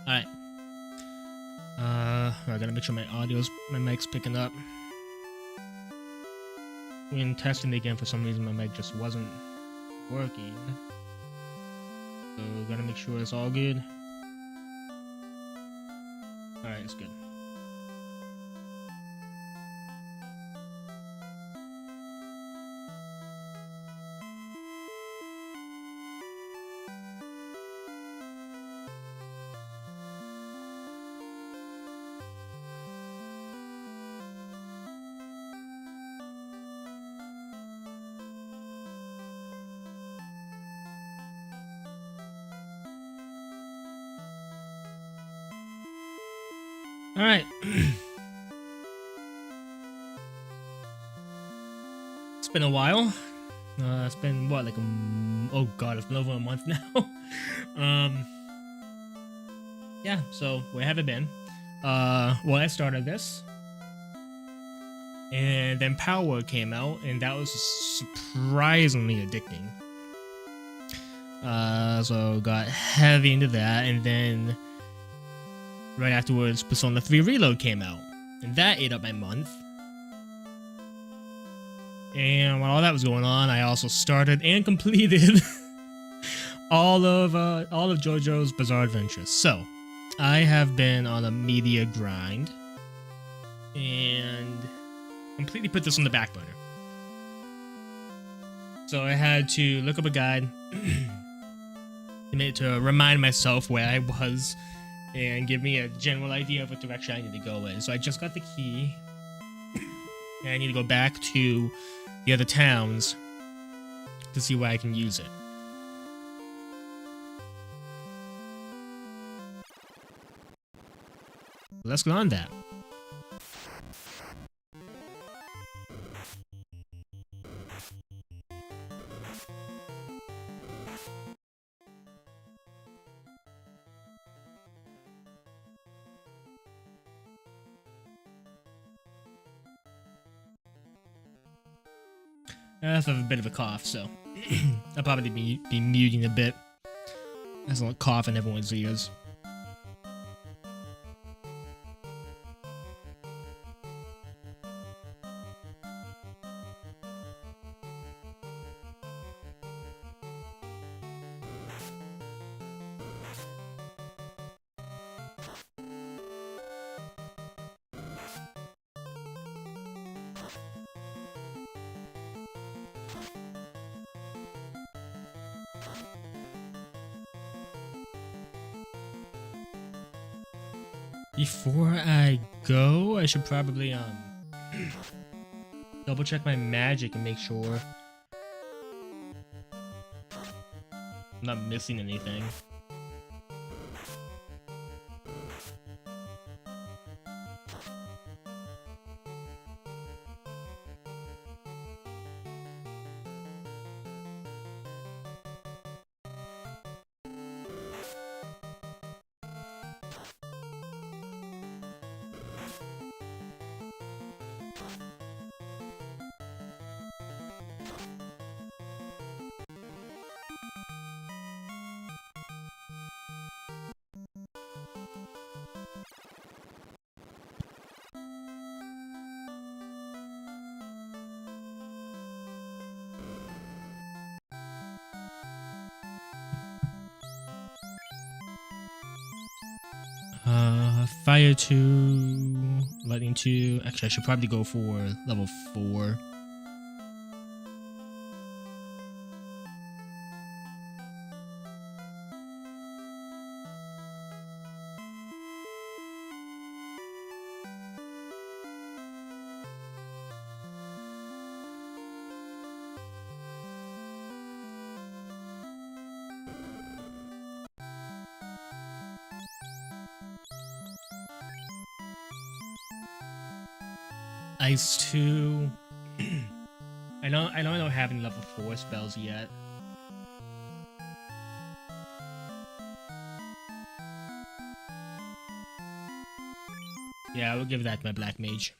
Alright. I gotta make sure my mic's picking up. When testing again, for some reason my mic just wasn't working. So gotta make sure it's all good. Alright, it's good. Alright. It's been a while. It's been what, like oh god, it's been over a month now. Yeah, so where have I been? Well, I started this. And then Power came out, and that was surprisingly addicting. So got heavy into that, and then right afterwards, Persona 3 Reload came out, and that ate up my month. And while all that was going on, I also started and completed all of JoJo's Bizarre Adventures. So, I have been on a media grind, and completely put this on the back burner. So I had to look up a guide to remind myself where I was and give me a general idea of what direction I need to go in. So I just got the key, and I need to go back to the other towns to see where I can use it. Let's go on that. I have a bit of a cough, so I'll probably be muting a bit. There's a little cough in everyone's ears. Before I go, I should probably double check my magic and make sure I'm not missing anything. Fire 2, Lightning 2. Actually, I should probably go for level 4. Ice 2. I know I don't have any level 4 spells yet. Yeah, I will give that to my Black Mage.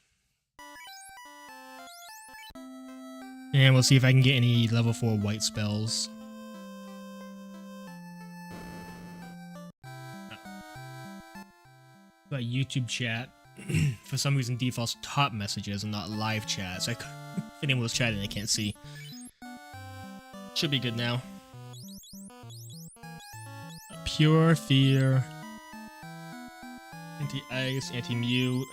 And we'll see if I can get any level 4 white spells. But YouTube chat, for some reason, defaults top messages and not live chat. So if anyone was chatting, I can't see. Should be good now. Pure Fear. Anti-Ice, Anti-Mute.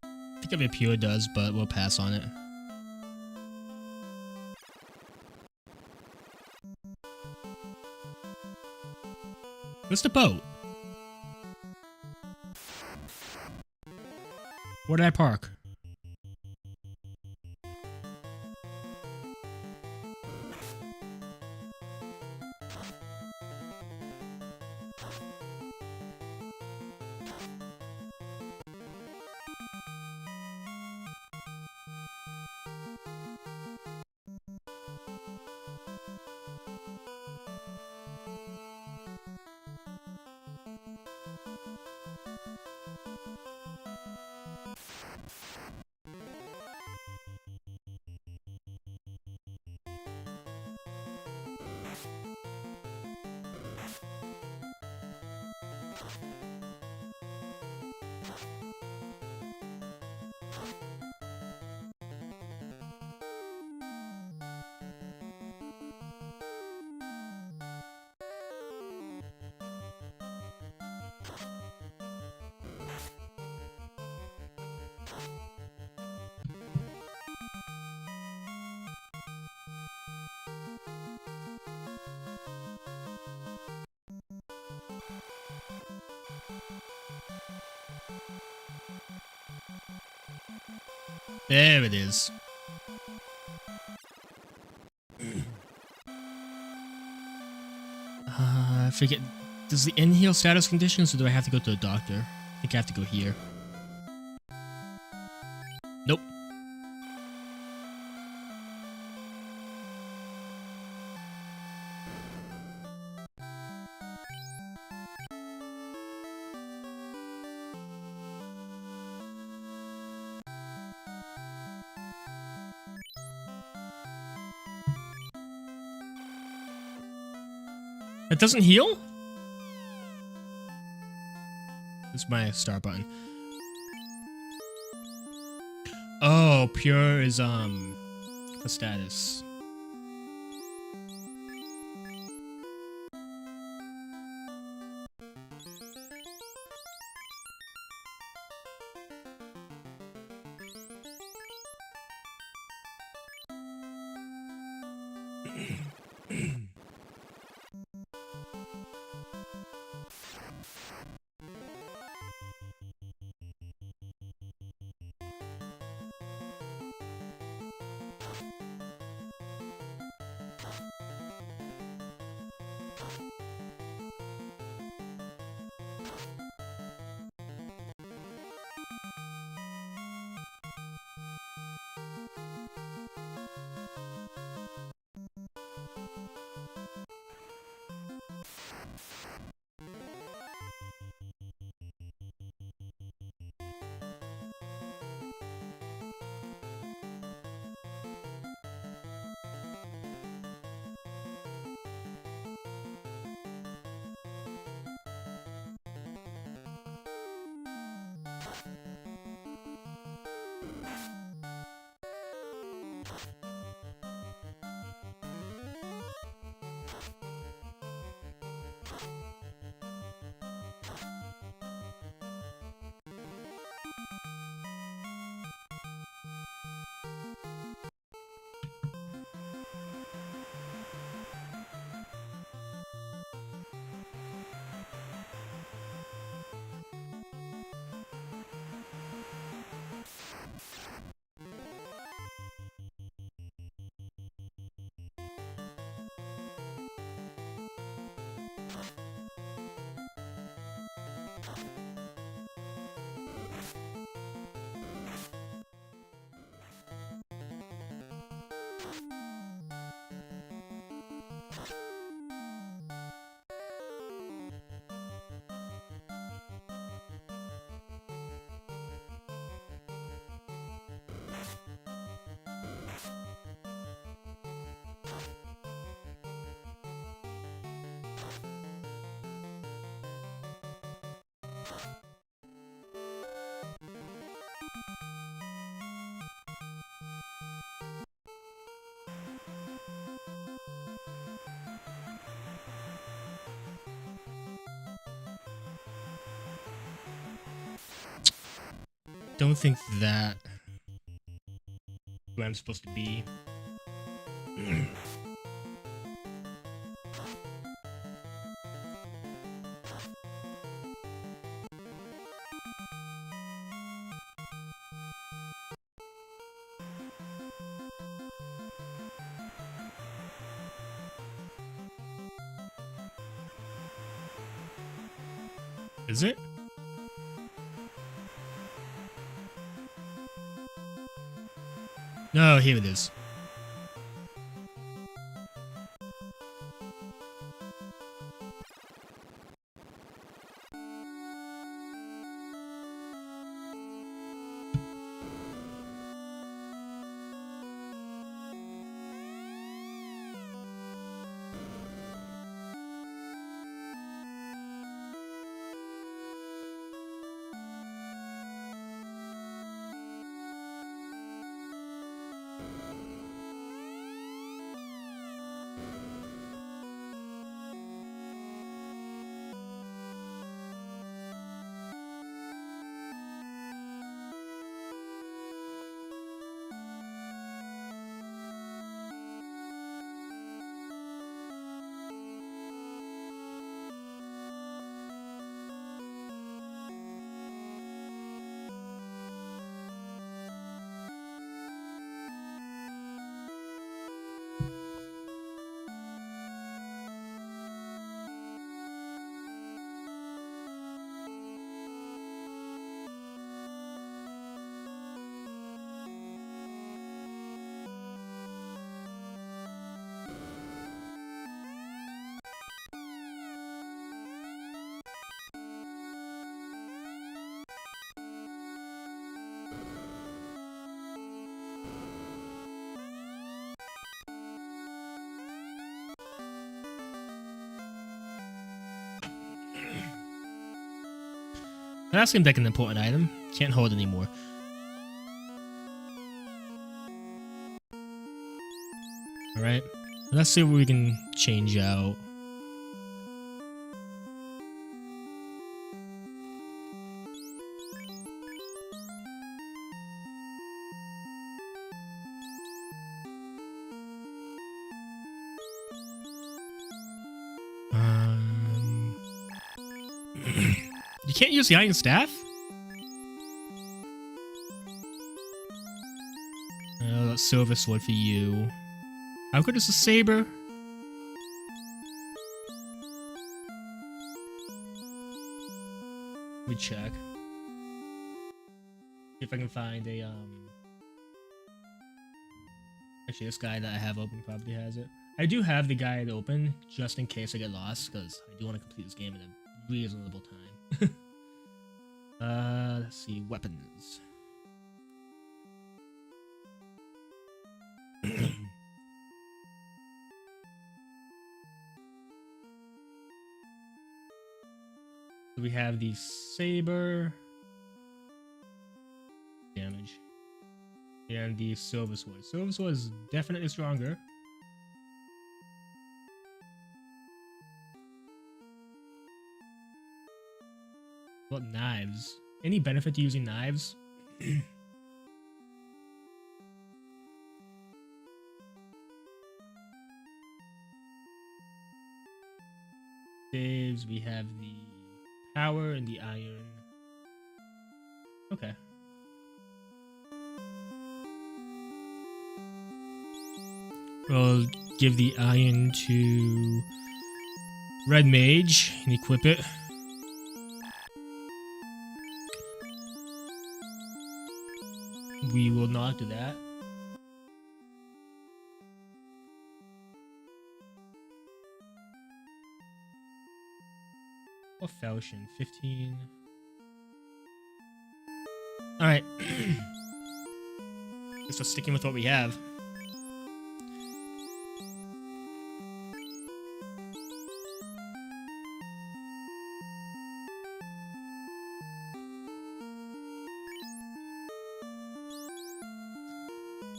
I think if Pure does, but we'll pass on it. Where's the boat? Where did I park? There it is. I forget. Does the inn heal status conditions, or do I have to go to a doctor? I think I have to go here. Nope. It doesn't heal? It's my start button. Oh, pure is the status. Don't think that where I'm supposed to be. Is it? No, here it is. That seems like an important item. Can't hold anymore. Alright. Let's see what we can change out. You can't use the iron staff? Oh, that's silver sword for you. How good is the saber? Let me check. See if I can find a actually, this guy that I have open probably has it. I do have the guide open just in case I get lost, because I do want to complete this game in a reasonable time. Let's see, weapons. We have the saber damage and the silver sword. Silver sword is definitely stronger. What knives? Any benefit to using knives? Saves, we have the power and the iron. Okay. We'll give the iron to Red Mage and equip it. We will not do that. What Falchion? 15. Alright. Guess we're sticking with what we have.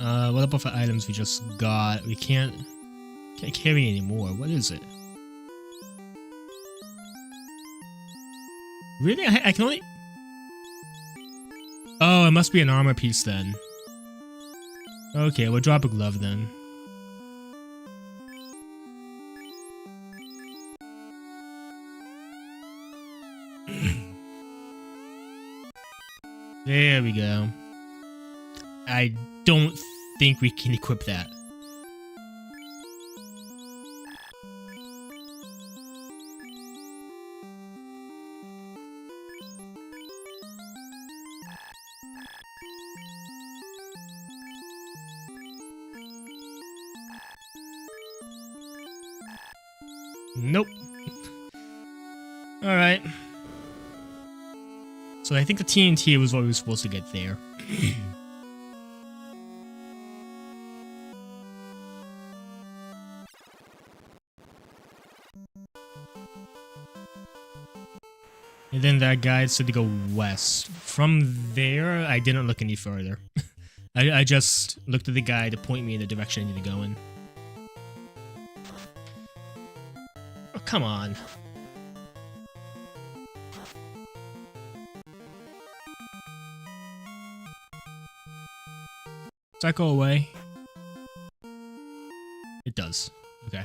What about the items we just got? We can't carry anymore. What is it? Really? I can only... Oh, it must be an armor piece then. Okay, we'll drop a glove then. There we go. I don't think we can equip that. Nope. Alright. So I think the TNT was what we were supposed to get there. And then that guide said to go west. From there, I didn't look any further. I just looked at the guide to point me in the direction I need to go in. Oh, come on. Does that go away? It does. Okay.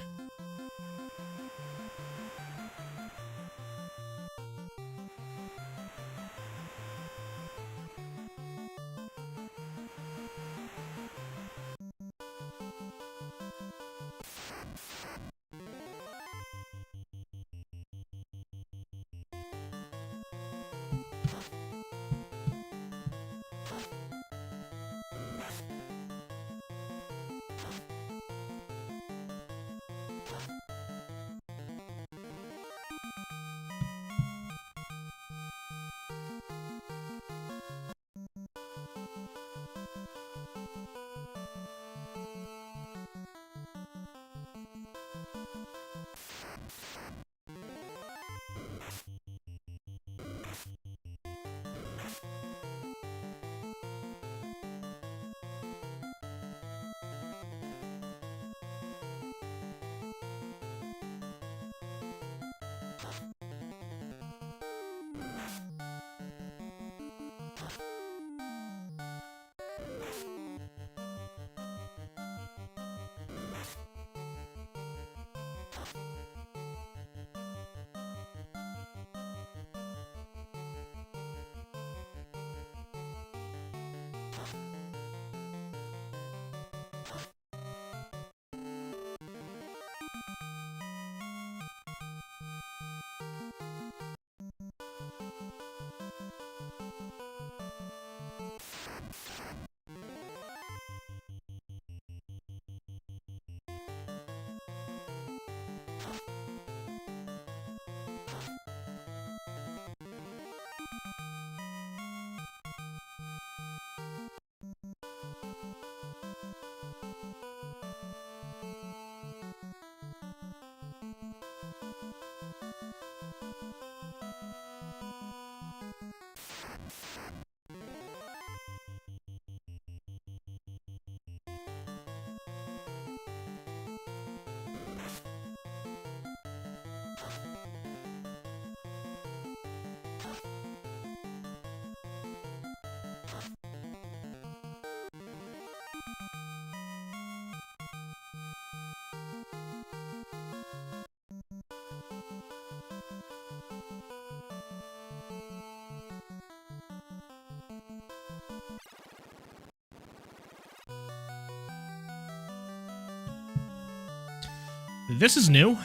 This is new.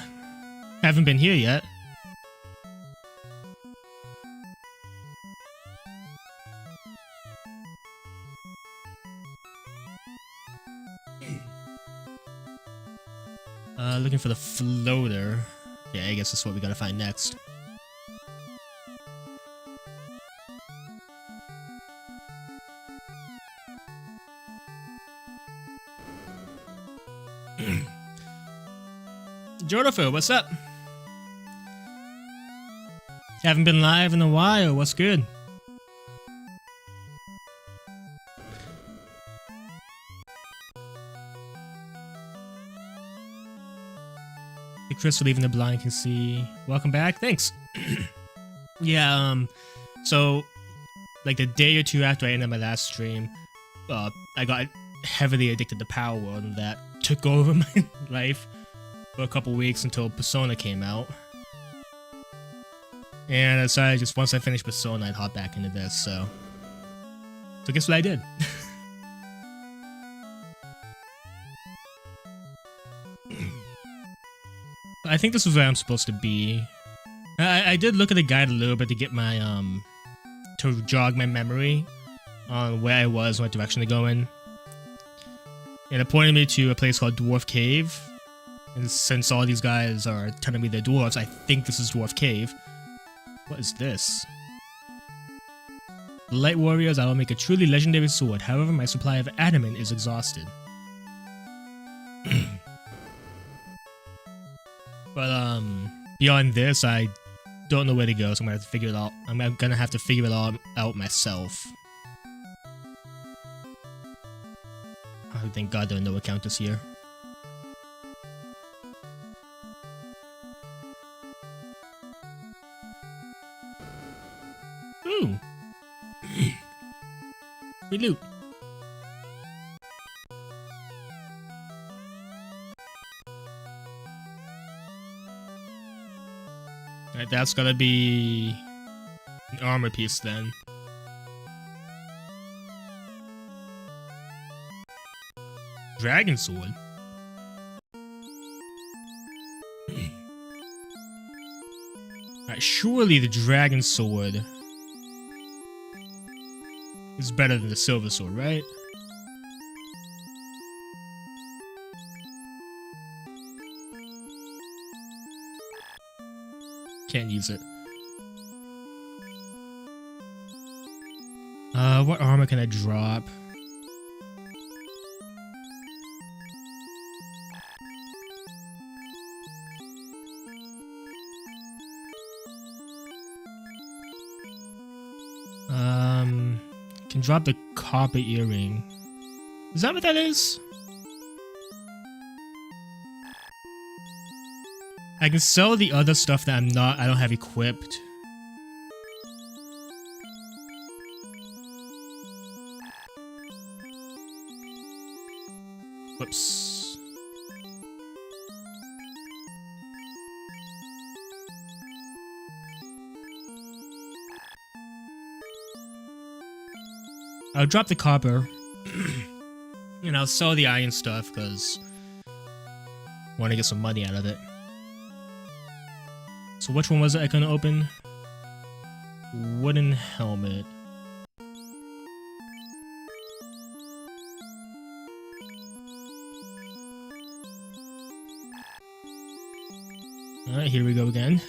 Haven't been here yet. Looking for the floater. Yeah, I guess that's what we gotta find next. Jordofu, what's up? Haven't been live in a while. What's good? The crystal even the blind can see. Welcome back. Thanks. Yeah, so, like, the day or two after I ended my last stream, I got heavily addicted to Power World, and that took over my life for a couple weeks until Persona came out. And I decided just once I finished Persona, I'd hop back into this, so guess what I did? I think this is where I'm supposed to be. I did look at the guide a little bit to get my, to jog my memory on where I was, what direction to go in. And it pointed me to a place called Dwarf Cave. And since all these guys are telling me they're dwarves, I think this is Dwarf Cave. What is this? The Light Warriors, I will make a truly legendary sword. However, my supply of adamant is exhausted. But, beyond this, I don't know where to go, so I'm gonna have to figure it out. I'm gonna have to figure it all out myself. Oh, thank God there are no encounters here. Ooh! Free loot. Alright, that's gotta be an armor piece then. Dragon sword? Alright, surely the dragon sword is better than the silver sword, right? Can't use it. What armor can I drop? Can drop the copper earring. Is that what that is? I can sell the other stuff that I don't have equipped. Whoops. I'll drop the copper. And I'll sell the iron stuff, because I want to get some money out of it. So which one was it I couldn't open? Wooden helmet. Alright, here we go again.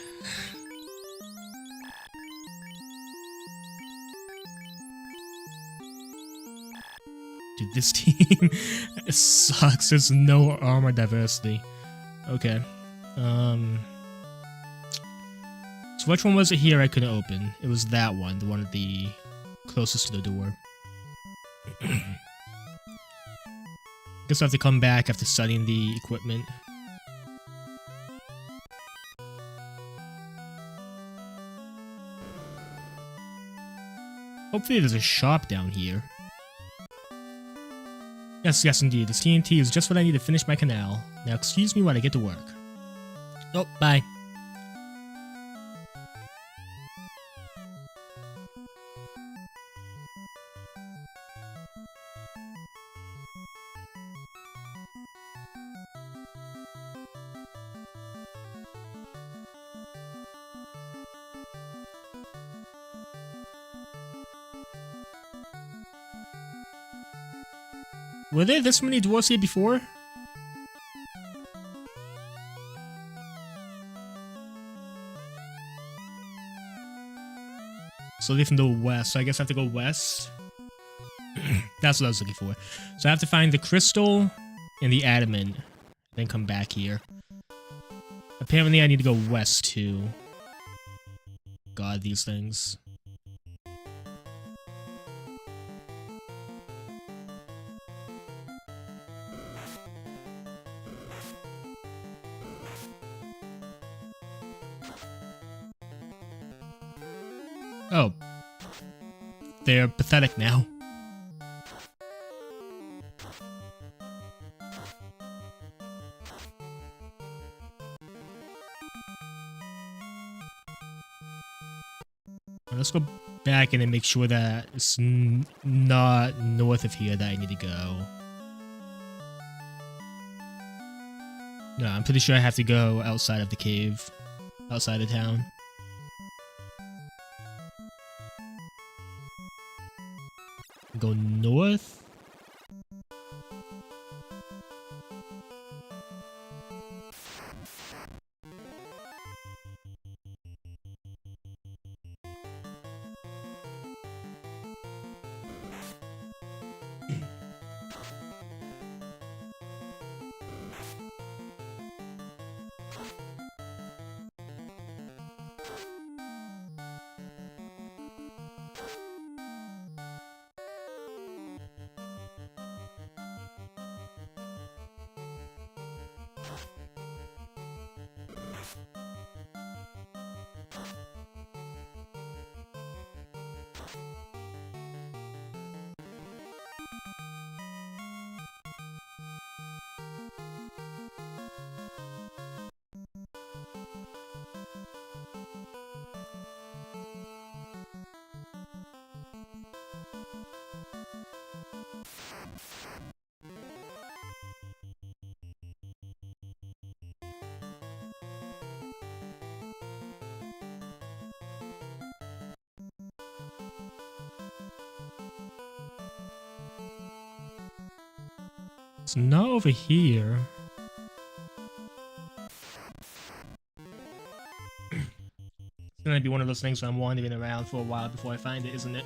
Dude, this team it sucks. There's no armor diversity. Okay. So which one was it here I couldn't open? It was that one, the one at the closest to the door. Guess I have to come back after studying the equipment. Hopefully there's a shop down here. Yes, indeed. This TNT is just what I need to finish my canal. Now excuse me while I get to work. Oh, bye. Were there this many dwarves here before? So they're from the west, so I guess I have to go west. That's what I was looking for. So I have to find the crystal and the adamant, then come back here. Apparently I need to go west too. God, these things. Oh. They're pathetic now. Let's go back in and make sure that it's not north of here that I need to go. No, I'm pretty sure I have to go outside of the cave. Outside of town. Go north? It's not over here. It's gonna be one of those things where I'm wandering around for a while before I find it, isn't it?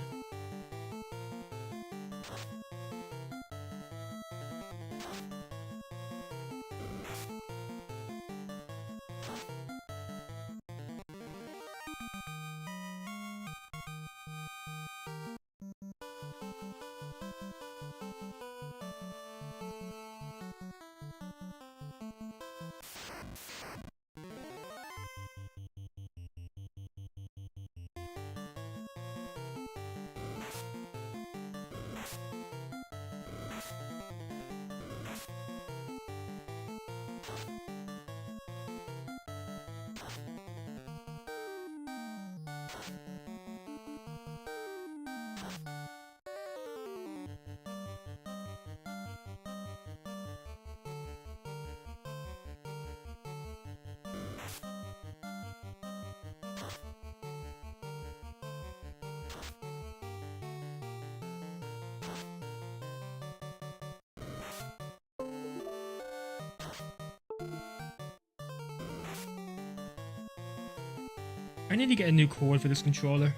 I need to get a new cord for this controller.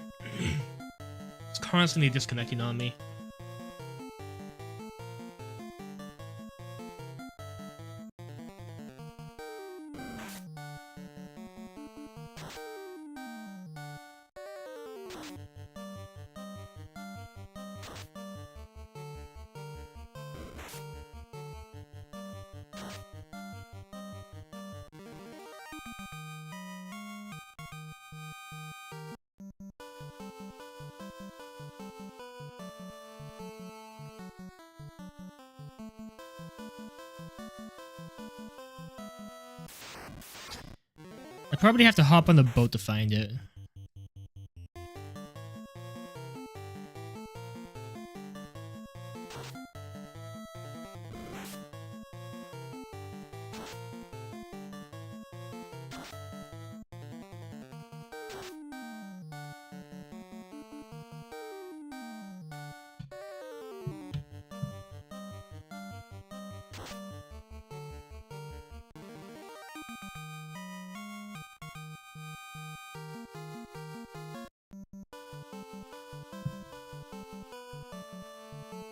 It's constantly disconnecting on me. I probably have to hop on the boat to find it.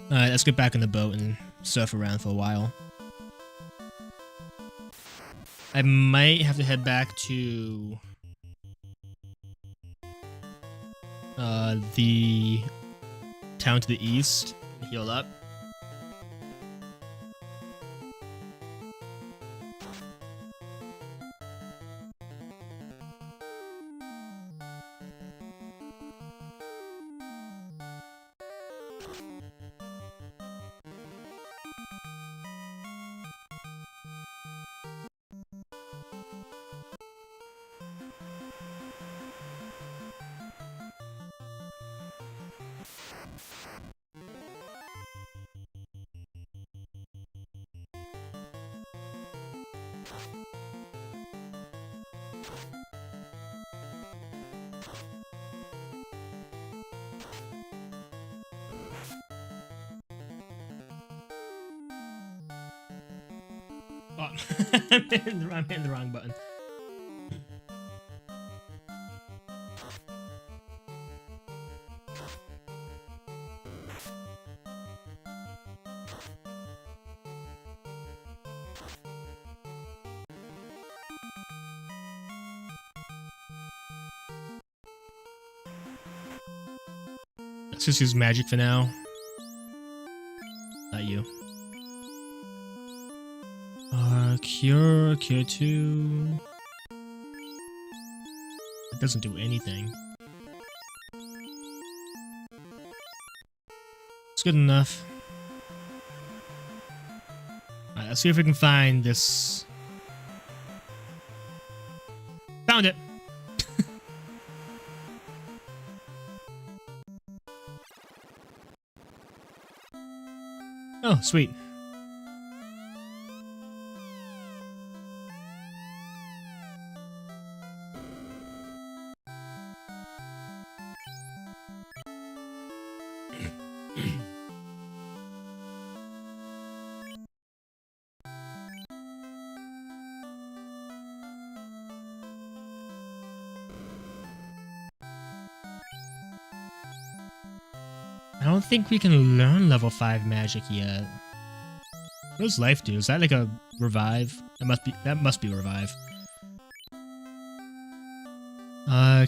Alright, let's get back in the boat and surf around for a while. I might have to head back to the town to the east and heal up. Oh, I'm hitting the wrong button. Let's just use magic for now. Not you. Cure 2. It doesn't do anything. It's good enough. Alright, let's see if we can find this. Found it! Oh, sweet. I don't think we can learn level 5 magic yet. What does life do? Is that like a revive? That must be a revive.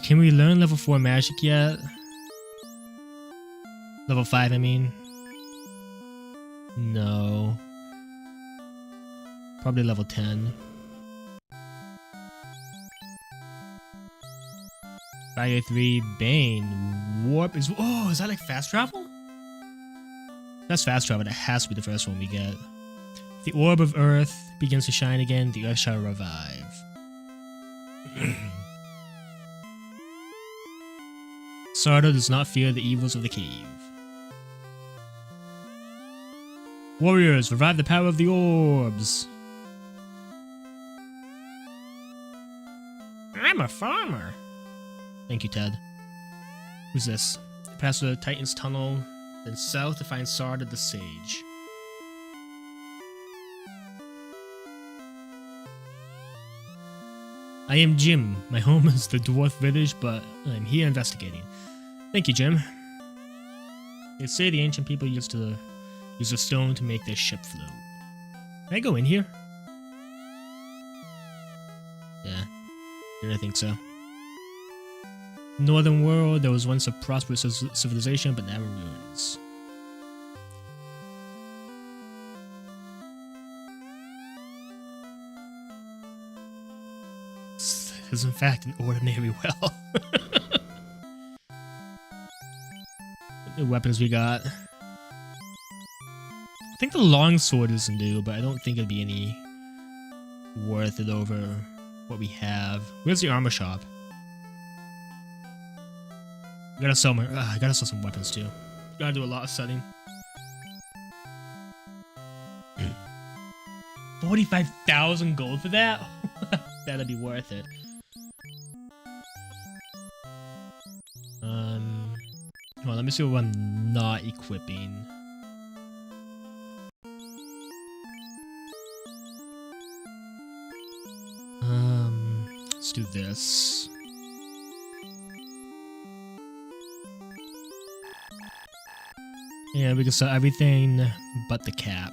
Can we learn level 4 magic yet? Level 5, I mean. No. Probably level 10. Fire 3, Bane. Warp is... Oh, is that like fast travel? That's fast travel. That has to be the first one we get. The orb of earth begins to shine again. The earth shall revive. Sardo does not fear the evils of the cave. Warriors, revive the power of the orbs. I'm a farmer. Thank you, Ted. Who's this? Pass the Titan's tunnel, then south to find Sarda the Sage. I am Jim. My home is the dwarf village, but I'm here investigating. Thank you, Jim. They say the ancient people used to use a stone to make their ship float. Can I go in here? Yeah, I think so. Northern world, there was once a prosperous civilization, but now ruins. This is in fact an ordinary well. What new weapons we got? I think the longsword is new, but I don't think it'd be any worth it over what we have. Where's the armor shop? I gotta sell some weapons too. Gotta do a lot of studying. 45,000 gold for that? That'd be worth it. Well, let me see what I'm not equipping. Let's do this. Yeah, we can sell everything but the cap.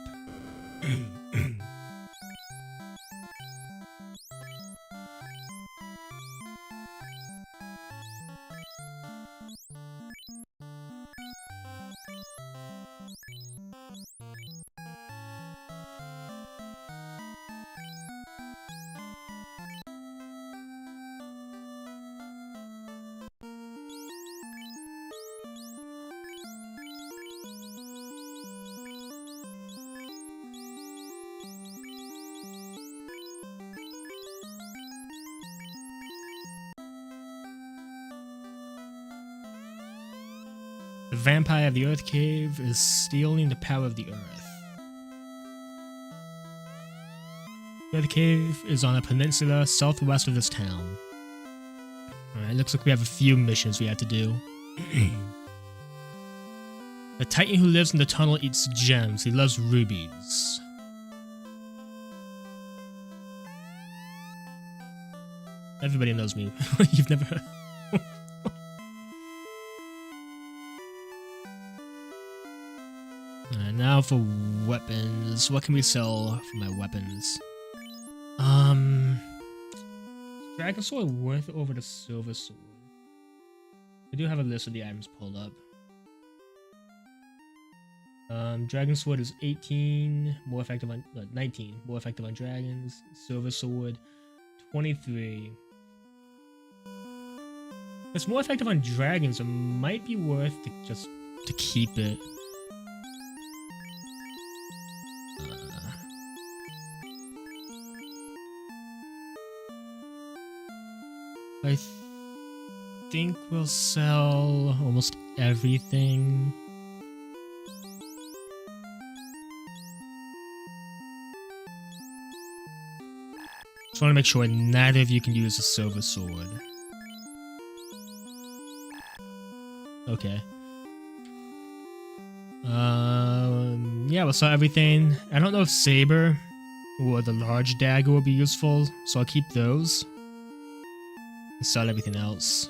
The vampire of the Earth Cave is stealing the power of the Earth. The cave is on a peninsula southwest of this town. Alright, looks like we have a few missions we have to do. The Titan who lives in the tunnel eats gems. He loves rubies. Everybody knows me. You've never heard. Alright, now for weapons. What can we sell for my weapons? Dragon Sword worth it over the Silver Sword. I do have a list of the items pulled up. Dragon Sword is 18, more effective on 19, more effective on dragons. Silver Sword, 23. It's more effective on dragons. It might be worth to keep it. I think we'll sell almost everything. Just want to make sure neither of you can use a Silver Sword. Okay. Yeah, we'll sell everything. I don't know if Saber or the large dagger will be useful, so I'll keep those. And sell everything else.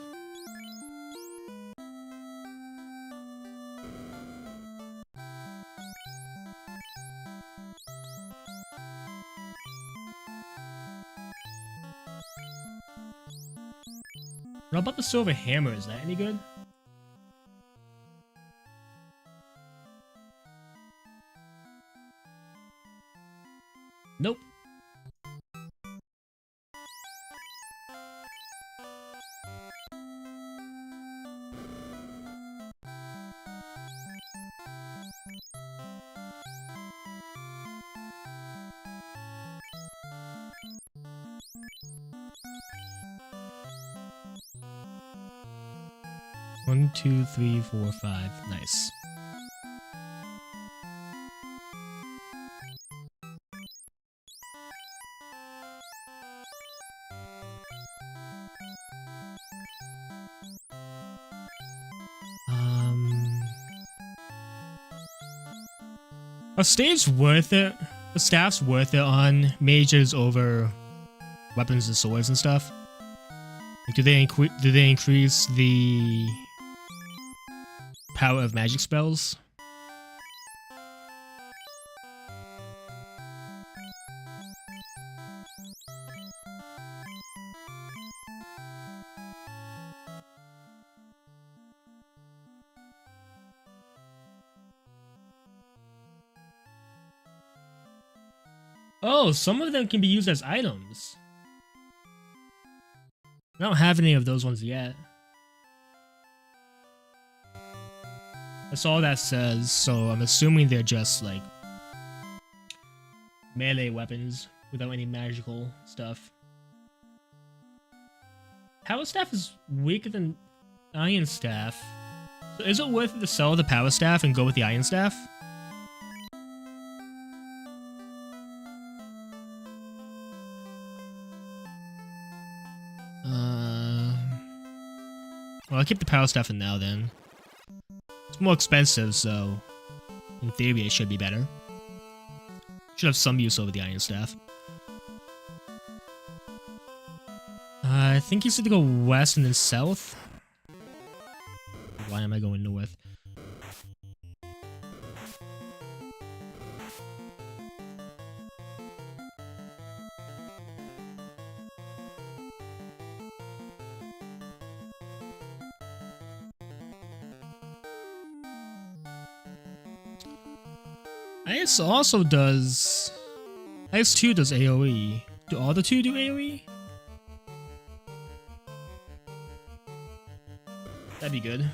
What about the silver hammer? Is that any good? Nope. One, two, three, four, five. Nice. Are staves worth it? The staff's worth it on mages over weapons and swords and stuff? Like, do they increase the power of magic spells? Oh, some of them can be used as items. I don't have any of those ones yet. That's all that says, so I'm assuming they're just like melee weapons without any magical stuff. Power Staff is weaker than Iron Staff. So is it worth it to sell the Power Staff and go with the Iron Staff? Well, I'll keep the Power Staff for now then. It's more expensive, so in theory it should be better. Should have some use over the Iron Staff. I think you said to go west and then south. Why am I going north? IS also does... IS-2 does AoE. Do all the two do AoE? That'd be good.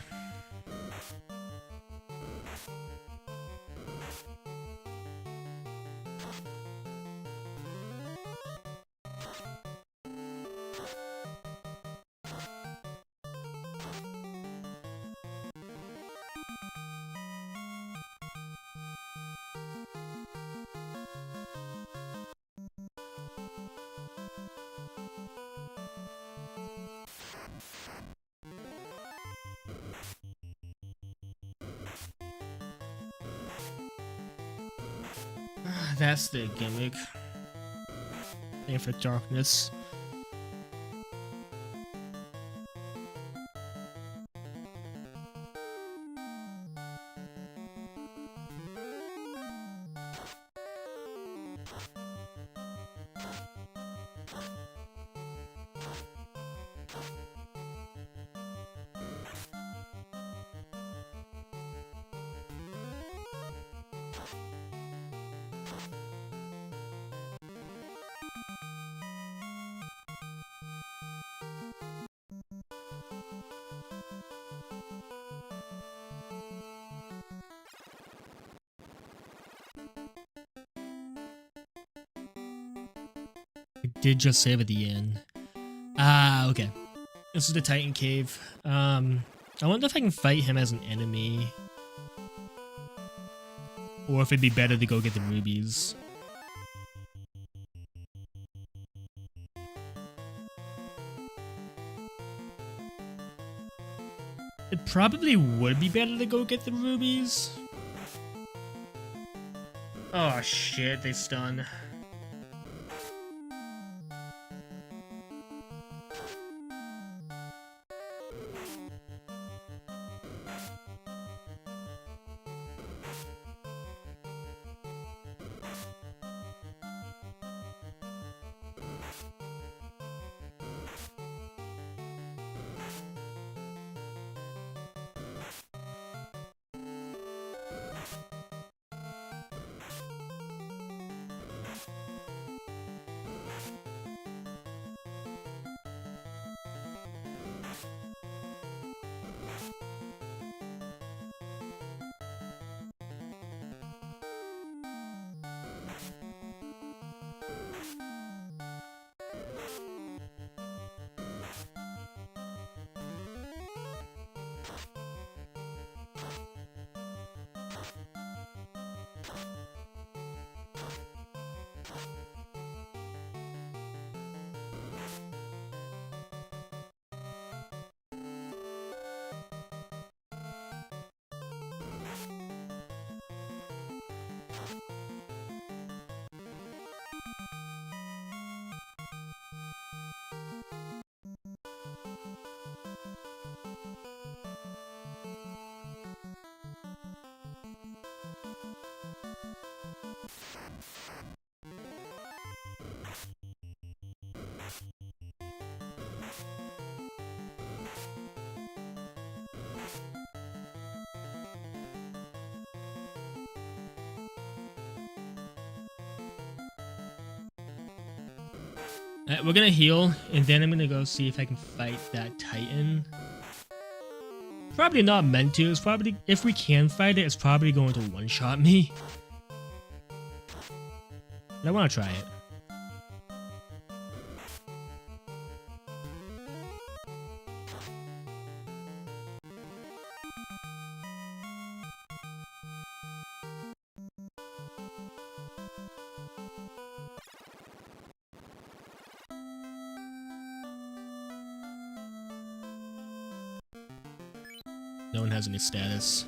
That's the gimmick. Infinite darkness. I did just save at the end. Ah, okay. This is the Titan Cave. I wonder if I can fight him as an enemy. Or if it'd be better to go get the rubies. It probably would be better to go get the rubies. Oh shit, they stun. Alright, we're gonna heal, and then I'm gonna go see if I can fight that Titan. Probably not meant to. It's probably, if we can fight it, it's probably going to one-shot me. But I want to try it. No one has any status.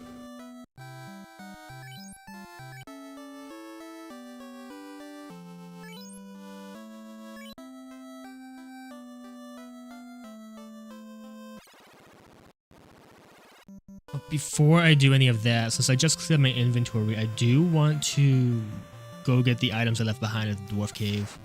But before I do any of that, since I just cleared my inventory, I do want to go get the items I left behind at the Dwarf Cave.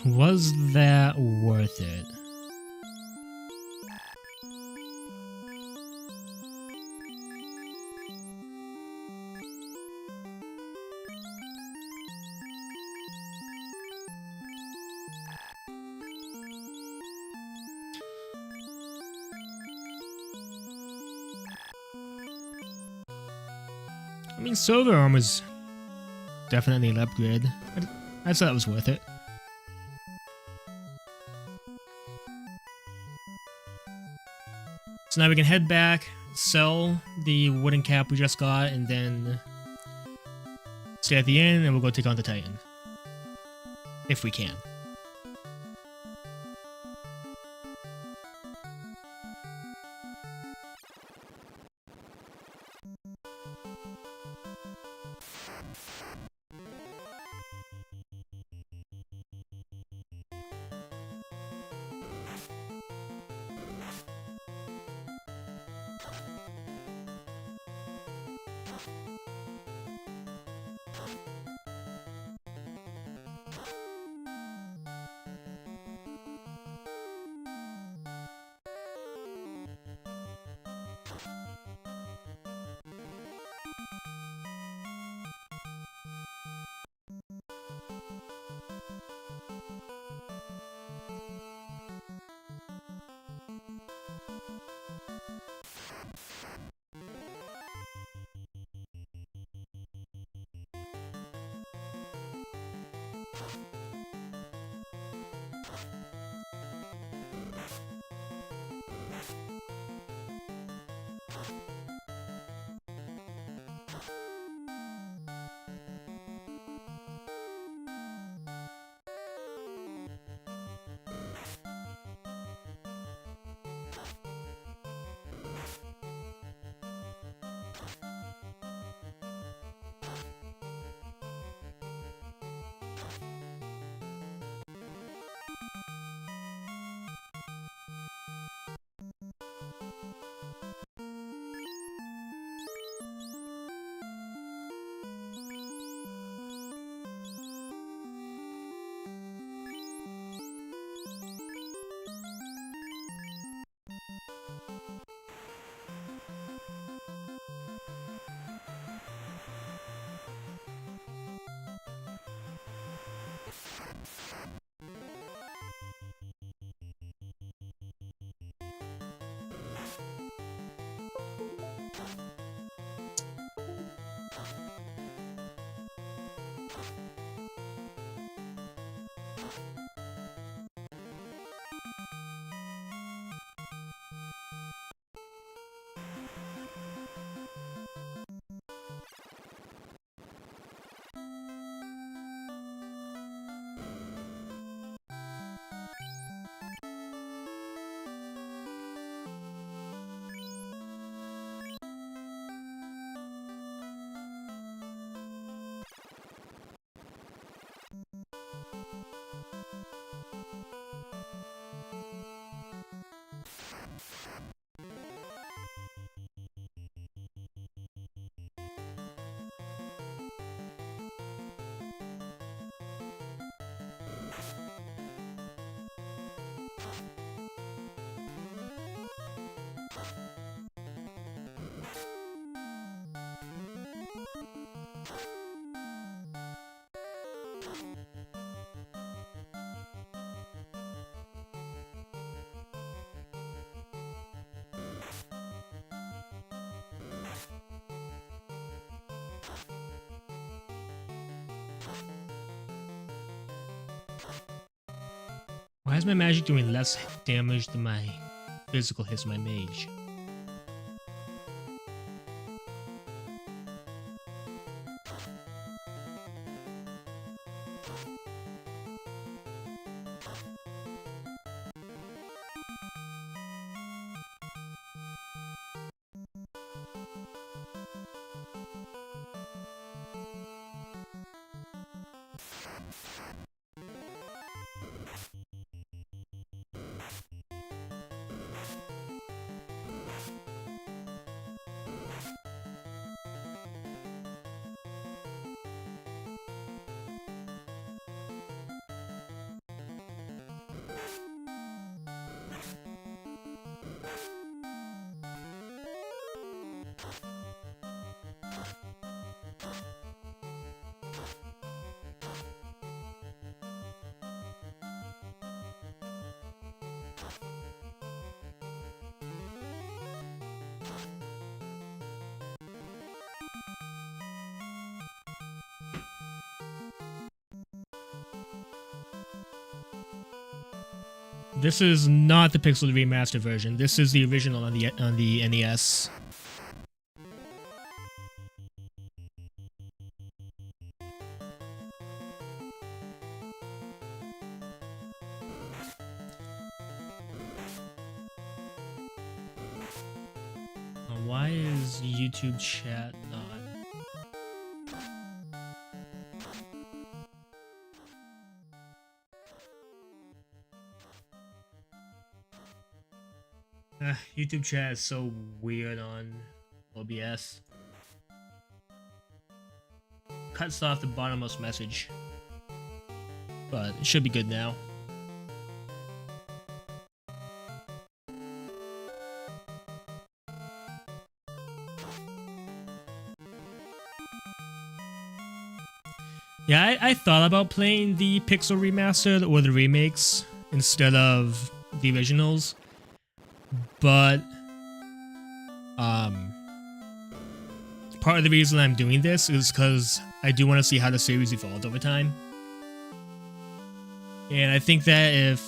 Was that worth it? I mean, silver armor's definitely an upgrade. I thought it was worth it. So now we can head back, sell the wooden cap we just got, and then stay at the inn, and we'll go take on the Titan. If we can. Why is my magic doing less damage than my physical hits my mage? This is not the Pixel Remastered version. This is the original on the NES. Why is YouTube chat not? YouTube chat is so weird on OBS. Cuts off the bottommost message. But it should be good now. Yeah, I thought about playing the Pixel Remastered or the remakes instead of the originals. But part of the reason I'm doing this is because I do want to see how the series evolved over time. And I think that if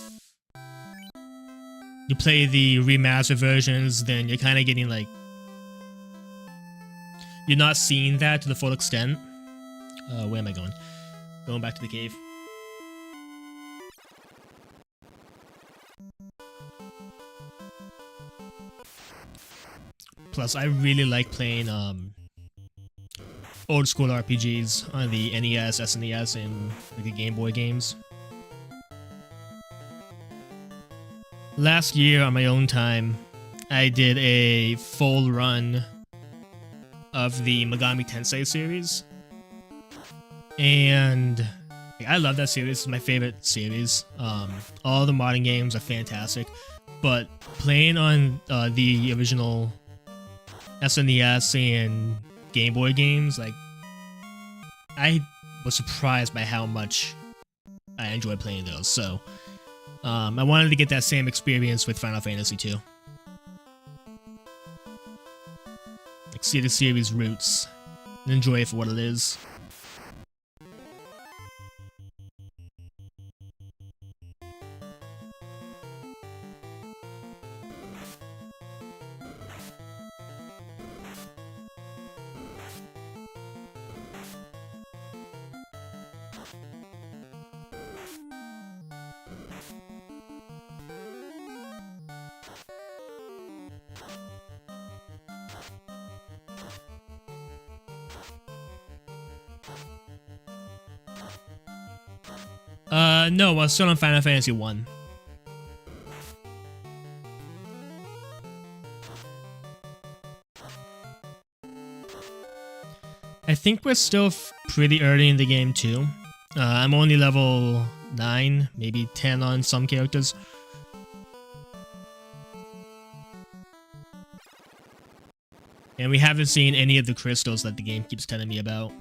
you play the remastered versions, then you're kind of getting like... You're not seeing that to the full extent. Where am I going? Going back to the cave. Plus, I really like playing old school RPGs on the NES, SNES, and like the Game Boy games. Last year, on my own time, I did a full run of the Megami Tensei series. And I love that series. It's my favorite series. All the modern games are fantastic. But playing on the original SNES and Game Boy games, like, I was surprised by how much I enjoyed playing those. So, I wanted to get that same experience with Final Fantasy II. Like, see the series' roots and enjoy it for what it is. No, we're still on Final Fantasy I. I think we're still pretty early in the game too. I'm only level 9, maybe 10 on some characters. And we haven't seen any of the crystals that the game keeps telling me about.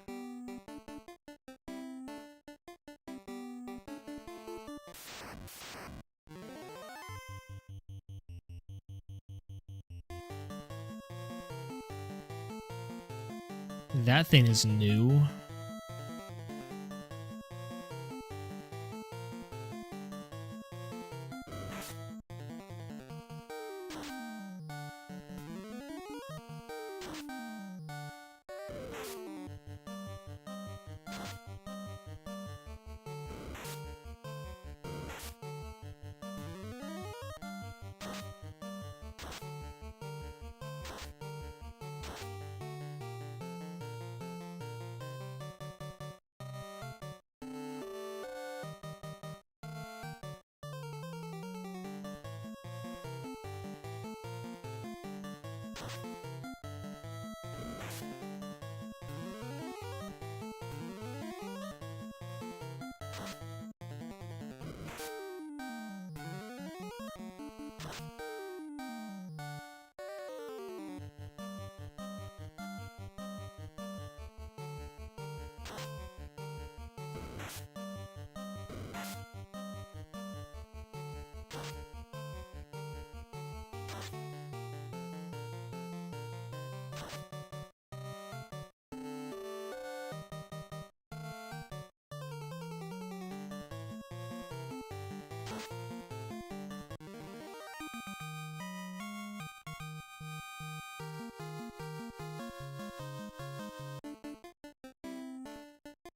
That thing is new.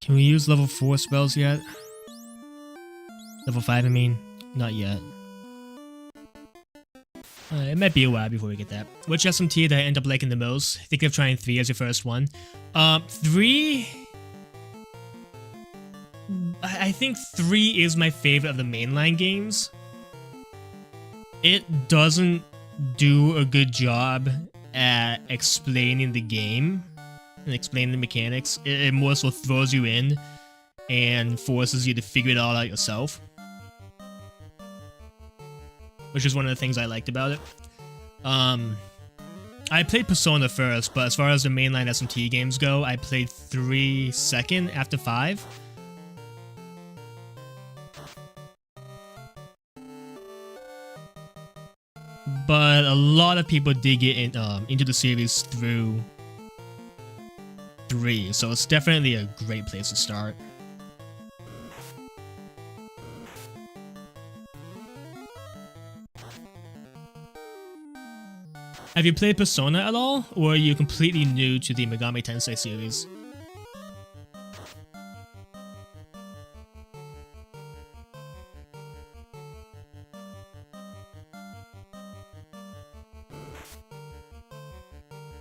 Can we use level 4 spells yet? Level 5, I mean. Not yet. It might be a while before we get that. Which SMT did I end up liking the most? Think of trying 3 as your first one. 3... I think 3 is my favorite of the mainline games. It doesn't do a good job at explaining the game and explaining the mechanics. It more so throws you in and forces you to figure it all out yourself, which is one of the things I liked about it. I played Persona first, but as far as the mainline SMT games go, I played 3 second after 5. But a lot of people did get into the series through 3, so it's definitely a great place to start. Have you played Persona at all, or are you completely new to the Megami Tensei series?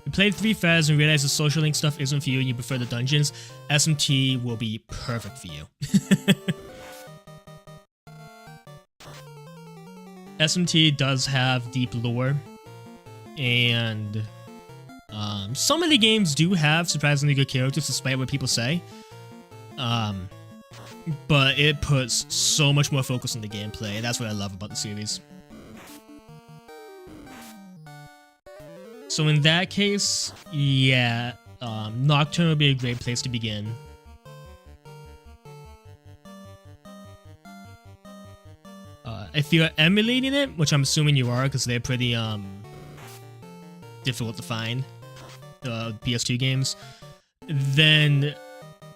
You played 3 Fez and realized the social link stuff isn't for you and you prefer the dungeons, SMT will be perfect for you. SMT does have deep lore, and some of the games do have surprisingly good characters despite what people say. But it puts so much more focus on the gameplay. That's what I love about the series. So in that case, yeah, Nocturne would be a great place to begin. If you're emulating it, which I'm assuming you are because they're pretty difficult to find, the PS2 games, then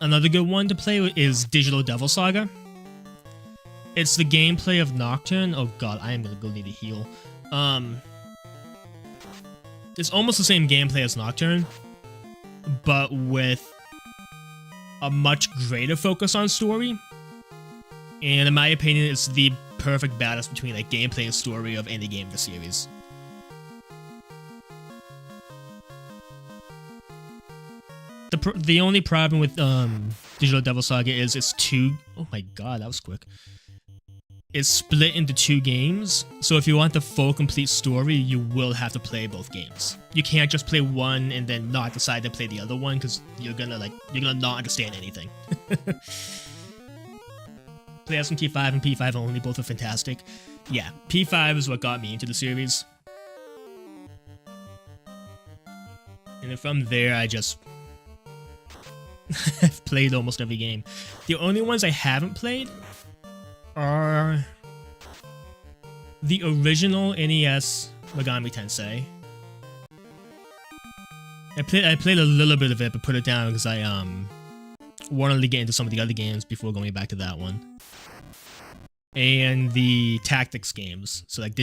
another good one to play is Digital Devil Saga. It's the gameplay of Nocturne. Oh god, I am gonna go need a heal. It's almost the same gameplay as Nocturne, but with a much greater focus on story. And in my opinion, it's the perfect balance between like gameplay and story of any game in the series. The only problem with Digital Devil Saga is it's two. Oh my god, that was quick. It's split into 2 games, so if you want the full complete story, you will have to play both games. You can't just play one and then not decide to play the other one, because you're gonna not understand anything. Play SMT5 and P5 only, both are fantastic. Yeah, P5 is what got me into the series. And then from there, I just I've played almost every game. The only ones I haven't played are the original NES Megami Tensei. I played a little bit of it, but put it down because I wanted to get into some of the other games before going back to that one. And the tactics games, so like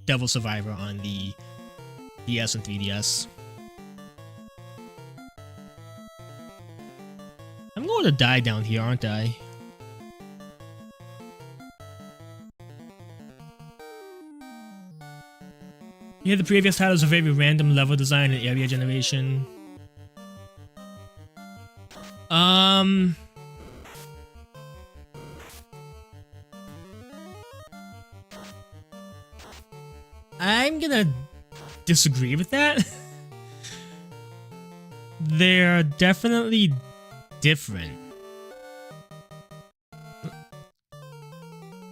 Devil Survivor on the DS and 3DS. I'm going to die down here, aren't I? Yeah, the previous titles are very random level design and area generation. I'm gonna disagree with that. They're definitely different.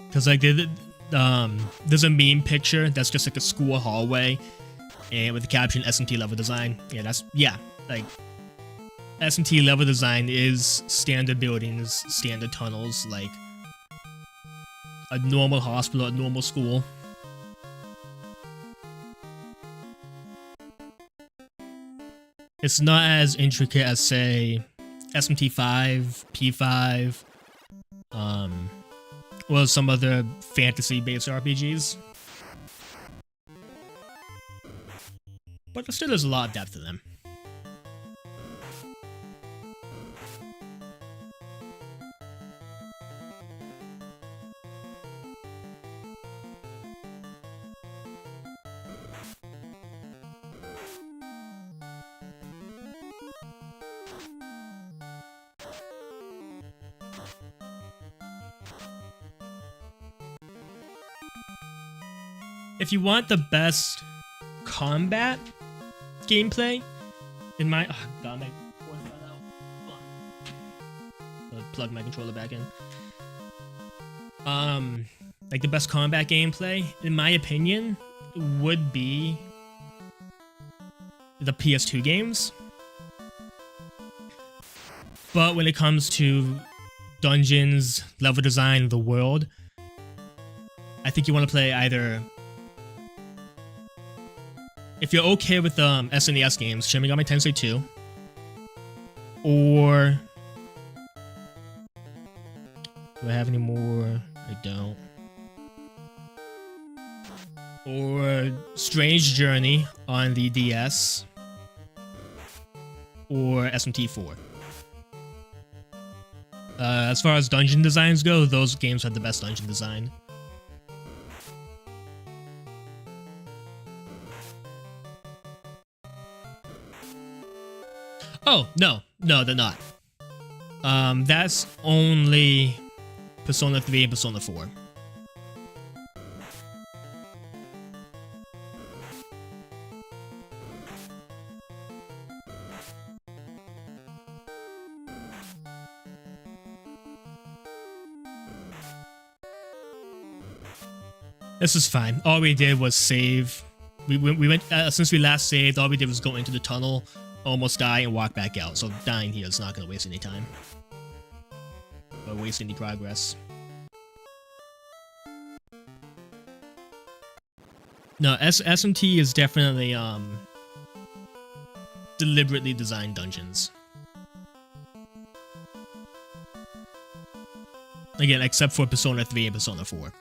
Because like there's a meme picture that's just like a school hallway and with the caption SMT level design. Yeah, like SMT level design is standard buildings, standard tunnels, like a normal hospital, a normal school. It's not as intricate as, say, SMT5, P5, well, some other fantasy-based RPGs. But still, there's a lot of depth to them. If you want the best combat gameplay, in my god, my voice got out. I'll plug my controller back in. Like the best combat gameplay, in my opinion, would be the PS2 games. But when it comes to dungeons, level design, the world, I think you want to play either. If you're okay with SNES games, Shin Megami Tensei 2, or do I have any more? I don't. Or Strange Journey on the DS, or SMT4. As far as dungeon designs go, those games have the best dungeon design. Oh, no, they're not. That's only Persona 3 and Persona 4. This is fine. All we did was save. We went since we last saved. All we did was go into the tunnel, almost die, and walk back out. So dying here is not going to waste any time or waste any progress. No, SMT is definitely deliberately designed dungeons. Again, except for Persona 3 and Persona 4.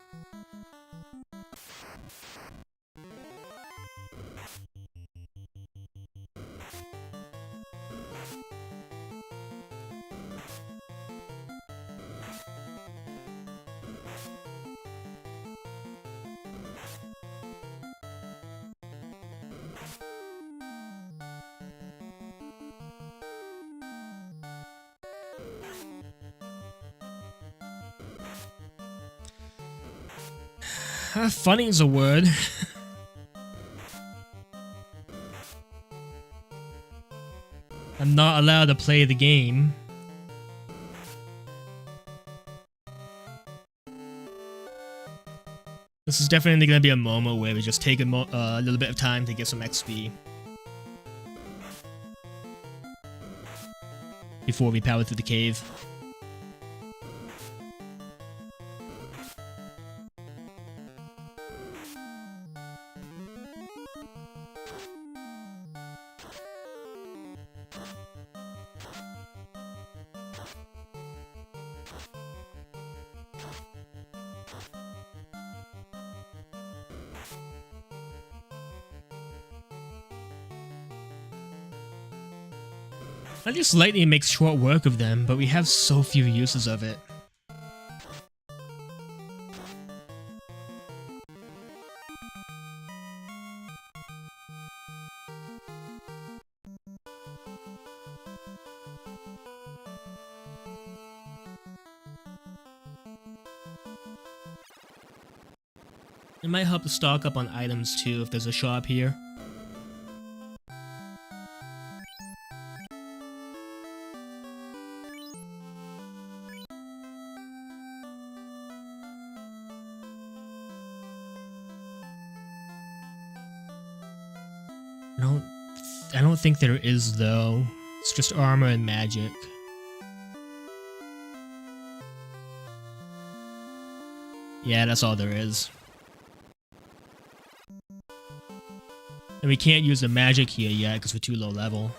Funny is a word. I'm not allowed to play the game. This is definitely going to be a moment where we just take a little bit of time to get some XP before we power through the cave. At least lightning makes short work of them, but we have so few uses of it. It might help to stock up on items too if there's a shop here. I don't think there is though. It's just armor and magic. Yeah, that's all there is. And we can't use the magic here yet because we're too low level.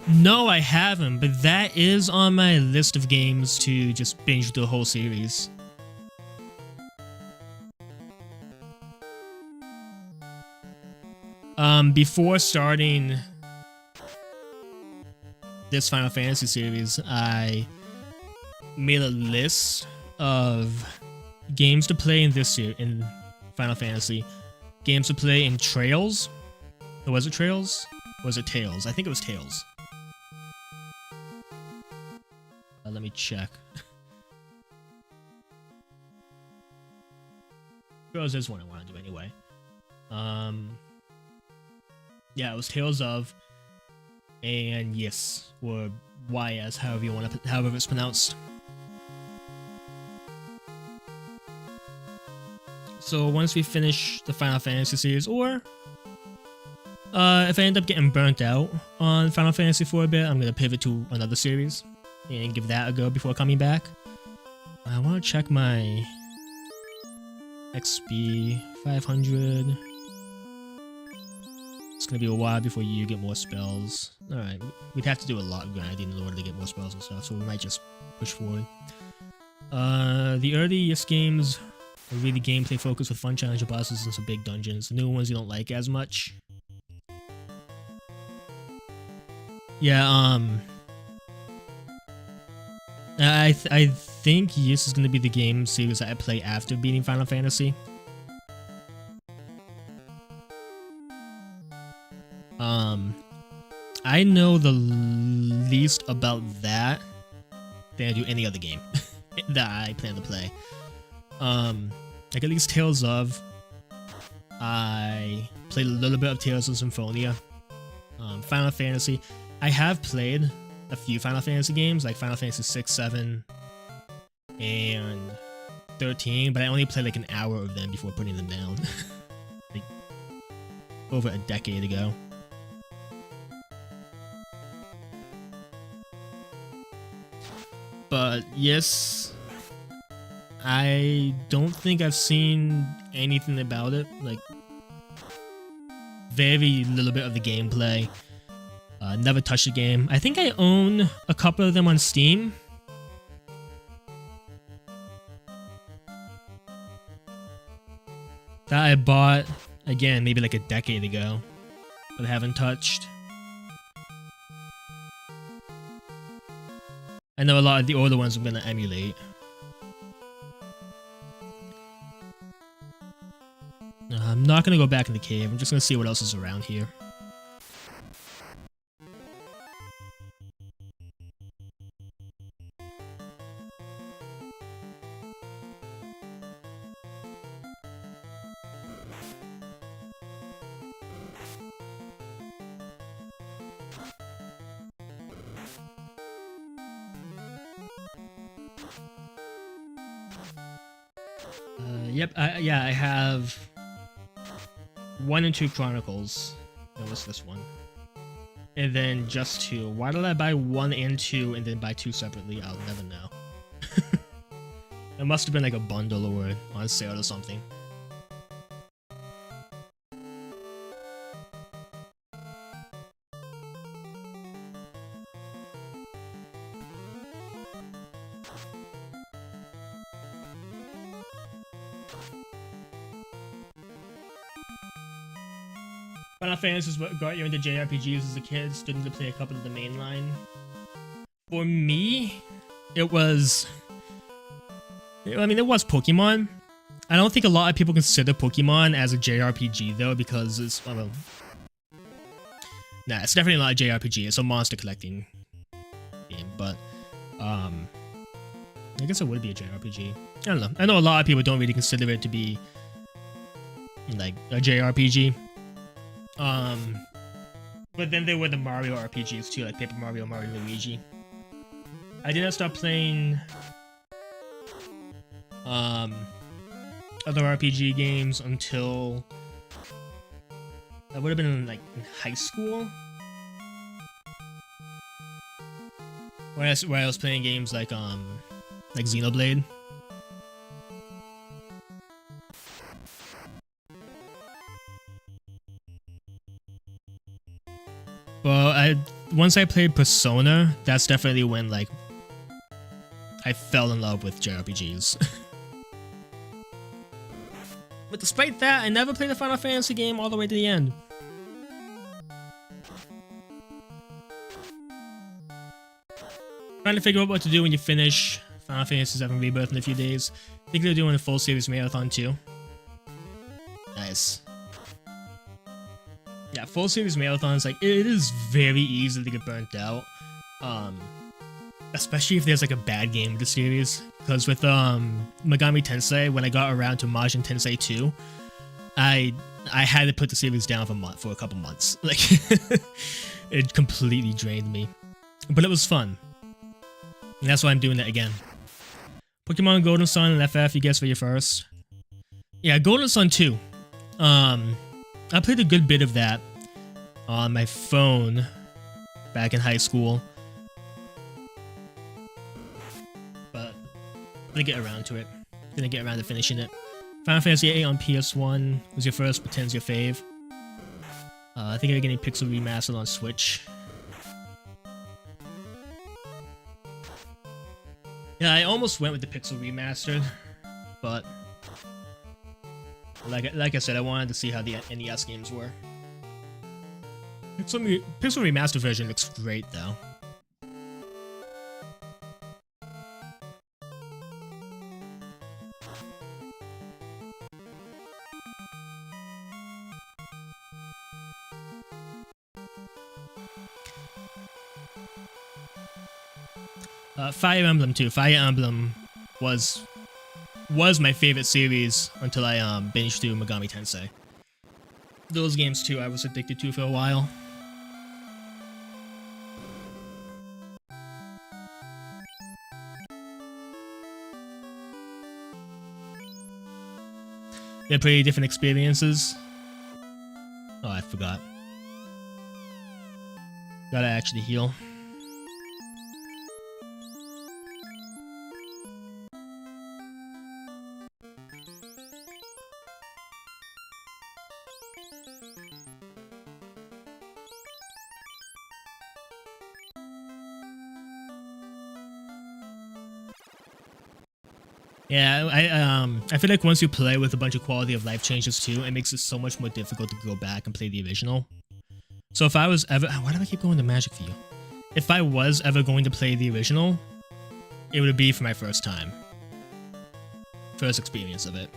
No, I haven't, but that is on my list of games to just binge the whole series. Before starting this Final Fantasy series, I made a list of games to play in this series, in Final Fantasy. Games to play in Trails. Or was it Trails? Or was it Tales? I think it was Tales. Let me check. Trails is one I want to do anyway. Yeah, it was Tales of, and yes, or YS, however you want to, however it's pronounced. So once we finish the Final Fantasy series, or if I end up getting burnt out on Final Fantasy for a bit, I'm gonna pivot to another series and give that a go before coming back. I want to check my XP 500. It's gonna be a while before you get more spells. Alright, we'd have to do a lot of grinding in order to get more spells and stuff, so we might just push forward. The earliest games are really gameplay focused with fun challenger bosses and some big dungeons. The new ones you don't like as much. Yeah, I think this is gonna be the game series that I play after beating Final Fantasy. I know the least about that than I do any other game that I plan to play. Like at least Tales of. I played a little bit of Tales of Symphonia. Final Fantasy. I have played a few Final Fantasy games, like Final Fantasy VI, 7, and 13, but I only played like an hour of them before putting them down. Like, over a decade ago. But yes, I don't think I've seen anything about it, like very little bit of the gameplay. Never touched the game. I think I own a couple of them on Steam. That I bought, again, maybe like a decade ago, but haven't touched. I know a lot of the older ones I'm gonna emulate. I'm not gonna go back in the cave, I'm just gonna see what else is around here. Yep. Yeah, I have 1 and 2 Chronicles. No, what's this one? And then just 2. Why did I buy 1 and 2 and then buy 2 separately? I'll never know. It must have been like a bundle or on sale or something. Final Fantasy is what got you into JRPGs as a kid, starting to play a couple of the mainline. For me, it was... I mean, it was Pokemon. I don't think a lot of people consider Pokemon as a JRPG, though, because it's... Well, nah, it's definitely not a JRPG. It's a monster collecting game, but... I guess it would be a JRPG. I don't know. I know a lot of people don't really consider it to be, like, a JRPG. But then there were the Mario RPGs too, like Paper Mario, Mario & Luigi. I didn't start playing other RPG games until I would have been like in high school, where I was playing games like Xenoblade. Well, once I played Persona, that's definitely when like I fell in love with JRPGs. But despite that, I never played a Final Fantasy game all the way to the end. Trying to figure out what to do when you finish Final Fantasy VII Rebirth in a few days. I think they're doing a full series marathon too. Nice. Yeah, full series marathons, like, it is very easy to get burnt out. Especially if there's like a bad game of the series. Because with Megami Tensei, when I got around to Majin Tensei 2, I had to put the series down for a couple months. Like, it completely drained me. But it was fun. And that's why I'm doing it again. Pokemon Golden Sun and FF, you guess for your first. Yeah, Golden Sun 2. I played a good bit of that on my phone back in high school. But didn't get around to it. Didn't get around to finishing it. Final Fantasy VIII on PS1 was your first, but 10's your fave. I think you're getting Pixel Remastered on Switch. Yeah, I almost went with the Pixel Remastered, but like I said, I wanted to see how the NES games were. Pixel Remastered version looks great, though. Fire Emblem too. Fire Emblem was my favorite series until I binged through Megami Tensei. Those games too I was addicted to for a while. They're pretty different experiences. Oh, I forgot. Gotta actually heal. Yeah, I feel like once you play with a bunch of quality of life changes too, it makes it so much more difficult to go back and play the original. So if I was ever... Why do I keep going to Magic View? If I was ever going to play the original, it would be for my first time. First experience of it.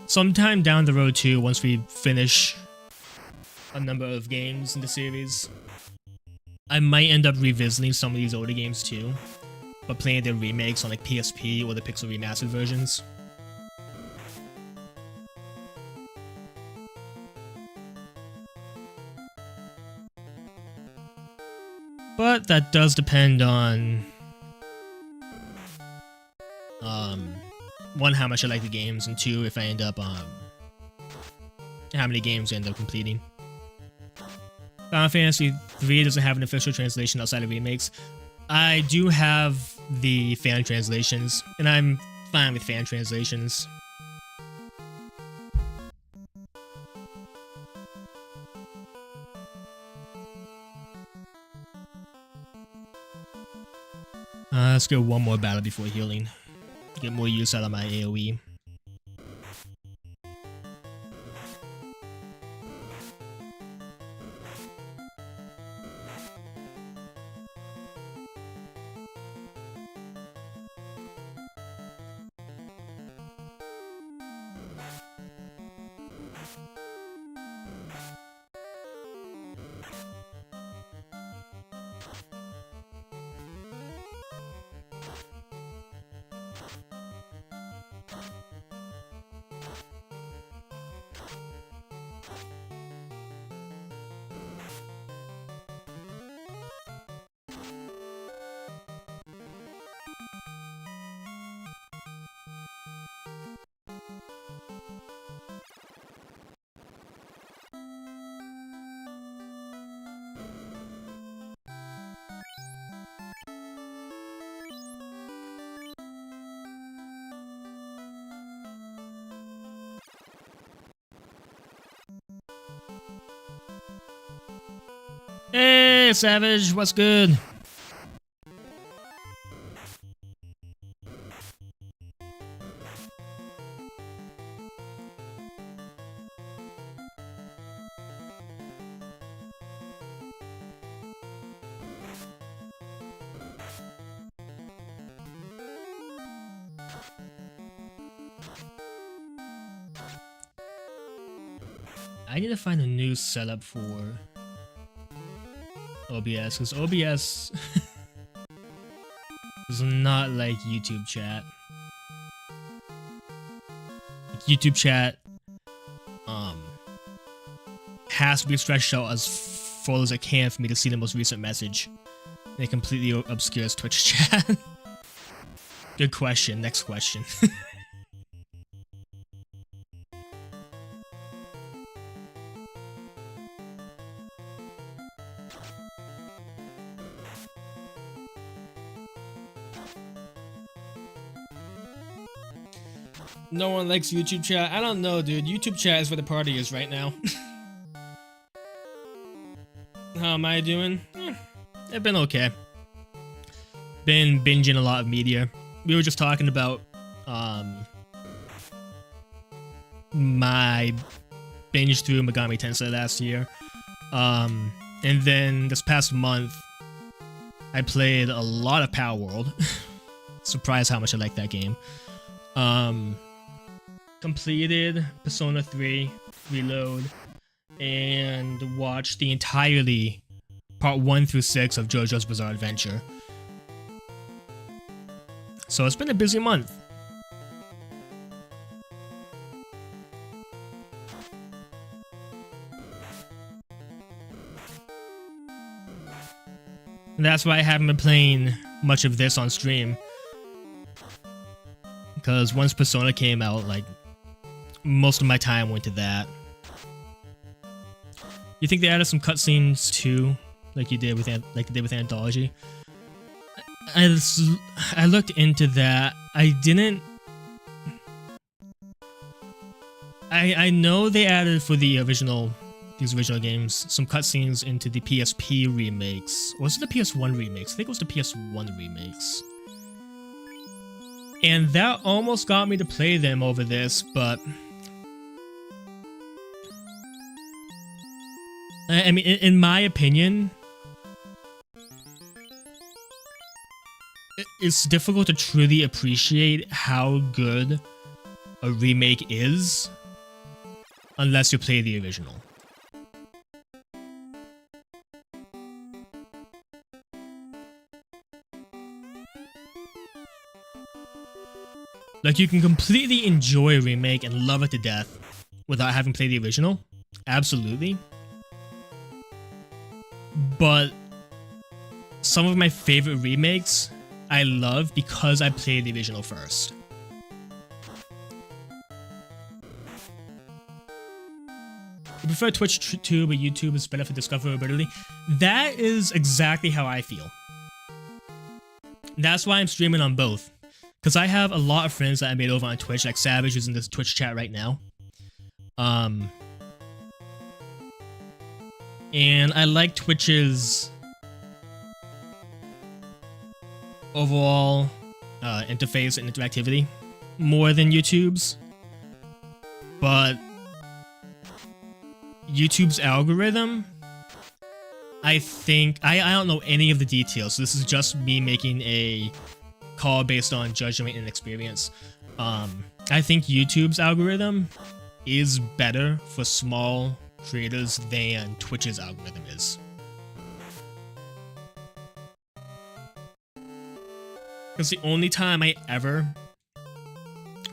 Sometime down the road too, once we finish a number of games in the series, I might end up revisiting some of these older games too, but playing their remakes on like PSP or the Pixel Remastered versions. But that does depend on one, how much I like the games, and two, if I end up how many games I end up completing. Final Fantasy III doesn't have an official translation outside of remakes. I do have the fan translations, and I'm fine with fan translations. Let's go one more battle before healing. Get more use out of my AoE. Hey, Savage, what's good? I need to find a new setup for OBS, because OBS is not like YouTube chat. Like YouTube chat has to be stretched out as full as it can for me to see the most recent message. And it completely obscures Twitch chat. Good question. Next question. No one likes YouTube chat. I don't know, dude. YouTube chat is where the party is right now. How am I doing? I've been okay. Been binging a lot of media. We were just talking about my binge through Megami Tensei last year. And then this past month, I played a lot of Power World. Surprised how much I like that game. Completed Persona 3 Reload and watched the entirety part 1 through 6 of JoJo's Bizarre Adventure. So it's been a busy month. And that's why I haven't been playing much of this on stream. Because once Persona came out, like, most of my time went to that. You think they added some cutscenes too, like they did with Anthology? I looked into that. I didn't. I know they added for these original games some cutscenes into the PSP remakes. Or was it the PS1 remakes? I think it was the PS1 remakes. And that almost got me to play them over this, but I mean, in my opinion, it's difficult to truly appreciate how good a remake is unless you play the original. Like, you can completely enjoy a remake and love it to death without having played the original. Absolutely. But some of my favorite remakes I love because I played the original first. I prefer Twitch too, but YouTube is better for discoverability. That is exactly how I feel. That's why I'm streaming on both. Because I have a lot of friends that I made over on Twitch, like Savage, who's in this Twitch chat right now. And I like Twitch's overall interface and interactivity more than YouTube's. But YouTube's algorithm, I think, I don't know any of the details, so this is just me making a call based on judgment and experience. I think YouTube's algorithm is better for small creators than Twitch's algorithm is. Because the only time I ever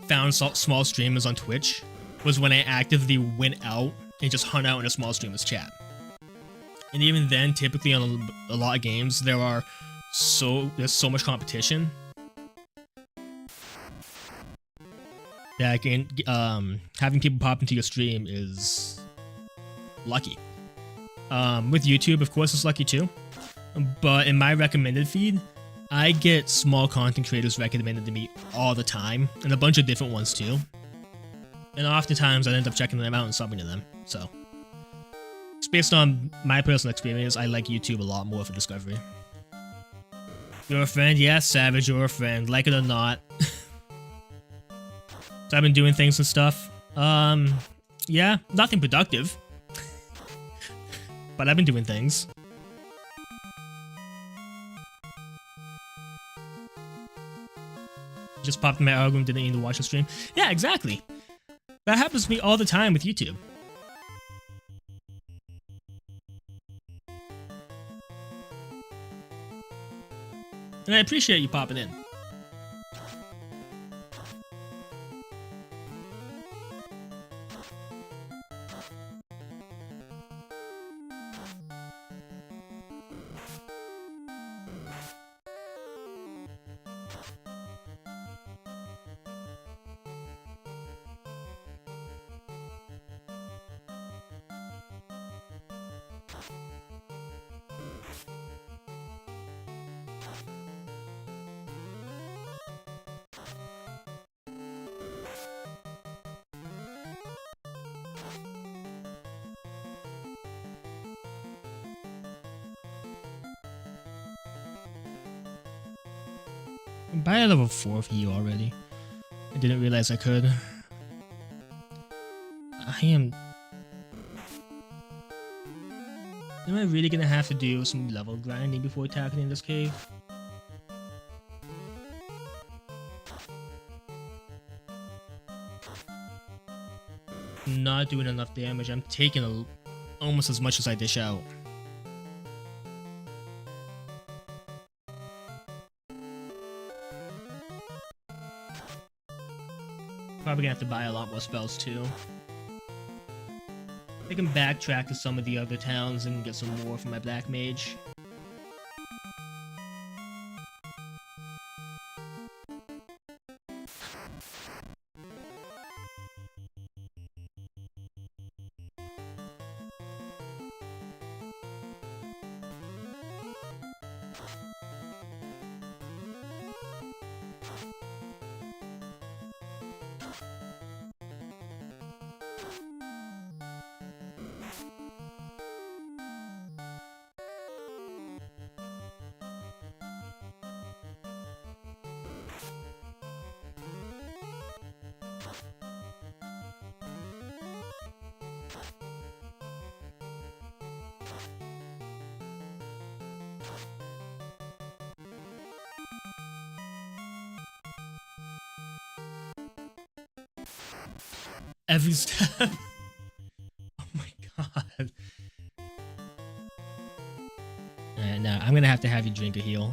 found small streamers on Twitch was when I actively went out and just hung out in a small streamer's chat. And even then, typically on a lot of games, there's so much competition that having people pop into your stream is lucky. With YouTube, of course, it's lucky too. But in my recommended feed, I get small content creators recommended to me all the time, and a bunch of different ones too. And oftentimes I end up checking them out and subbing to them. So, it's based on my personal experience. I like YouTube a lot more for discovery. You're a friend? Yes, Savage, you're a friend. Like it or not. So I've been doing things and stuff. Yeah, nothing productive. But I've been doing things. Just popped in my algorithm, didn't need to watch the stream. Yeah, exactly. That happens to me all the time with YouTube. And I appreciate you popping in. I'm by a level 4 for you already. I didn't realize I could. Am I really gonna have to do some level grinding before tackling this cave? Not doing enough damage. I'm taking almost as much as I dish out. Probably gonna have to buy a lot more spells too. I can backtrack to some of the other towns and get some more from my Black Mage. every step. Oh my god. Alright, now I'm gonna have you drink a heal.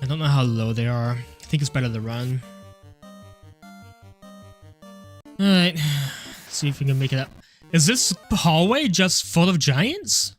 I don't know how low they are. I think it's better to run. Alright, see if we can make it up. Is this hallway just full of giants?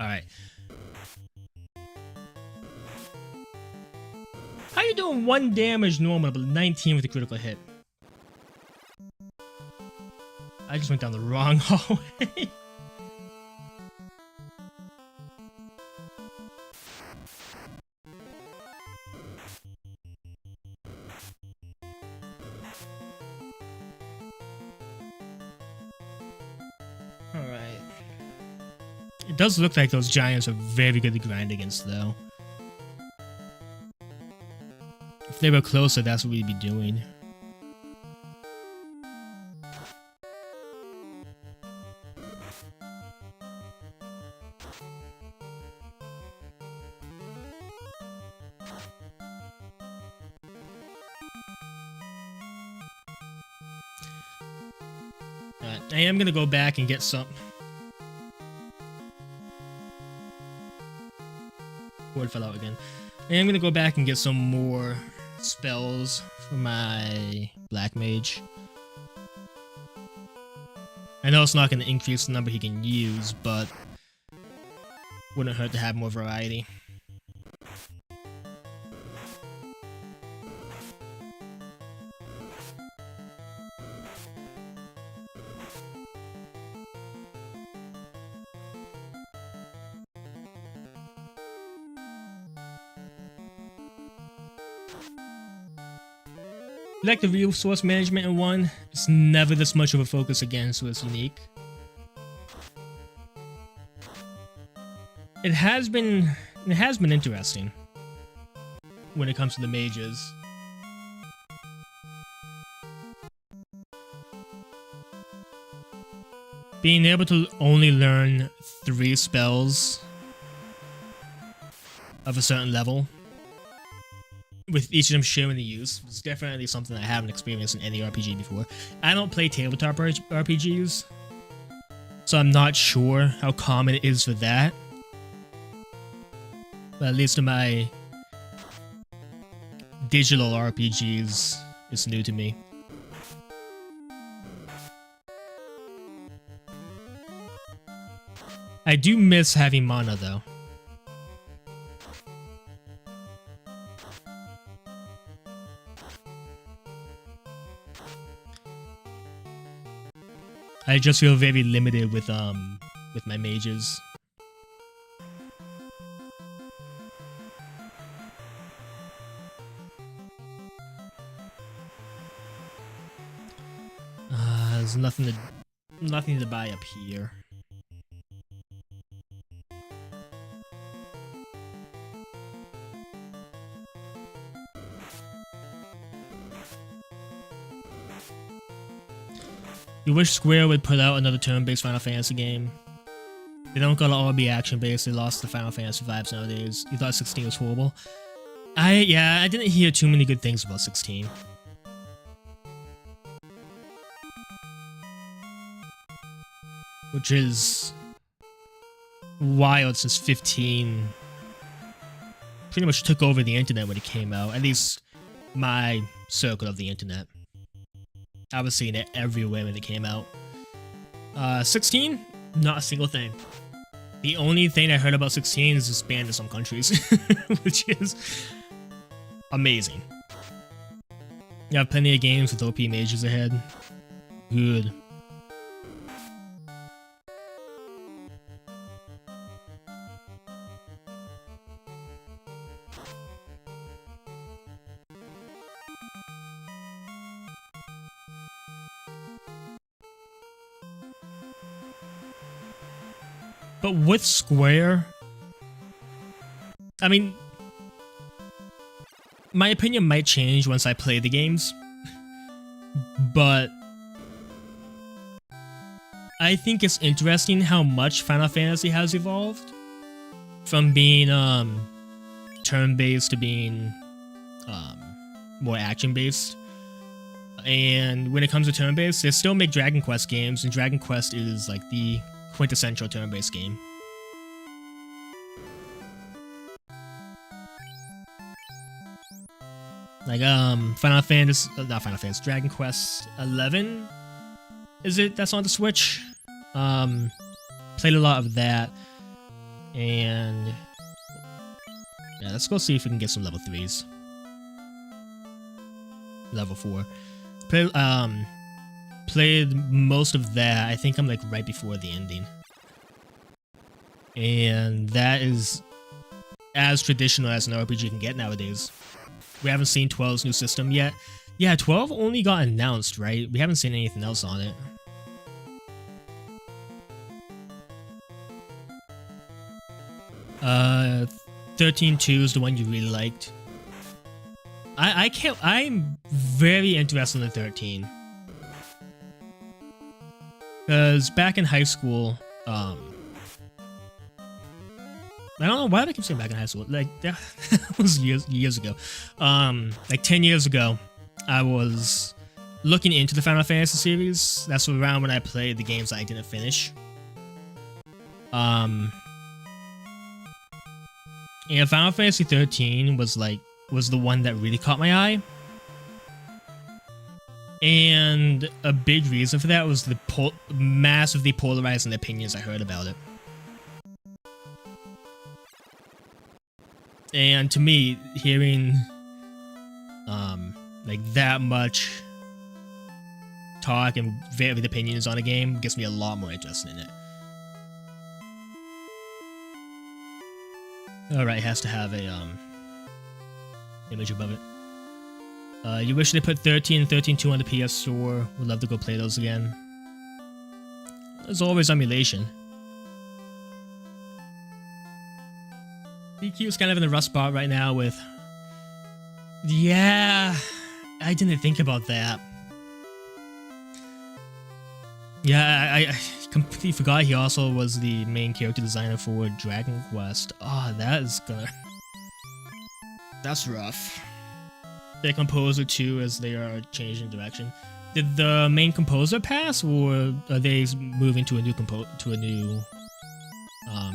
Alright. How you doing 1 damage normal, but 19 with a critical hit? I just went down the wrong hallway. Alright. It does look like those giants are very good to grind against, though. If they were closer, that's what we'd be doing. Alright, I am gonna go back and get some. Word fell out again. I am gonna go back and get some more spells for my Black Mage. I know it's not gonna increase the number he can use, but wouldn't hurt to have more variety. Like the resource management in 1, it's never this much of a focus again, so it's unique. It has been interesting when it comes to the mages. Being able to only learn 3 spells of a certain level, with each of them sharing the use, is definitely something I haven't experienced in any RPG before. I don't play tabletop RPGs, so I'm not sure how common it is for that. But at least in my digital RPGs, it's new to me. I do miss having mana, though. I just feel very limited with my mages. There's nothing to buy up here. You wish Square would put out another turn-based Final Fantasy game. They don't gotta all be action-based. They lost the Final Fantasy vibes nowadays. You thought 16 was horrible. I didn't hear too many good things about 16. Which is wild, since 15 pretty much took over the internet when it came out. At least my circle of the internet. I was seeing it everywhere when it came out. 16? Not a single thing. The only thing I heard about 16 is it's banned in some countries, which is amazing. You have plenty of games with OP mages ahead. Good. But with Square, I mean, my opinion might change once I play the games, but I think it's interesting how much Final Fantasy has evolved from being turn-based to being more action-based. And when it comes to turn-based, they still make Dragon Quest games, and Dragon Quest is like the quintessential turn-based game. Like not Final Fantasy, Dragon Quest XI, is it? That's on the Switch. Played a lot of that, and yeah, let's go see if we can get some level 3s. Level 4. Played most of that. I think I'm like right before the ending. And that is as traditional as an RPG can get nowadays. We haven't seen 12's new system yet. Yeah, 12 only got announced, right? We haven't seen anything else on it. Uh, 13.2 is the one you really liked. I'm very interested in 13. Because back in high school, I don't know why do I keep saying back in high school. Like, that was years ago. Like 10 years ago, I was looking into the Final Fantasy series. That's around when I played the games that I didn't finish. And Final Fantasy 13 was the one that really caught my eye. And a big reason for that was the massively polarizing opinions I heard about it. And to me, hearing like that much talk and varied opinions on a game gets me a lot more interested in it. Alright, it has to have a image above it. You wish they put 13 and 13.2 on the PS Store. Would love to go play those again. There's always emulation. DQ is kind of in a rough spot right now with... Yeah, I didn't think about that. Yeah, I completely forgot he also was the main character designer for Dragon Quest. Oh, that's rough. The composer too, as they are changing direction. Did the main composer pass, or are they moving to a new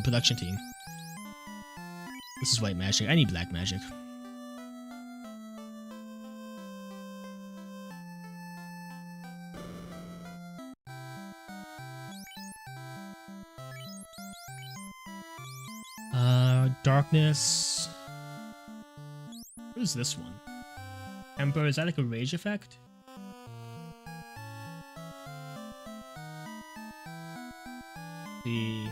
production team? This is white magic. I need black magic. Darkness. What is this one? Emperor, is that like a rage effect? The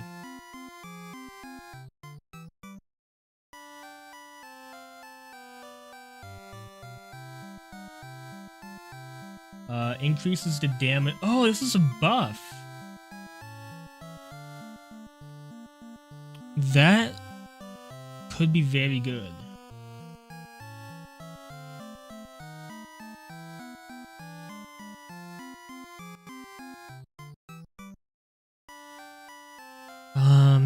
increases the damage. Oh, this is a buff. That could be very good.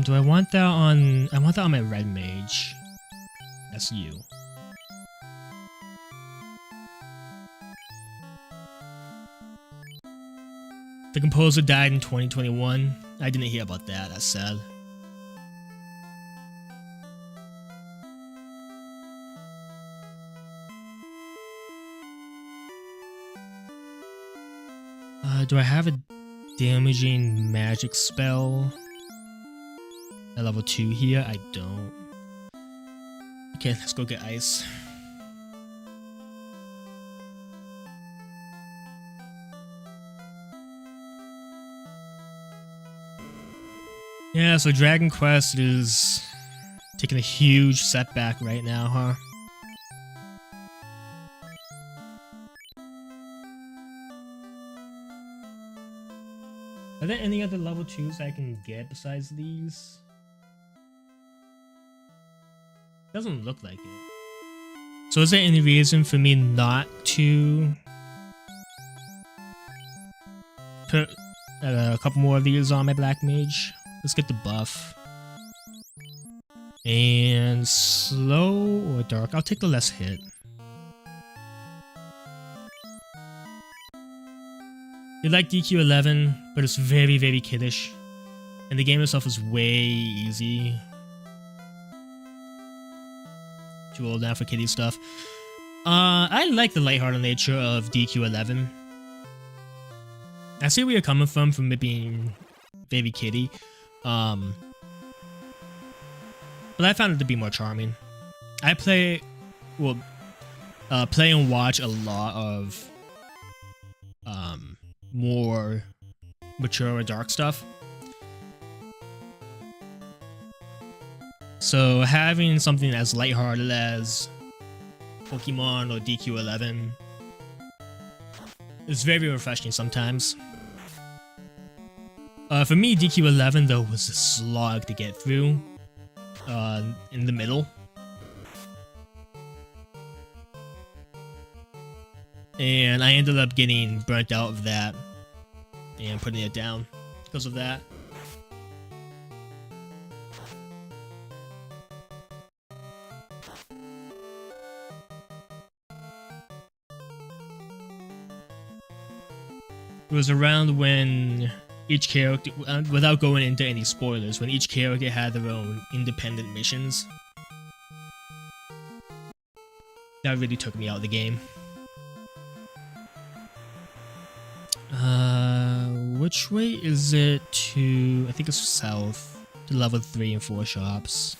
Do I want that on... I want that on my red mage. That's you. The composer died in 2021. I didn't hear about that. That's sad. Do I have a damaging magic spell at level 2 here? I don't. Okay, let's go get ice. Yeah, so Dragon Quest is taking a huge setback right now, huh? Are there any other level 2s I can get besides these? Doesn't look like it. So is there any reason for me not to put a couple more of these on my black mage? Let's get the buff. And slow or dark? I'll take the less hit. You like DQ11, but it's very, very kiddish. And the game itself is way easy. Too old now for kiddie stuff. I like the lighthearted nature of DQ11. I see where you're coming from it being very kiddie. But I found it to be more charming. I play and watch a lot of more mature or dark stuff. So having something as lighthearted as Pokemon or DQ11 is very refreshing sometimes. For me, DQ11 though was a slog to get through in the middle. And I ended up getting burnt out of that and putting it down because of that. It was around when each character, without going into any spoilers, when each character had their own independent missions. That really took me out of the game. Which way is it to... I think it's south, to level 3 and 4 shops.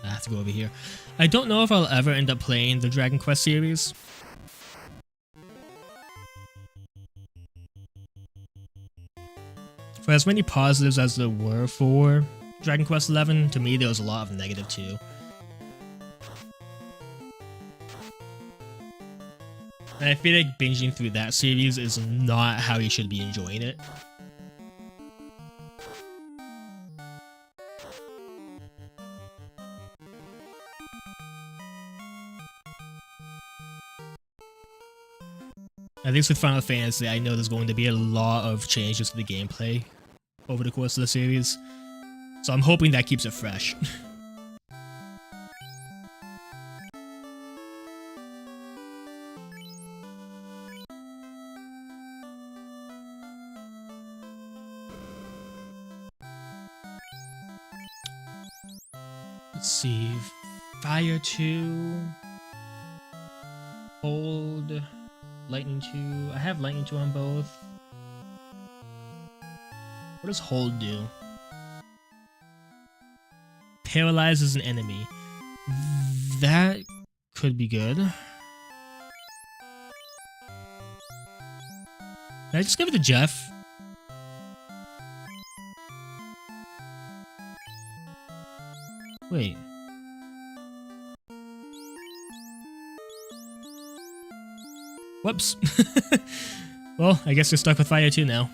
I have to go over here. I don't know if I'll ever end up playing the Dragon Quest series. For as many positives as there were for Dragon Quest XI, to me there was a lot of negative too. And I feel like binging through that series is not how you should be enjoying it. At least with Final Fantasy, I know there's going to be a lot of changes to the gameplay over the course of the series. So I'm hoping that keeps it fresh. Let's see. Fire 2. Hold. Lightning 2. I have lightning 2 on both. What does hold do? Paralyzes an enemy. That could be good. Can I just give it to Jeff? Wait. Whoops. Well, I guess we're stuck with Fire 2 now.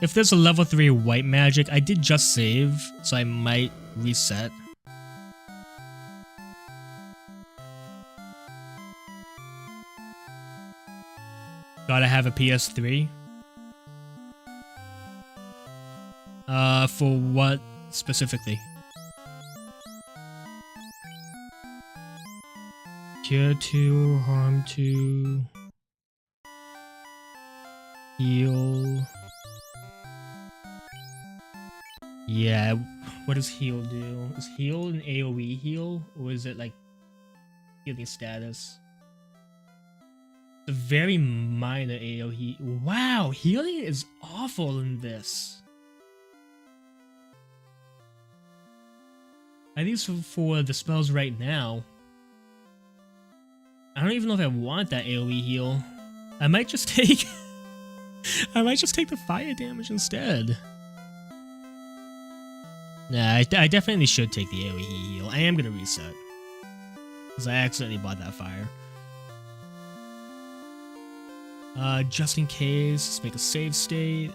If there's a level 3 white magic, I did just save, so I might reset. Gotta have a PS3. For what specifically? Cure 2, harm 2, heal. Yeah, what does heal do? Is heal an AoE heal, or is it like healing status? It's a very minor AoE. Wow, healing is awful in this. At least for the spells right now. I don't even know if I want that AoE heal. I might just take I might just take the fire damage instead. Nah, I definitely should take the AoE heal. I am gonna reset. Because I accidentally bought that fire. Just in case, let's make a save state.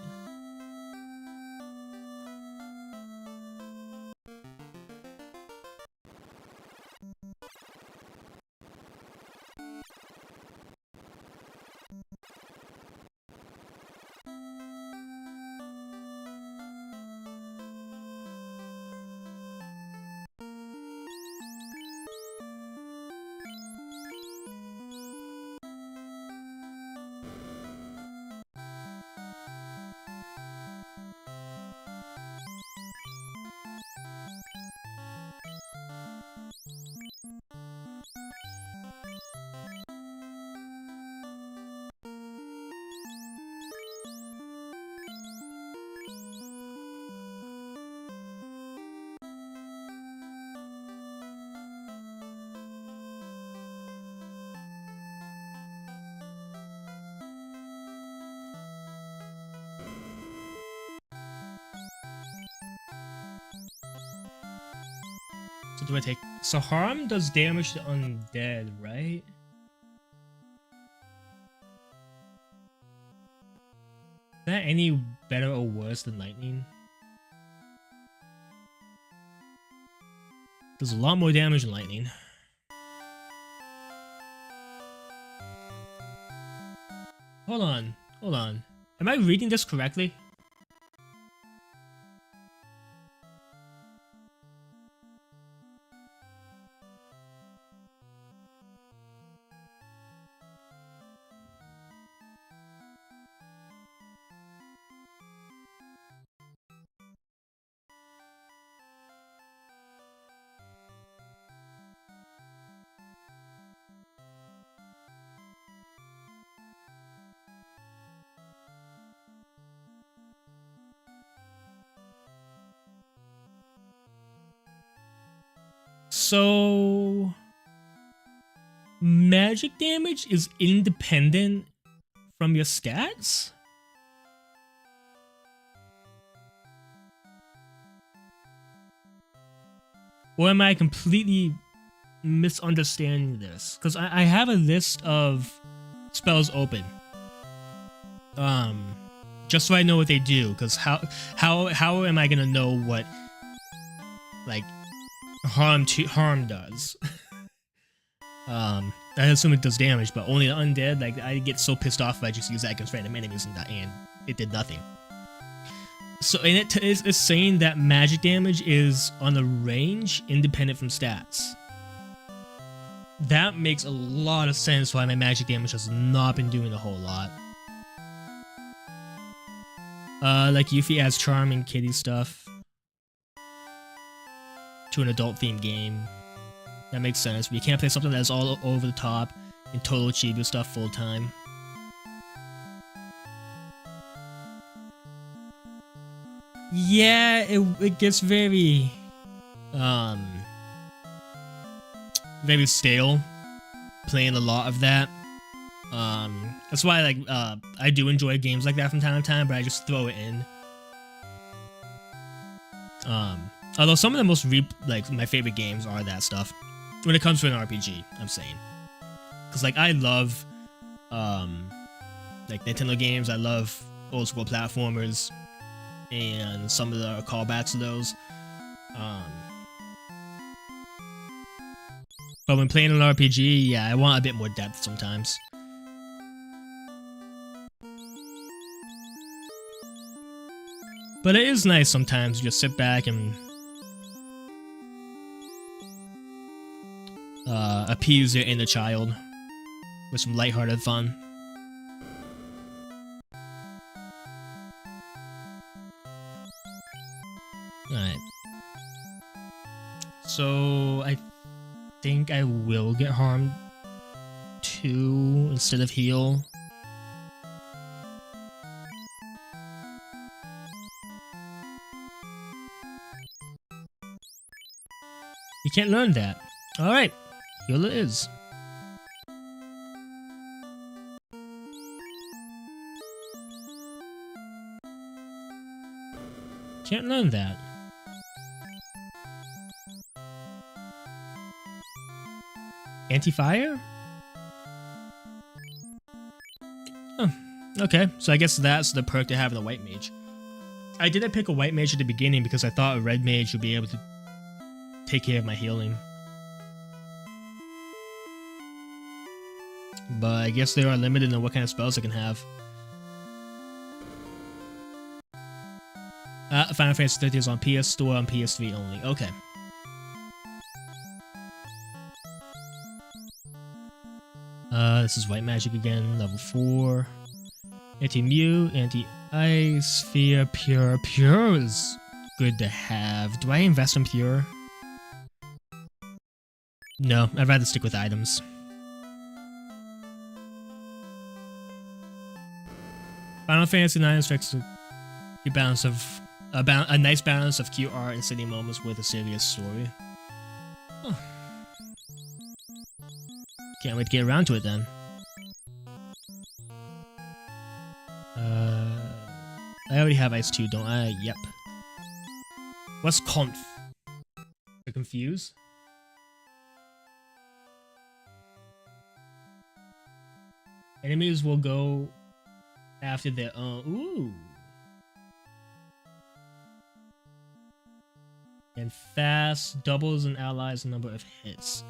So do I take... So harm does damage to undead, right? Is that any better or worse than lightning? Does a lot more damage than lightning. Hold on, hold on. Am I reading this correctly? So magic damage is independent from your stats? Or am I completely misunderstanding this? Because I have a list of spells open. Just so I know what they do, because how am I gonna know what like harm does? I assume it does damage, but only undead. Like I get so pissed off if I just use that against random enemies and it did nothing. So, and it's saying that magic damage is on a range independent from stats. That makes a lot of sense why my magic damage has not been doing a whole lot. Like Yuffie adds charm and kitty stuff to an adult-themed game. That makes sense, but you can't play something that's all over the top and total chibi stuff full-time. Yeah, it gets very very stale playing a lot of that. That's why I do enjoy games like that from time to time, but I just throw it in. Although some of the most my favorite games are that stuff when it comes to an RPG, I'm saying. Cause like I love like Nintendo games, I love old school platformers, and some of the callbacks to those. But when playing an RPG, yeah, I want a bit more depth sometimes. But it is nice sometimes to just sit back and appease your inner child with some lighthearted fun. Alright. So, I think I will get harmed 2 instead of heal. You can't learn that. Alright, heal it is. Can't learn that. Anti-fire? Oh, okay. So I guess that's the perk to having a white mage. I didn't pick a white mage at the beginning because I thought a red mage would be able to take care of my healing. But I guess they are limited in what kind of spells I can have. Final Fantasy XIII is on PS Store on PS3 only. Okay. This is white magic again, level 4. Anti-Mew, Anti-Ice, Sphere, Pure. Pure is good to have. Do I invest in Pure? No, I'd rather stick with items. Final Fantasy IX strikes a balance of a nice balance of cute art and city moments with a serious story. Huh. Can't wait to get around to it then. I already have Ice 2, don't I? Yep. What's conf? You're confused? Enemies will go after their own. Ooh. And fast doubles an ally's number of hits.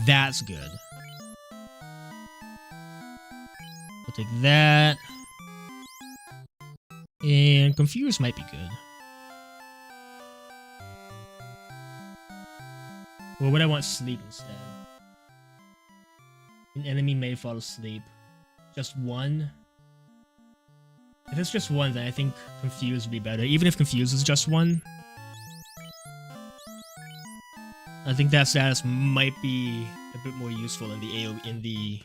That's good. I'll take that. And confused might be good. Or would I want sleep instead? An enemy may fall asleep. Just one? If it's just one, then I think confused would be better. Even if confused is just one, I think that status might be a bit more useful in the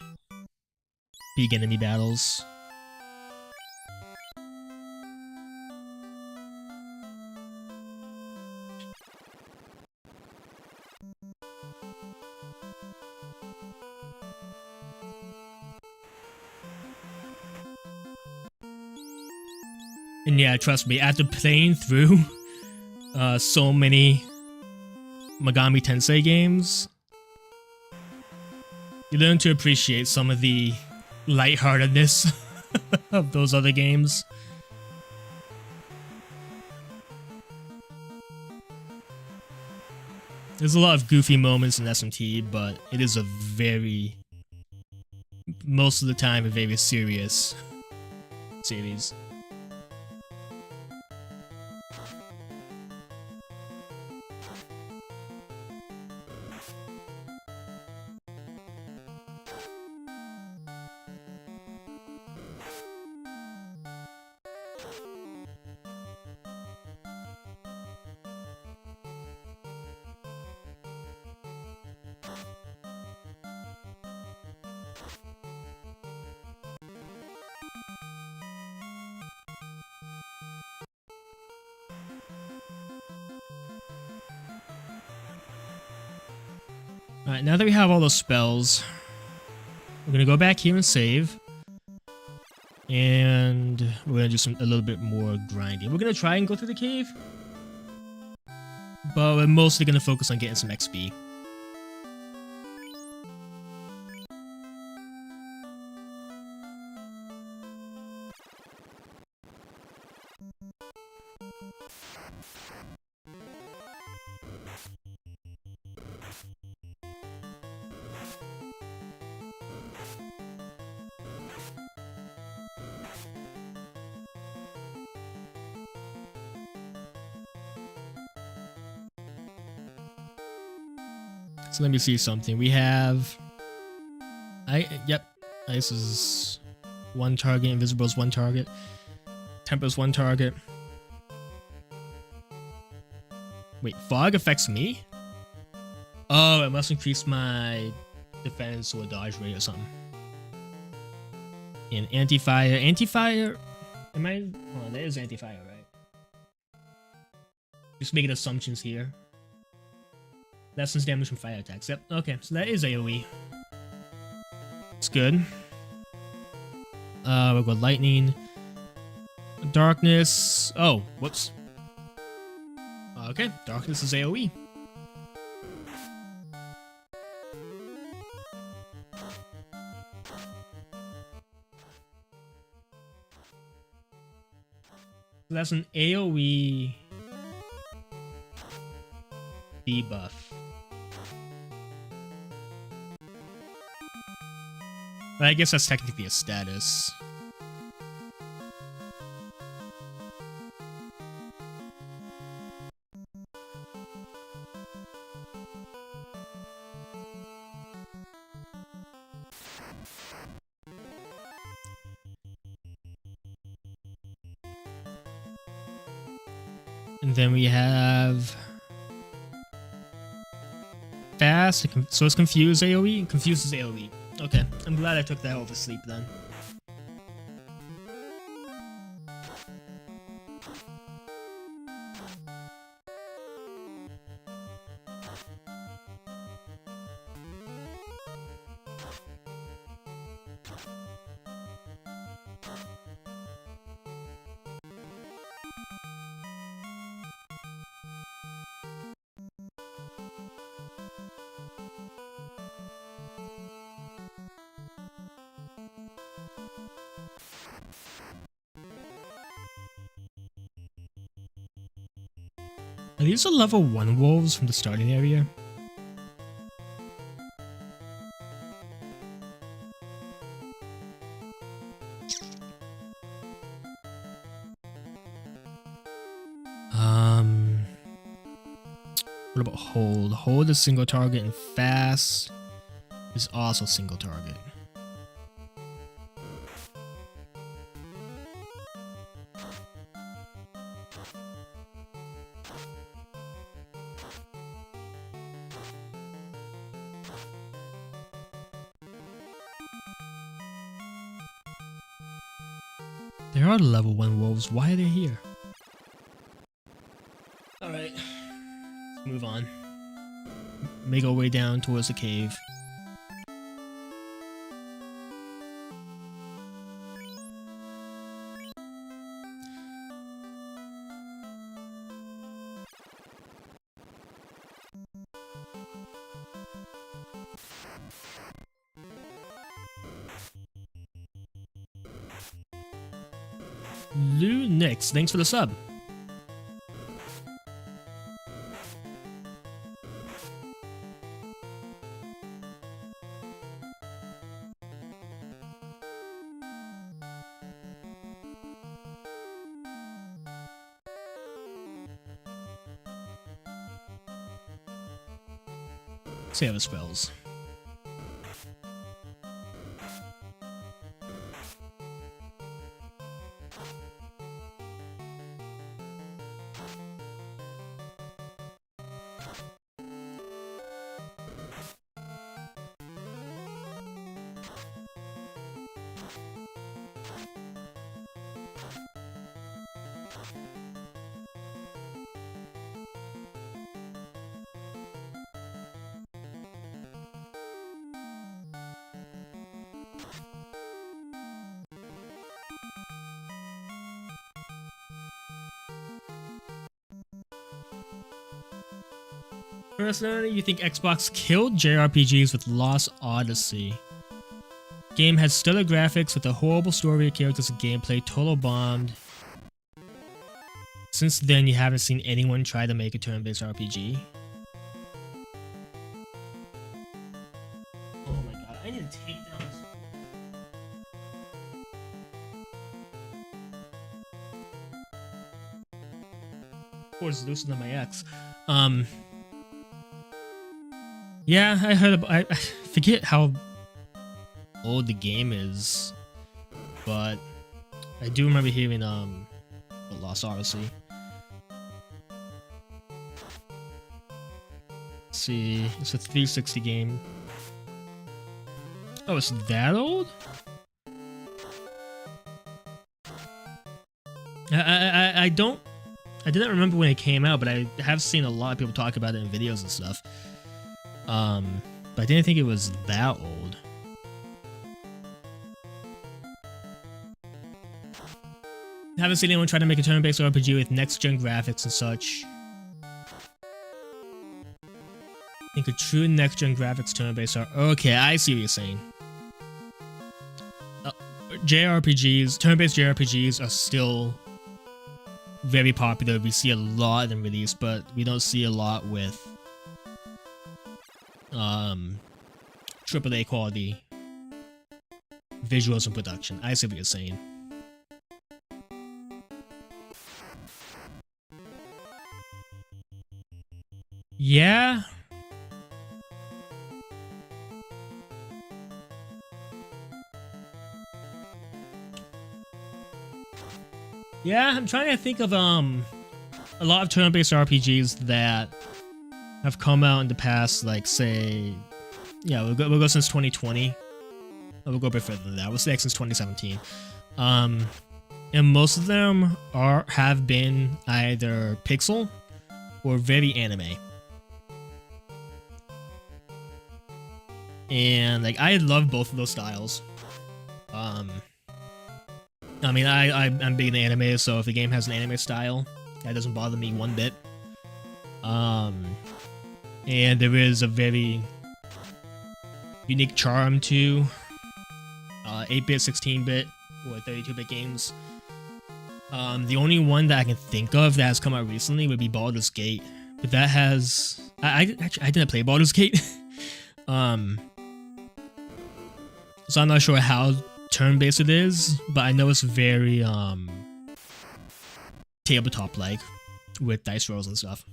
big enemy battles. And yeah, trust me, after playing through so many Megami Tensei games, you learn to appreciate some of the lightheartedness of those other games. There's a lot of goofy moments in SMT, but it is a most of the time, a very serious series. Alright, now that we have all those spells, we're gonna go back here and save. And we're gonna do a little bit more grinding. We're gonna try and go through the cave, but we're mostly gonna focus on getting some XP. So let me see something. We have... Yep. Ice is one target. Invisible is one target. Temper is one target. Wait, fog affects me? Oh, it must increase my defense or dodge rate or something. And anti-fire. Anti-fire... Am I... Hold on, that is anti-fire, right? Just making assumptions here. Lessens damage from fire attacks. Yep, okay, so that is AoE. It's good. We'll go lightning. Darkness. Oh, whoops. Okay, darkness is AoE. So that's an AoE debuff. But I guess that's technically a status. And then we have fast, so it's confused AoE? Confuses AoE. Okay, I'm glad I took that over sleep then. Are these the level 1 wolves from the starting area? What about hold? Hold is single target and fast is also single target. There are level 1 wolves. Why are they here? Alright. Let's move on. Make our way down towards the cave. Lunix, thanks for the sub. Save the spells. Personally, you think Xbox killed JRPGs with Lost Odyssey. Game had stellar graphics with a horrible story, characters, and gameplay, total bombed. Since then, you haven't seen anyone try to make a turn-based RPG. Oh my god, I need to take down this. Of course, looser than my ex. Yeah, I heard about. I forget how old the game is, but I do remember hearing the Lost Odyssey. Let's see, it's a 360 game. Oh, it's that old? I didn't remember when it came out, but I have seen a lot of people talk about it in videos and stuff. But I didn't think it was that old. Haven't seen anyone try to make a turn-based RPG with next-gen graphics and such. I think a true next-gen graphics turn-based are okay. I see what you're saying. JRPGs, turn-based JRPGs are still very popular. We see a lot of them released, but we don't see a lot with AAA quality visuals and production. I see what you're saying. Yeah. Yeah, I'm trying to think of a lot of turn-based RPGs that have come out in the past, like say, yeah, we'll go since 2020. We'll go a bit further than that. We'll say since 2017. And most of them have been either pixel or very anime. And like I love both of those styles. I mean, I'm big into anime, so if the game has an anime style, that doesn't bother me one bit. And there is a very unique charm to 8-bit, 16-bit, or 32-bit games. The only one that I can think of that has come out recently would be Baldur's Gate, but that has I didn't play Baldur's Gate, so I'm not sure how turn-based it is, but I know it's very tabletop-like with dice rolls and stuff.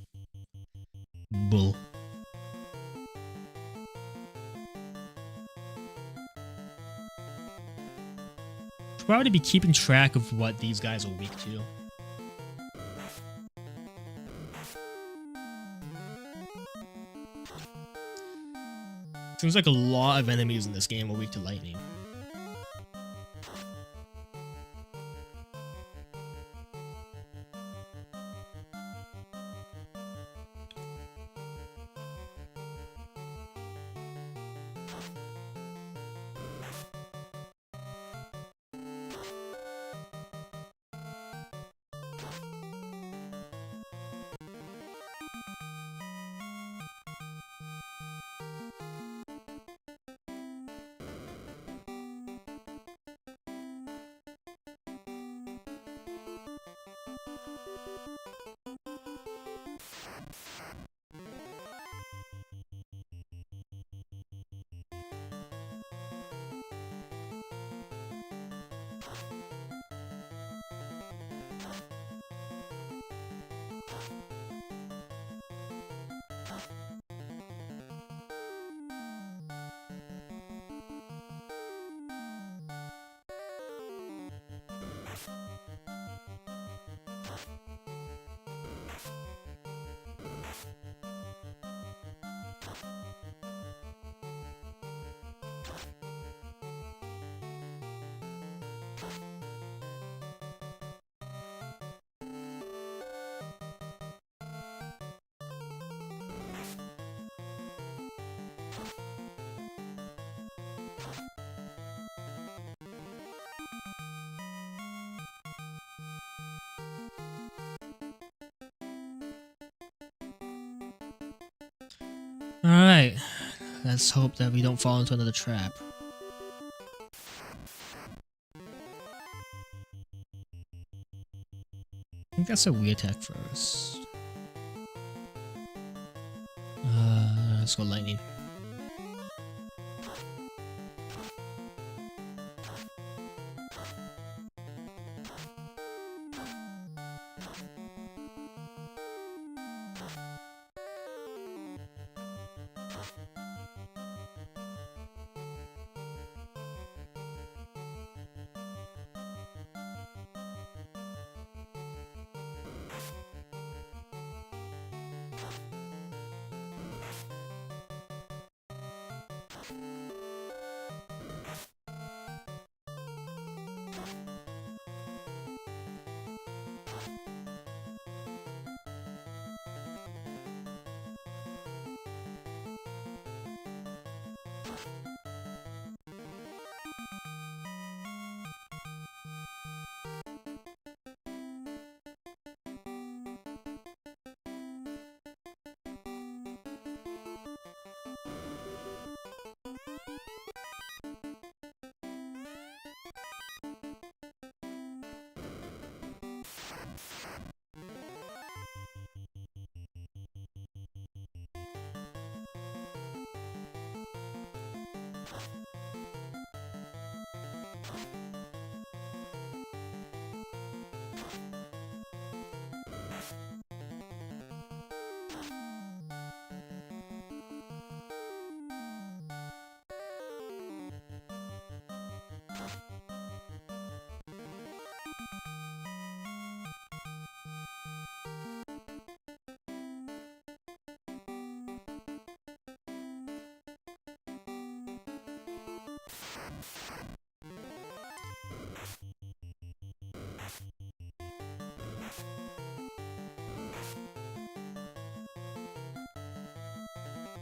Bull. Should probably be keeping track of what these guys are weak to. Seems like a lot of enemies in this game are weak to lightning. Alright, let's hope that we don't fall into another trap. I think that's a weird attack first. Let's go lightning.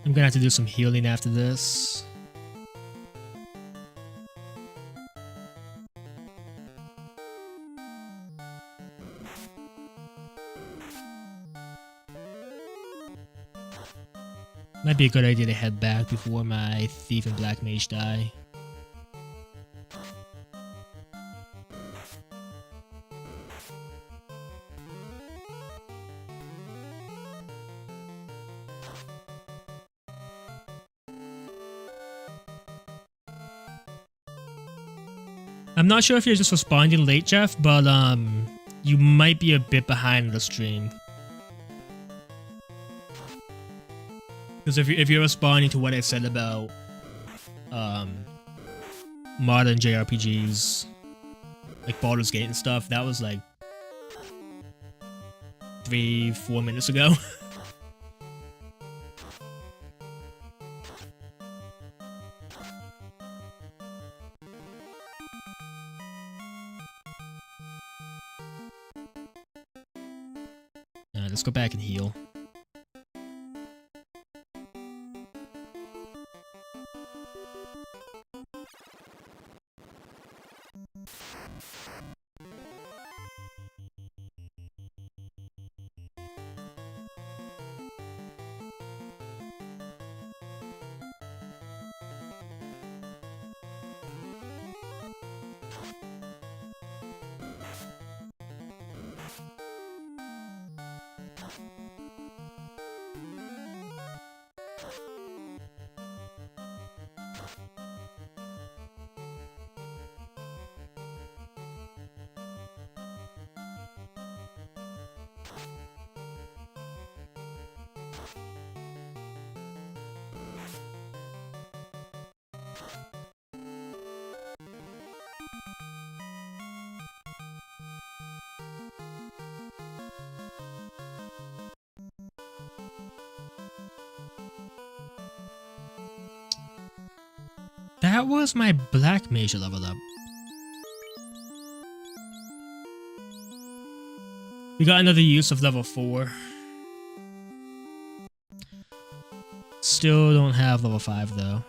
I'm gonna have to do some healing after this. Might be a good idea to head back before my thief and black mage die. I'm not sure if you're just responding late, Jeff, but you might be a bit behind the stream. Because if you're responding to what I said about modern JRPGs, like Baldur's Gate and stuff, that was like 3-4 minutes ago. Let's go back and heal. That was my black mage level up. We got another use of level 4. Still don't have level 5 though.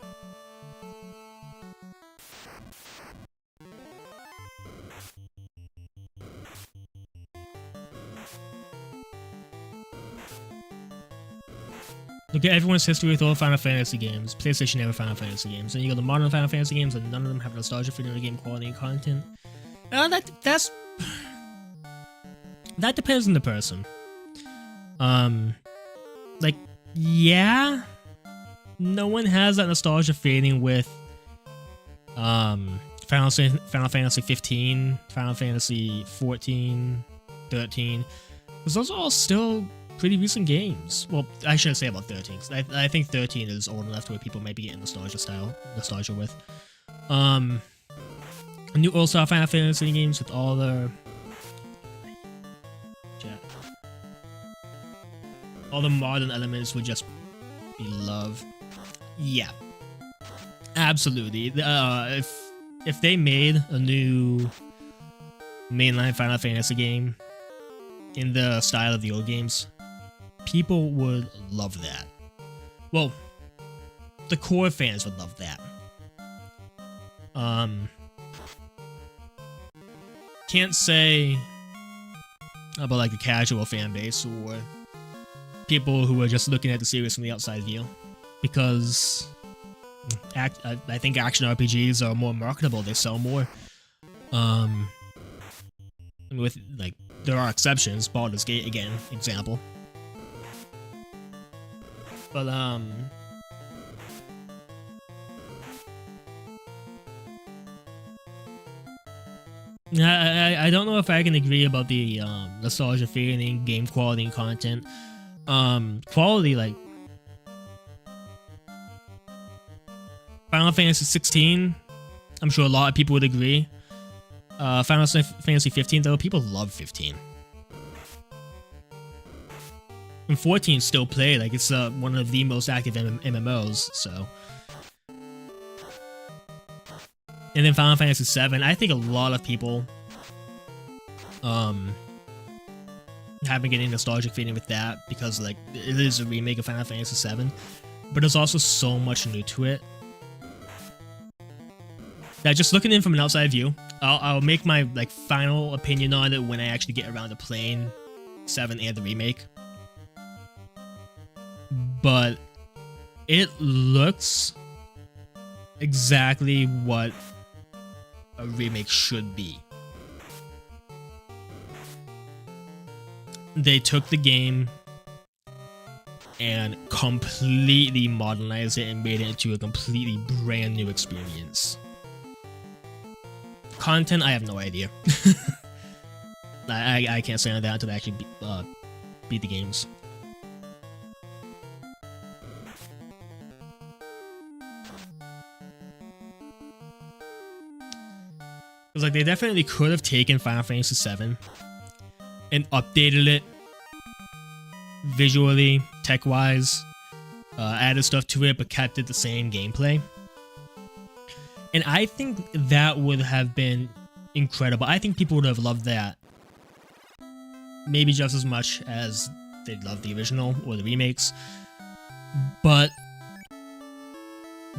Look at everyone's history with all Final Fantasy games. PlayStation era Final Fantasy games. And you go to modern Final Fantasy games, and none of them have nostalgia for the game quality and content. That depends on the person. Like, yeah, no one has that nostalgia feeling with Final Fantasy 15, Final Fantasy 14, 13, because those are all still pretty recent games. Well, I shouldn't say about 13, because I think 13 is old enough to where people might be getting nostalgia with. New All-Star Final Fantasy games with all the modern elements would just be love. Yeah, absolutely. If they made a new mainline Final Fantasy game in the style of the old games, people would love that. Well, the core fans would love that. Can't say about like a casual fan base or people who are just looking at the series from the outside view, because I think action RPGs are more marketable. They sell more. With like, there are exceptions. Baldur's Gate again, example. But I don't know if I can agree about the nostalgia feeling, game quality, and content. Quality, like Final Fantasy 16, I'm sure a lot of people would agree. Final Fantasy 15, though, people love 15. And 14 still play, like it's one of the most active MMOs, so. And then Final Fantasy VII, I think a lot of people have been getting nostalgic feeling with that, because like it is a remake of Final Fantasy VII, but there's also so much new to it that just looking in from an outside view, I'll make my like final opinion on it when I actually get around to playing 7 and the remake. But it looks exactly what a remake should be. They took the game and completely modernized it and made it into a completely brand new experience. Content, I have no idea. I can't say on that until I actually beat the games. Because like, they definitely could have taken Final Fantasy VII and updated it visually, tech-wise, added stuff to it, but kept it the same gameplay. And I think that would have been incredible. I think people would have loved that maybe just as much as they loved the original or the remakes. But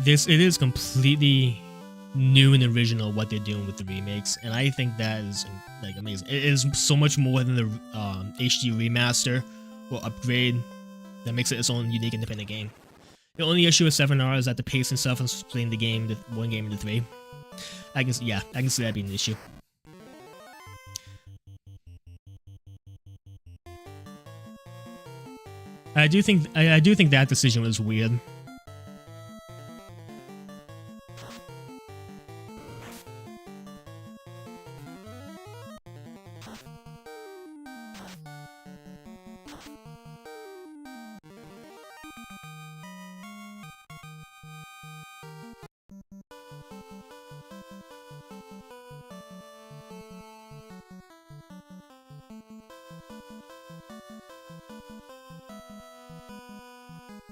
it is completely new and original what they're doing with the remakes, and I think that is like amazing. It is so much more than the HD remaster or upgrade that makes it its own unique independent game. The only issue with 7R is that the pace and stuff and splitting the game, one game into 3. I can see that being an issue. I do think that decision was weird.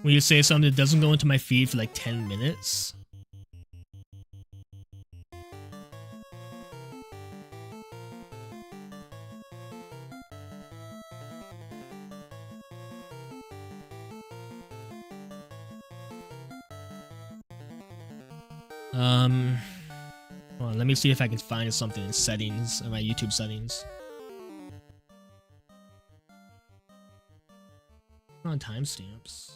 When you say something that doesn't go into my feed for like 10 minutes. Hold on, let me see if I can find something in settings, in my YouTube settings. On timestamps.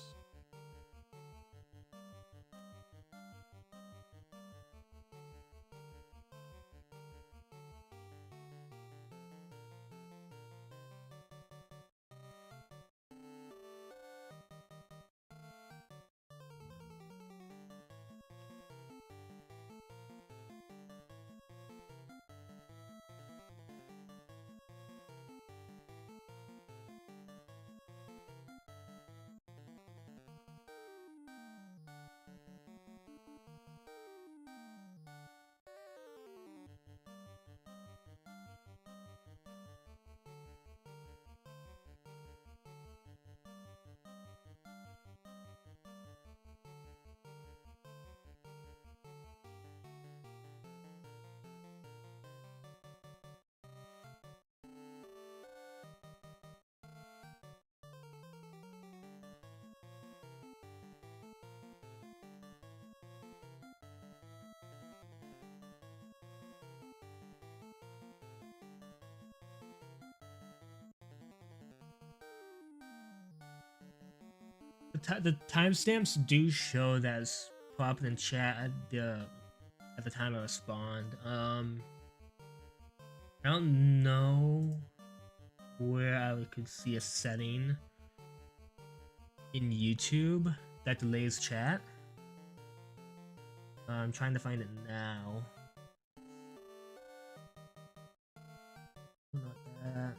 the timestamps do show that it's popped in chat at the time I respond. I don't know where I could see a setting in YouTube that delays chat. I'm trying to find it now. Not that.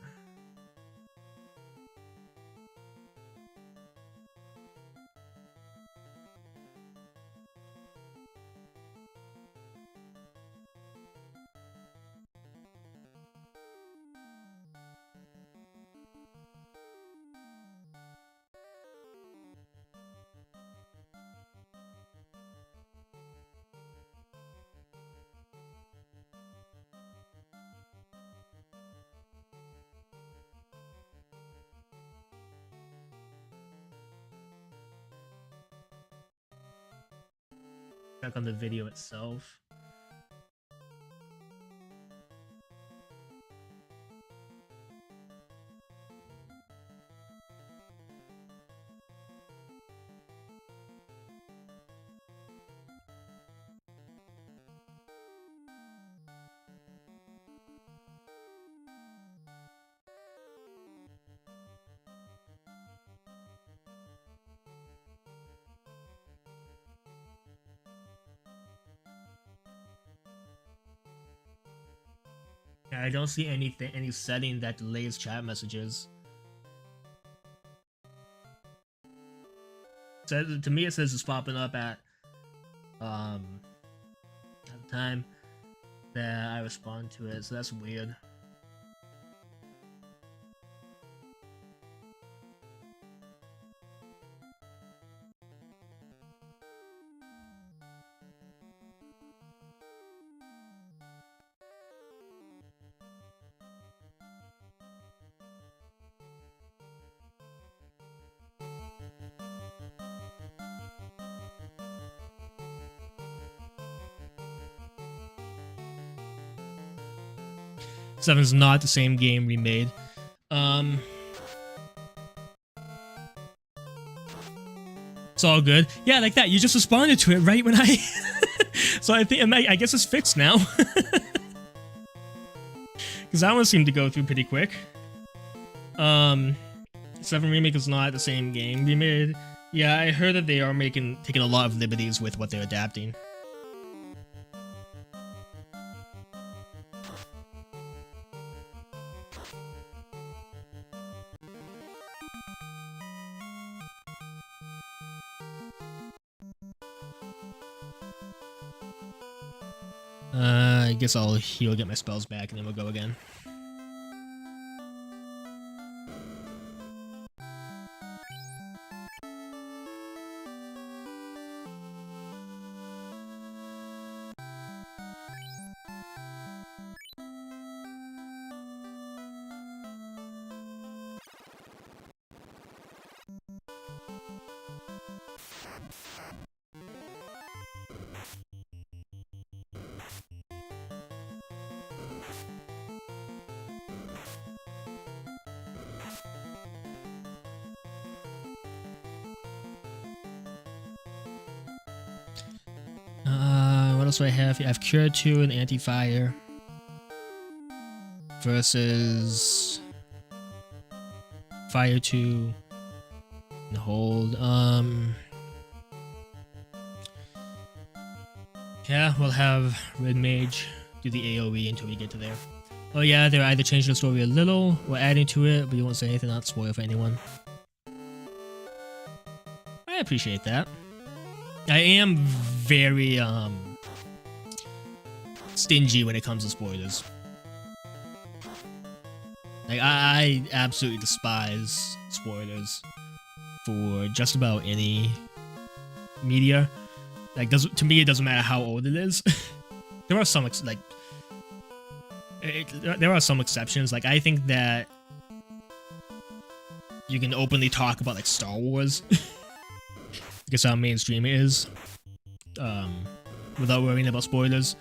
Check on the video itself. Yeah, I don't see any setting that delays chat messages. So, to me, it says it's popping up at the time that I respond to it, so that's weird. Seven's not the same game remade. It's all good. Yeah, like that. You just responded to it right when I. So I think I guess it's fixed now. Because that one seemed to go through pretty quick. 7 Remake is not the same game remade. Yeah, I heard that they are taking a lot of liberties with what they're adapting. I guess I'll heal, get my spells back, and then we'll go again. What else do I have? I have Cure 2 and Anti-Fire versus Fire 2 and Hold. Yeah, we'll have Red Mage do the AoE until we get to there. Oh yeah, they're either changing the story a little or adding to it, but you won't say anything, not spoil for anyone. I appreciate that. I am very stingy when it comes to spoilers. Like I absolutely despise spoilers for just about any media. Like to me it doesn't matter how old it is. There are some there are some exceptions. Like I think that you can openly talk about like Star Wars. Because how mainstream it is, without worrying about spoilers.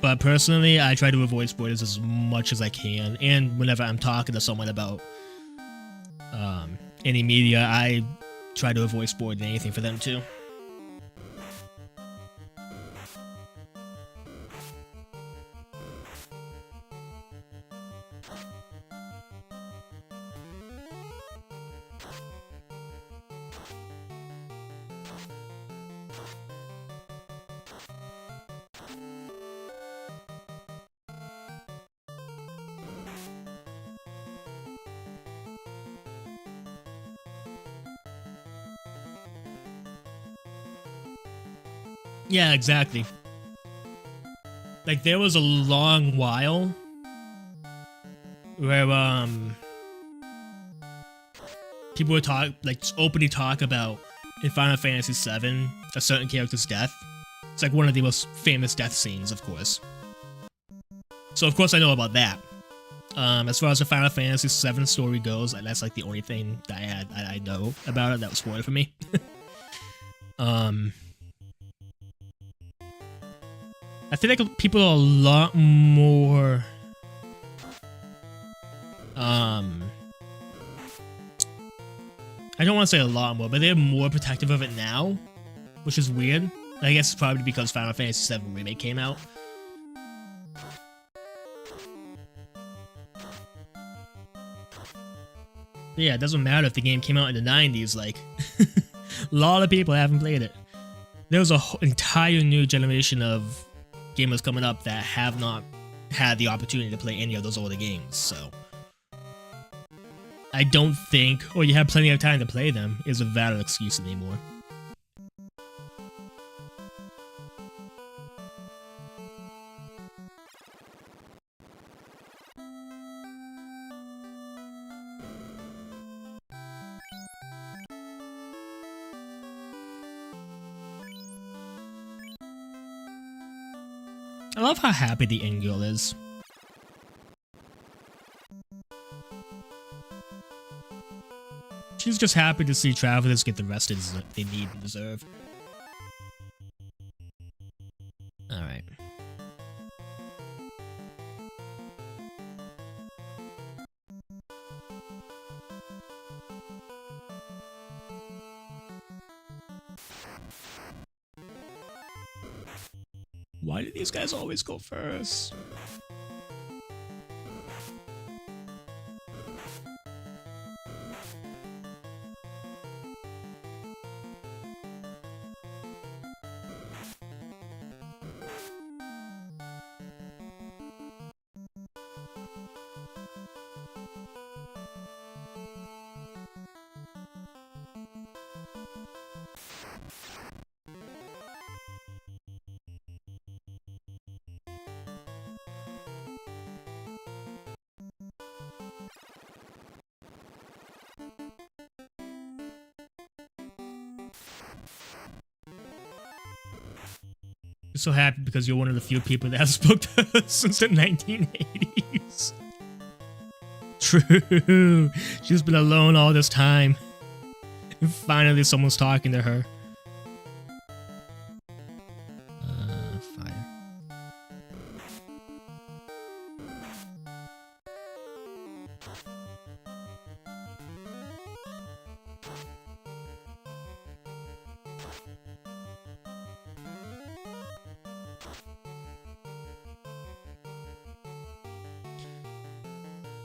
But personally, I try to avoid spoilers as much as I can, and whenever I'm talking to someone about any media, I try to avoid spoiling anything for them too. Yeah, exactly. Like, there was a long while where people would just openly talk about in Final Fantasy VII a certain character's death. It's like one of the most famous death scenes, of course. So of course I know about that. As far as the Final Fantasy VII story goes, that's like the only thing that I know about it that was spoiled for me. I feel like people are a lot more I don't want to say a lot more, but they're more protective of it now, which is weird. I guess it's probably because Final Fantasy VII Remake came out. But yeah, it doesn't matter if the game came out in the 90s, like, a lot of people haven't played it. There's an entire new generation of gamers coming up that have not had the opportunity to play any of those older games, so I don't think, or you have plenty of time to play them, is a valid excuse anymore. I love how happy the end girl is. She's just happy to see travelers get the rest they need and deserve. Alright. Why do these guys always go first? I'm so happy because you're one of the few people that has spoke to us since the 1980s. True. She's been alone all this time. And finally someone's talking to her. Fire.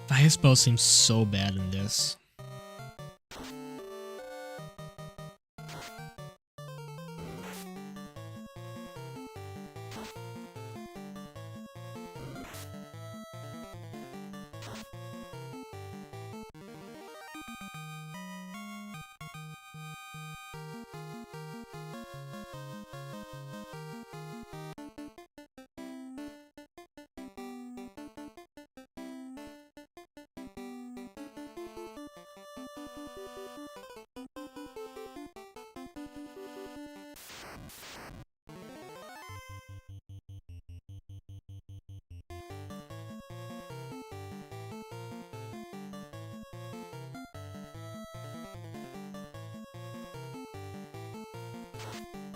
Fire spell seems so bad in this.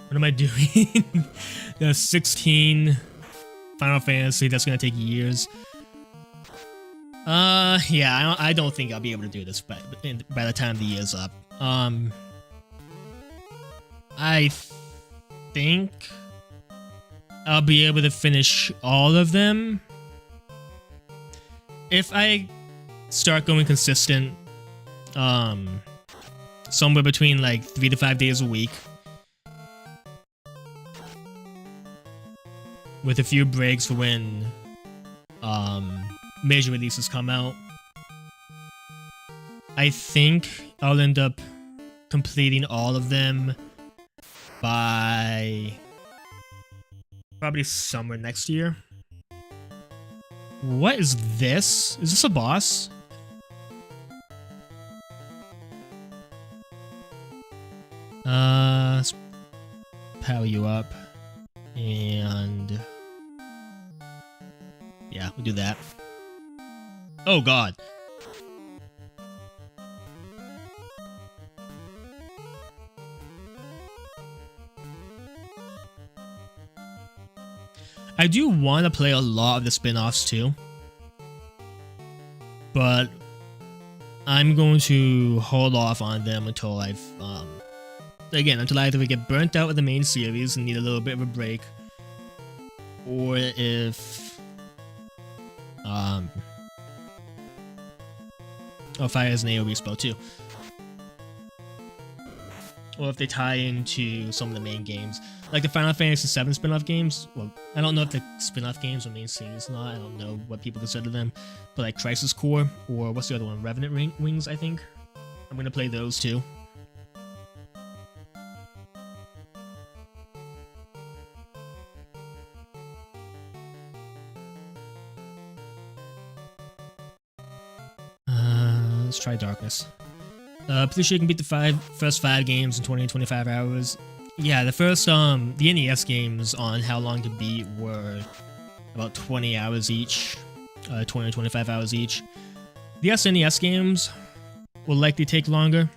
What am I doing? The 16 Final Fantasy, that's gonna take years. Yeah, I don't think I'll be able to do this by the time the year's up. I think I'll be able to finish all of them if I start going consistent, somewhere between like 3 to 5 days a week, with a few breaks for when major releases come out. I think I'll end up completing all of them by probably summer next year. What is this? Is this a boss? Let's power you up. And yeah, we'll do that. Oh god. I do want to play a lot of the spin-offs too, but I'm going to hold off on them until I've until I either get burnt out with the main series and need a little bit of a break, or if Fire has an AoE spell too, or if they tie into some of the main games, like the Final Fantasy VII spin-off games. Well, I don't know if the spin-off games are main series or not. I don't know what people consider them, but like Crisis Core, or what's the other one? Revenant Wings, I think. I'm gonna play those too. Let's try Darkness. Pretty sure you can beat the first five games in 20 to 25 hours. Yeah, the first the NES games on how long to beat were about 20 hours each, 20 to 25 hours each. The SNES games will likely take longer.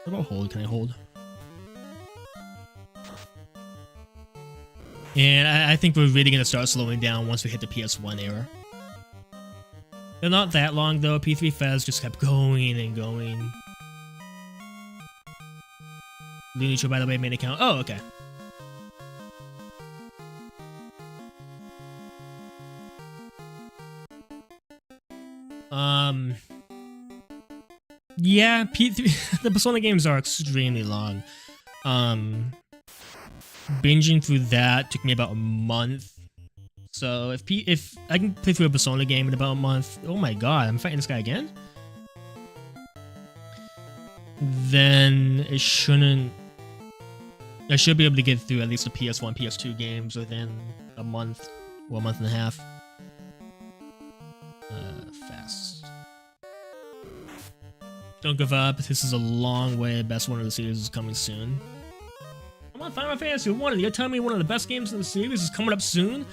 What about hold? Can I hold? And I think we're really going to start slowing down once we hit the PS1 era. They're not that long though. P3 Fez just kept going and going. Lunicho, by the way, made an account. Oh, okay. Yeah, P3 the Persona games are extremely long. Binging through that took me about a month. So if I can play through a Persona game in about a month, oh my god, I'm fighting this guy again? Then I should be able to get through at least the PS1, PS2 games within a month or a month and a half. Fast. Don't give up. This is a long way. Best one of the series is coming soon. I'm on Final Fantasy 1 and you're telling me one of the best games in the series is coming up soon?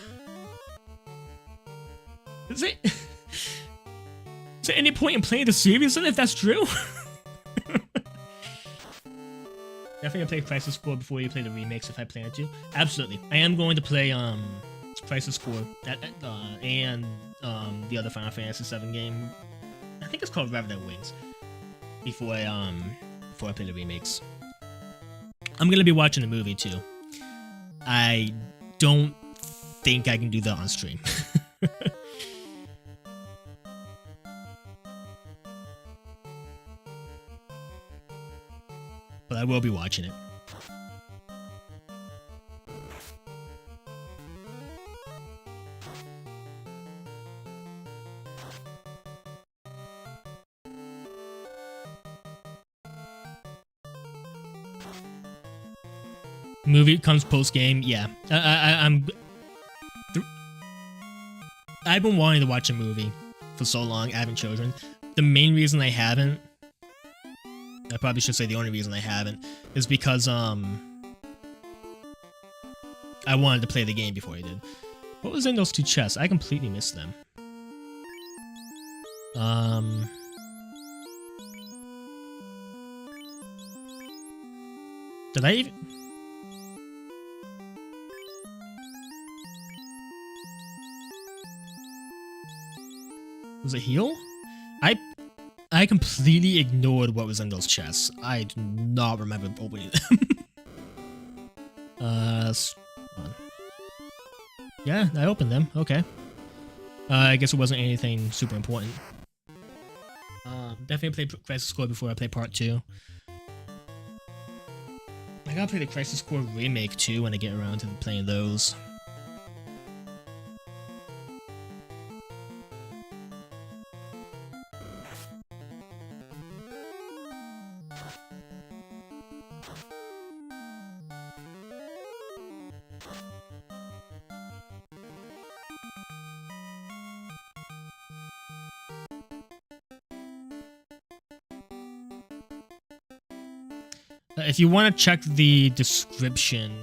Is there any point in playing the series then if that's true? Definitely play Crisis Core before you play the remakes if I plan to. Absolutely. I am going to play Crisis Core and the other Final Fantasy VII game. I think it's called Revenant Wings. Before I play the remakes. I'm gonna be watching the movie too. I don't think I can do that on stream. But I will be watching it. Movie comes post game, yeah. I've been wanting to watch a movie for so long, having children. The main reason I haven't, I probably should say the only reason I haven't, is because I wanted to play the game before I did. What was in those two chests? I completely missed them. Did I even... Was it heal? I completely ignored what was in those chests. I do not remember opening them. Yeah, I opened them. Okay. I guess it wasn't anything super important. Definitely play Crisis Core before I play Part 2. I gotta play the Crisis Core remake too when I get around to playing those. If you want to check the description,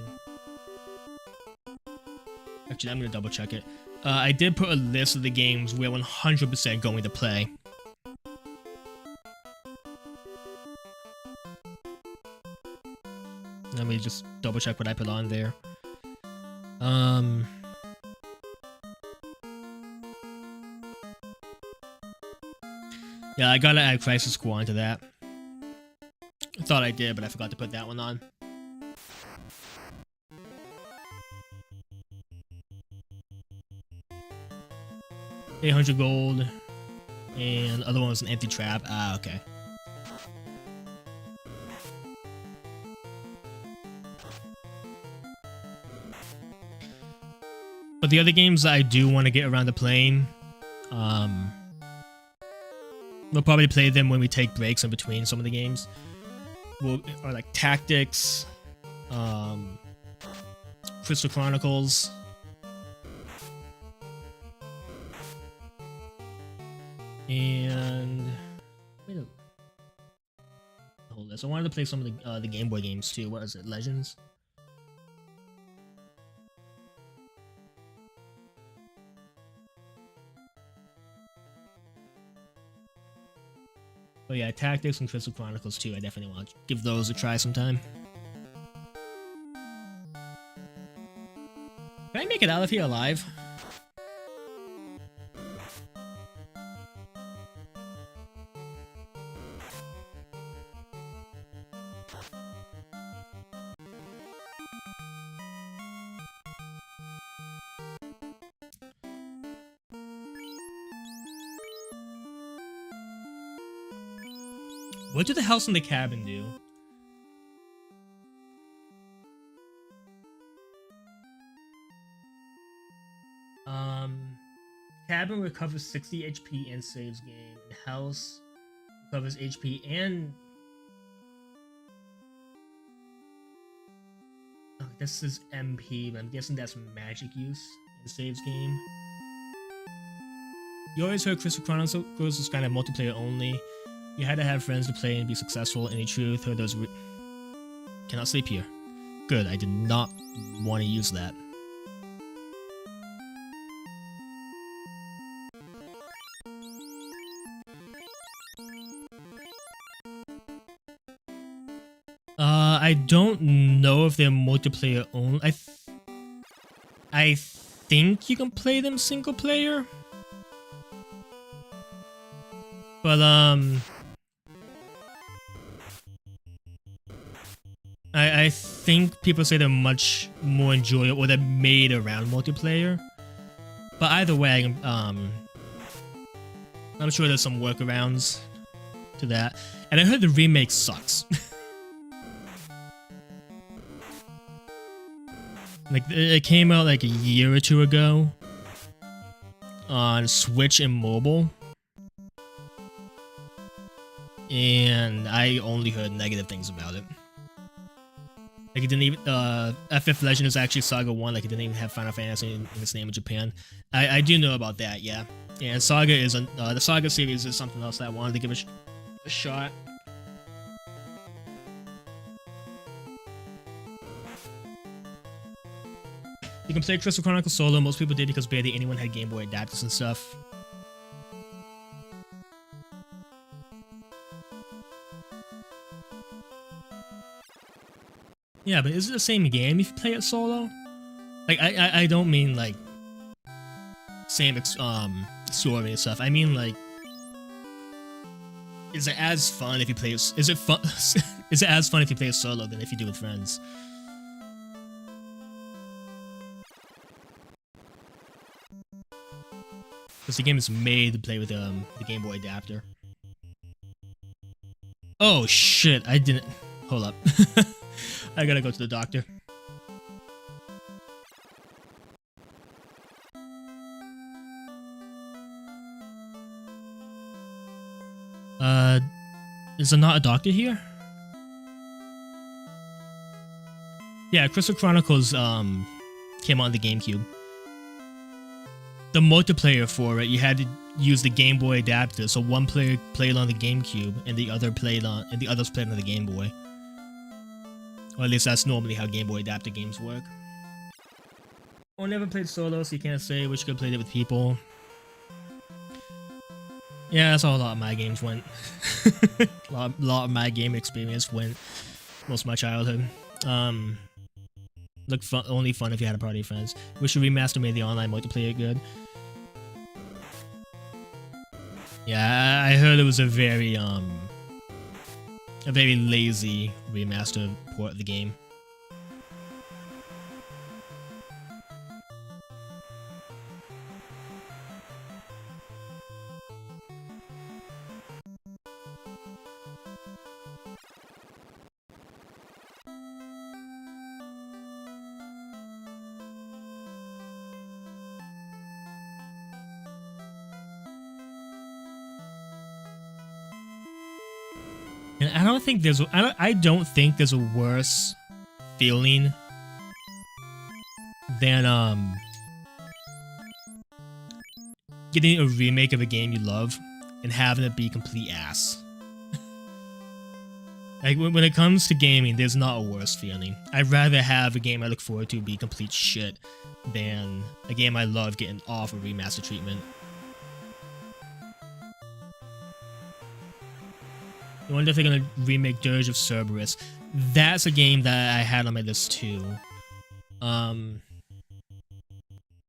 actually, I'm gonna double check it. I did put a list of the games we're 100% going to play. Let me just double check what I put on there. Yeah, I gotta add Crisis Core into that. I thought I did, but I forgot to put that one on. $800 gold, and the other one was an empty trap. Ah, okay. But the other games that I do want to get around to playing, we'll probably play them when we take breaks in between some of the games. Or like Tactics, Crystal Chronicles, and wait a whole list. I wanted to play some of the Game Boy games too. What is it, Legends? Oh yeah, Tactics and Crystal Chronicles too. I definitely want to give those a try sometime. Can I make it out of here alive? What did the house in the cabin do? Cabin recovers 60 HP and saves game. And house recovers HP and... Oh, this is MP, but I'm guessing that's magic use and saves game. You always heard Crystal Chronicles was kind of multiplayer only. You had to have friends to play and be successful. Any truth? Heard those cannot sleep here. Good, I did not want to use that. I don't know if they're multiplayer only. I think you can play them single player. But I think people say they're much more enjoyable, or they're made around multiplayer. But either way, I'm sure there's some workarounds to that. And I heard the remake sucks. Like, it came out like a year or two ago on Switch and mobile. And I only heard negative things about it. Like, it didn't even, FF Legend is actually Saga 1, like it didn't even have Final Fantasy in its name in Japan. I do know about that, yeah. And Saga is, the Saga series is something else that I wanted to give a shot. You can play Crystal Chronicles solo, most people did because barely anyone had Game Boy adapters and stuff. Yeah, but is it the same game if you play it solo? Like, I don't mean like same story and stuff. I mean, like, is it as fun if you play? Is it fun? Is it as fun if you play solo than if you do with friends? Because the game is made to play with the Game Boy adapter. Oh shit! I didn't. Hold up. I gotta go to the doctor. Is there not a doctor here? Yeah, Crystal Chronicles came on the GameCube. The multiplayer for it, you had to use the Game Boy adapter, so one player played on the GameCube and the others played on the Game Boy. Or at least that's normally how Game Boy adapter games work. I never played solo, so you can't say which could have played it with people. Yeah, that's how a lot of my games went. a lot of my game experience went most of my childhood. Look fun, only fun if you had a party of friends. Wish the remaster made the online multiplayer good. Yeah, I heard it was a very lazy remaster port of the game. And I don't think there's a worse feeling than getting a remake of a game you love and having it be complete ass. Like when it comes to gaming, there's not a worse feeling. I'd rather have a game I look forward to be complete shit than a game I love getting off of remaster treatment. I wonder if they're gonna remake Dirge of Cerberus. That's a game that I had on my list too.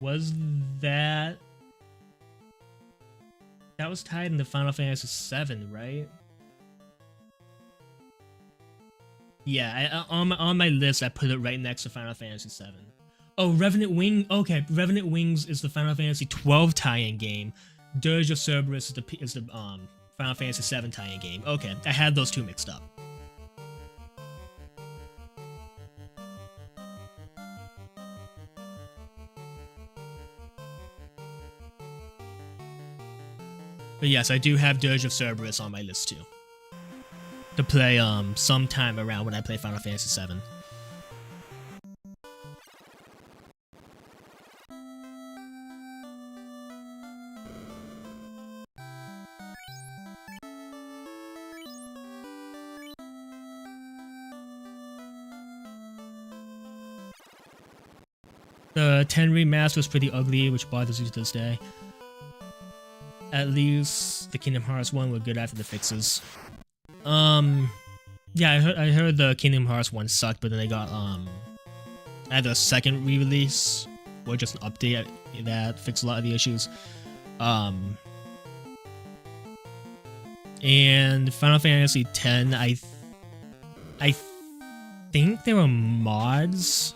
Was that was tied into Final Fantasy VII, right? Yeah, on my list I put it right next to Final Fantasy VII. Oh, Revenant Wing. Okay, Revenant Wings is the Final Fantasy XII tie-in game. Dirge of Cerberus is the Final Fantasy VII tie-in game. Okay, I had those two mixed up. But yes, I do have Dirge of Cerberus on my list too. To play sometime around when I play Final Fantasy VII. The 10 remaster was pretty ugly, which bothers you to this day. At least the Kingdom Hearts 1 were good after the fixes. Yeah, I heard the Kingdom Hearts 1 sucked, but then they got either a second re-release or just an update that fixed a lot of the issues. And Final Fantasy X, I think there were mods,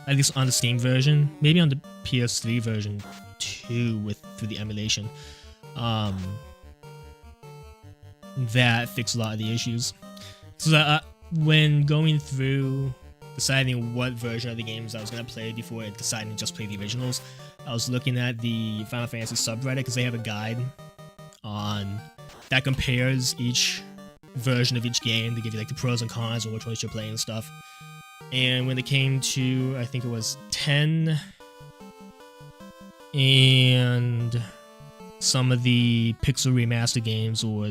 at least on the Steam version, maybe on the PS3 version too, through the emulation, that fixed a lot of the issues. So when going through deciding what version of the games I was going to play before deciding to just play the originals, I was looking at the Final Fantasy subreddit because they have a guide on that compares each version of each game to give you like the pros and cons or which ones you're playing and stuff. And when it came to, I think it was 10 and some of the pixel remaster games or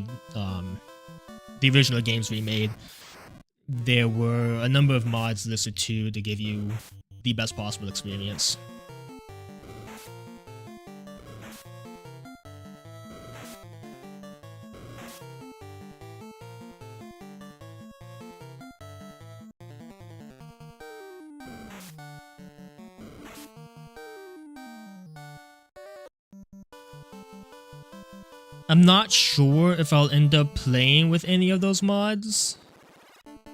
the original games remade, there were a number of mods listed too to give you the best possible experience. I'm not sure if I'll end up playing with any of those mods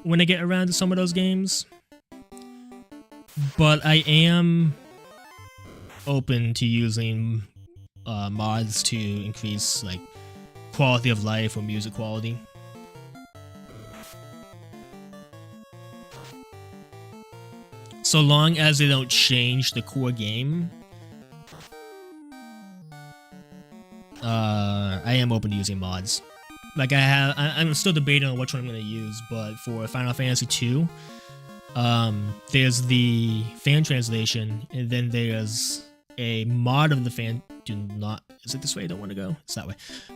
when I get around to some of those games, but I am open to using mods to increase like quality of life or music quality. So long as they don't change the core game, I am open to using mods. Like I'm still debating on which one I'm gonna use, but for Final Fantasy II, there's the fan translation, and then there's a mod of the fan. Is it this way? I don't want to go. It's that way.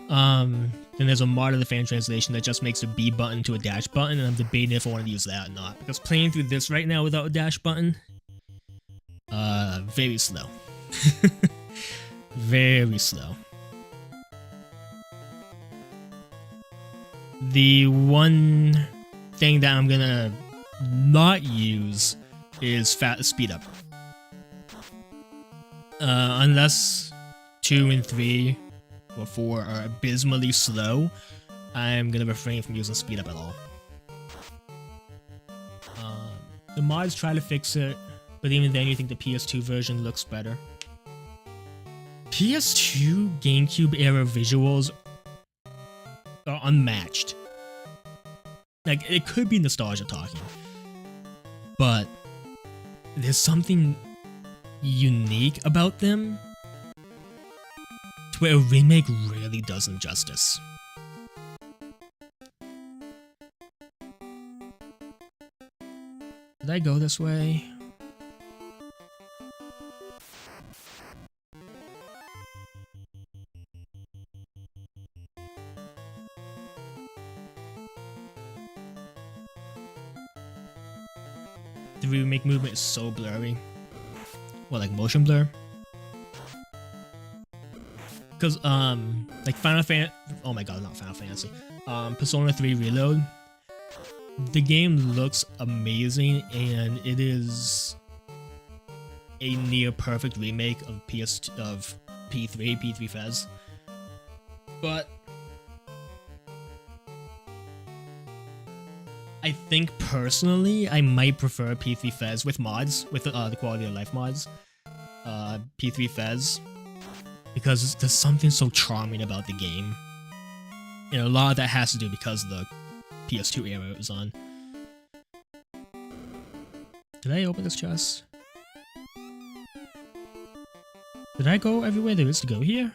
Then there's a mod of the fan translation that just makes a B button to a dash button, and I'm debating if I want to use that or not. Because playing through this right now without a dash button, very slow. Very slow. The one thing that I'm gonna not use is speed up. Unless 2 and 3 or 4 are abysmally slow, I'm gonna refrain from using speed up at all. The mods try to fix it, but even then you think the PS2 version looks better. PS2 GameCube era visuals are unmatched. Like, it could be nostalgia talking, but there's something unique about them to where a remake really does them justice. Did I go this way? The remake movement is so blurry. Well, like motion blur? Because, like Final Fantasy... Oh my god, not Final Fantasy. Persona 3 Reload. The game looks amazing, and it is a near perfect remake of P3 Fez. But I think personally I might prefer P3 Fez with mods, with the quality of life mods. P3 Fez, because there's something so charming about the game. And a lot of that has to do because of the PS2 era it was on. Did I open this chest? Did I go everywhere there is to go here?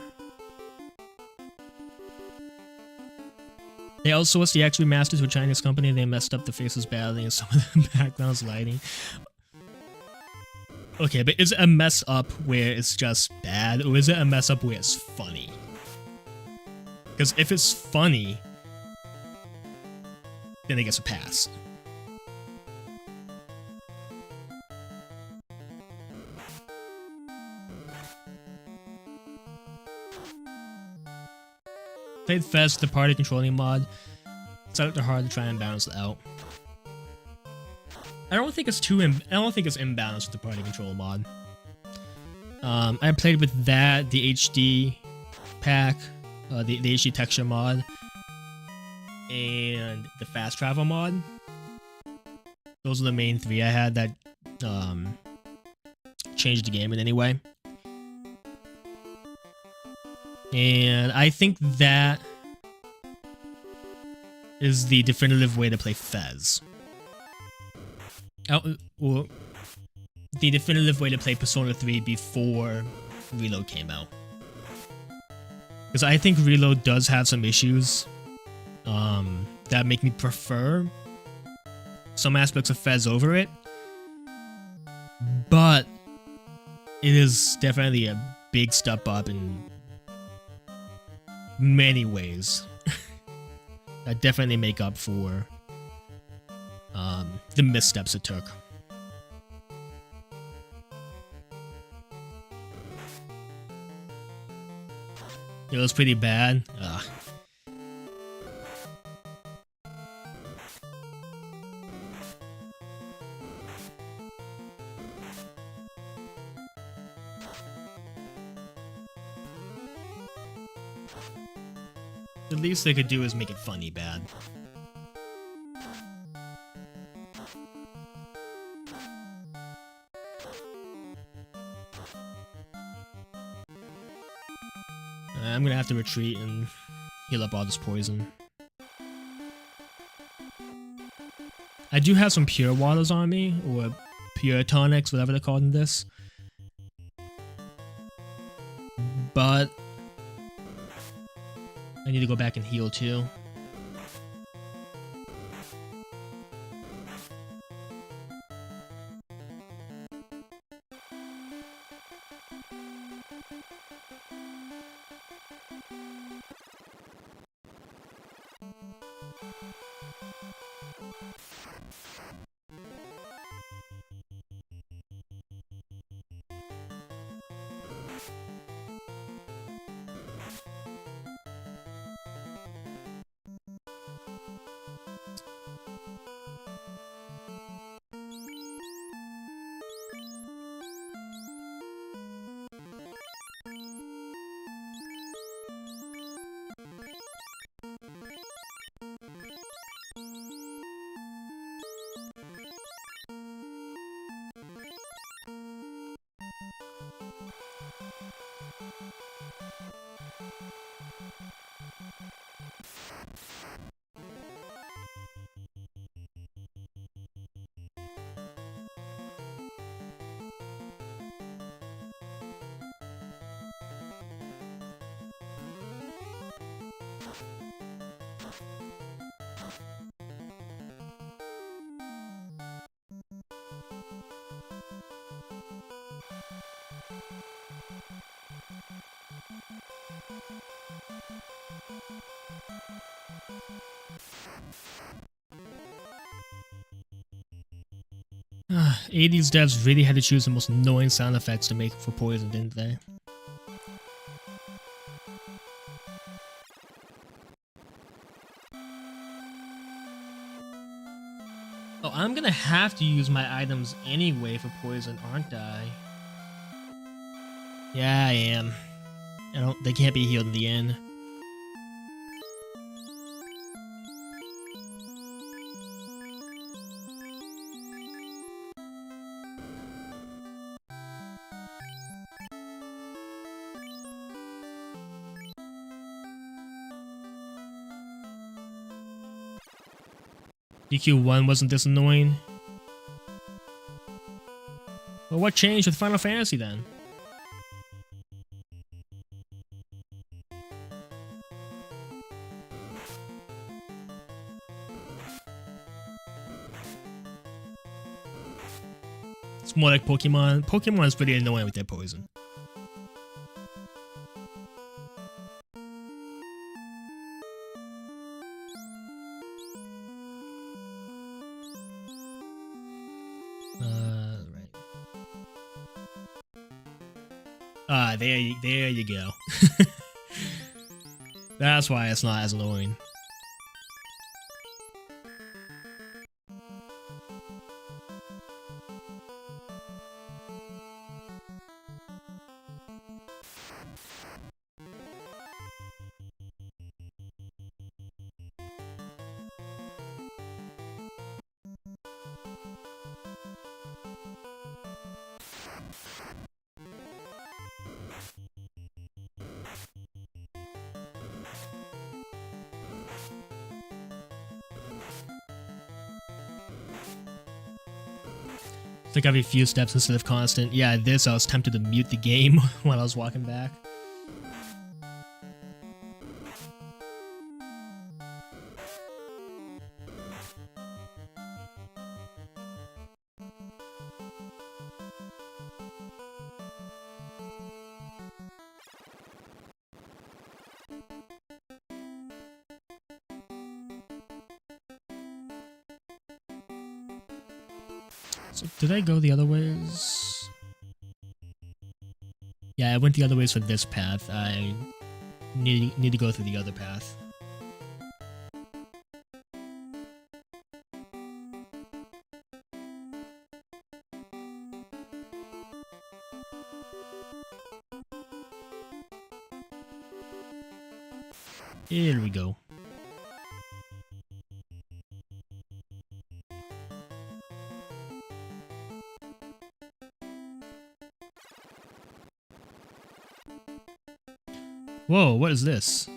They outsourced the X remaster to a Chinese company. They messed up the faces badly and some of the backgrounds lighting. Okay, but is it a mess up where it's just bad, or is it a mess up where it's funny? Because if it's funny, then it gets a pass. Played Fest, the party controlling mod. Set up to hard to try and balance it out. I don't think it's imbalanced with the party control mod. I played with that, the HD pack, the HD texture mod, and the fast travel mod. Those are the main three I had that changed the game in any way. And I think that is the definitive way to play Fez. Or the definitive way to play Persona 3 before Reload came out. Because I think Reload does have some issues that make me prefer some aspects of Fez over it. But it is definitely a big step up in many ways that definitely make up for the missteps it took. It was pretty bad. Ugh. The least they could do is make it funny bad. I'm gonna have to retreat and heal up all this poison. I do have some pure waters on me, or pure tonics, whatever they're called in this. But I need to go back and heal too. '80s devs really had to choose the most annoying sound effects to make for poison, didn't they? Oh, I'm gonna have to use my items anyway for poison, aren't I? Yeah, I am. They can't be healed in the end. DQ1 wasn't this annoying? Well, what changed with Final Fantasy then? It's more like Pokemon. Pokemon is pretty annoying with their poison. Right. There you go. That's why it's not as annoying. It's like every few steps instead of constant. Yeah, this I was tempted to mute the game while I was walking back. So did I go the other ways? Yeah, I went the other ways for this path. I need to go through the other path. Here we go. Whoa, what is this?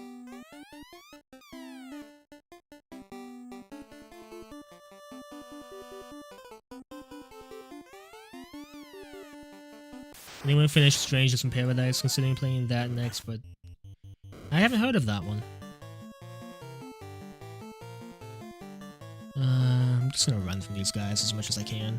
Anyone finish Strangers in Paradise, considering playing that next, but I haven't heard of that one. I'm just gonna run from these guys as much as I can.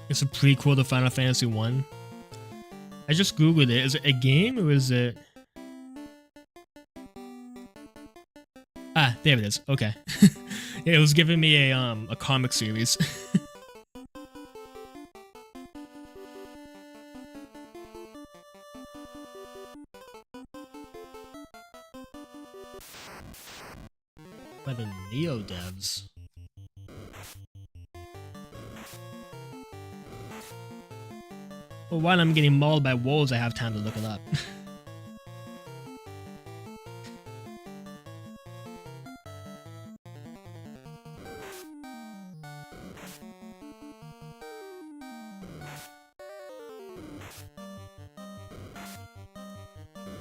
It's a prequel to Final Fantasy I. I just googled it. Is it a game or is it... Ah, there it is. Okay. Yeah, it was giving me a comic series. By the Neo devs. Well, while I'm getting mauled by wolves, I have time to look it up.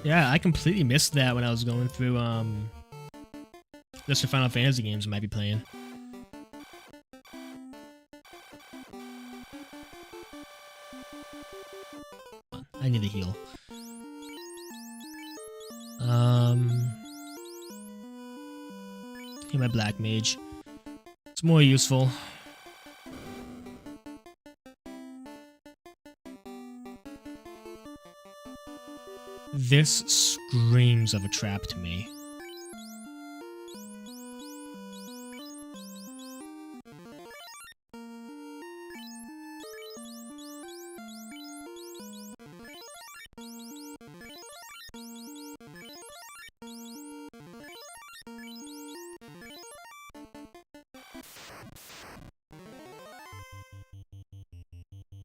Yeah, I completely missed that when I was going through just the Final Fantasy games I might be playing. I need a heal. Heal my Black Mage. It's more useful. This screams of a trap to me.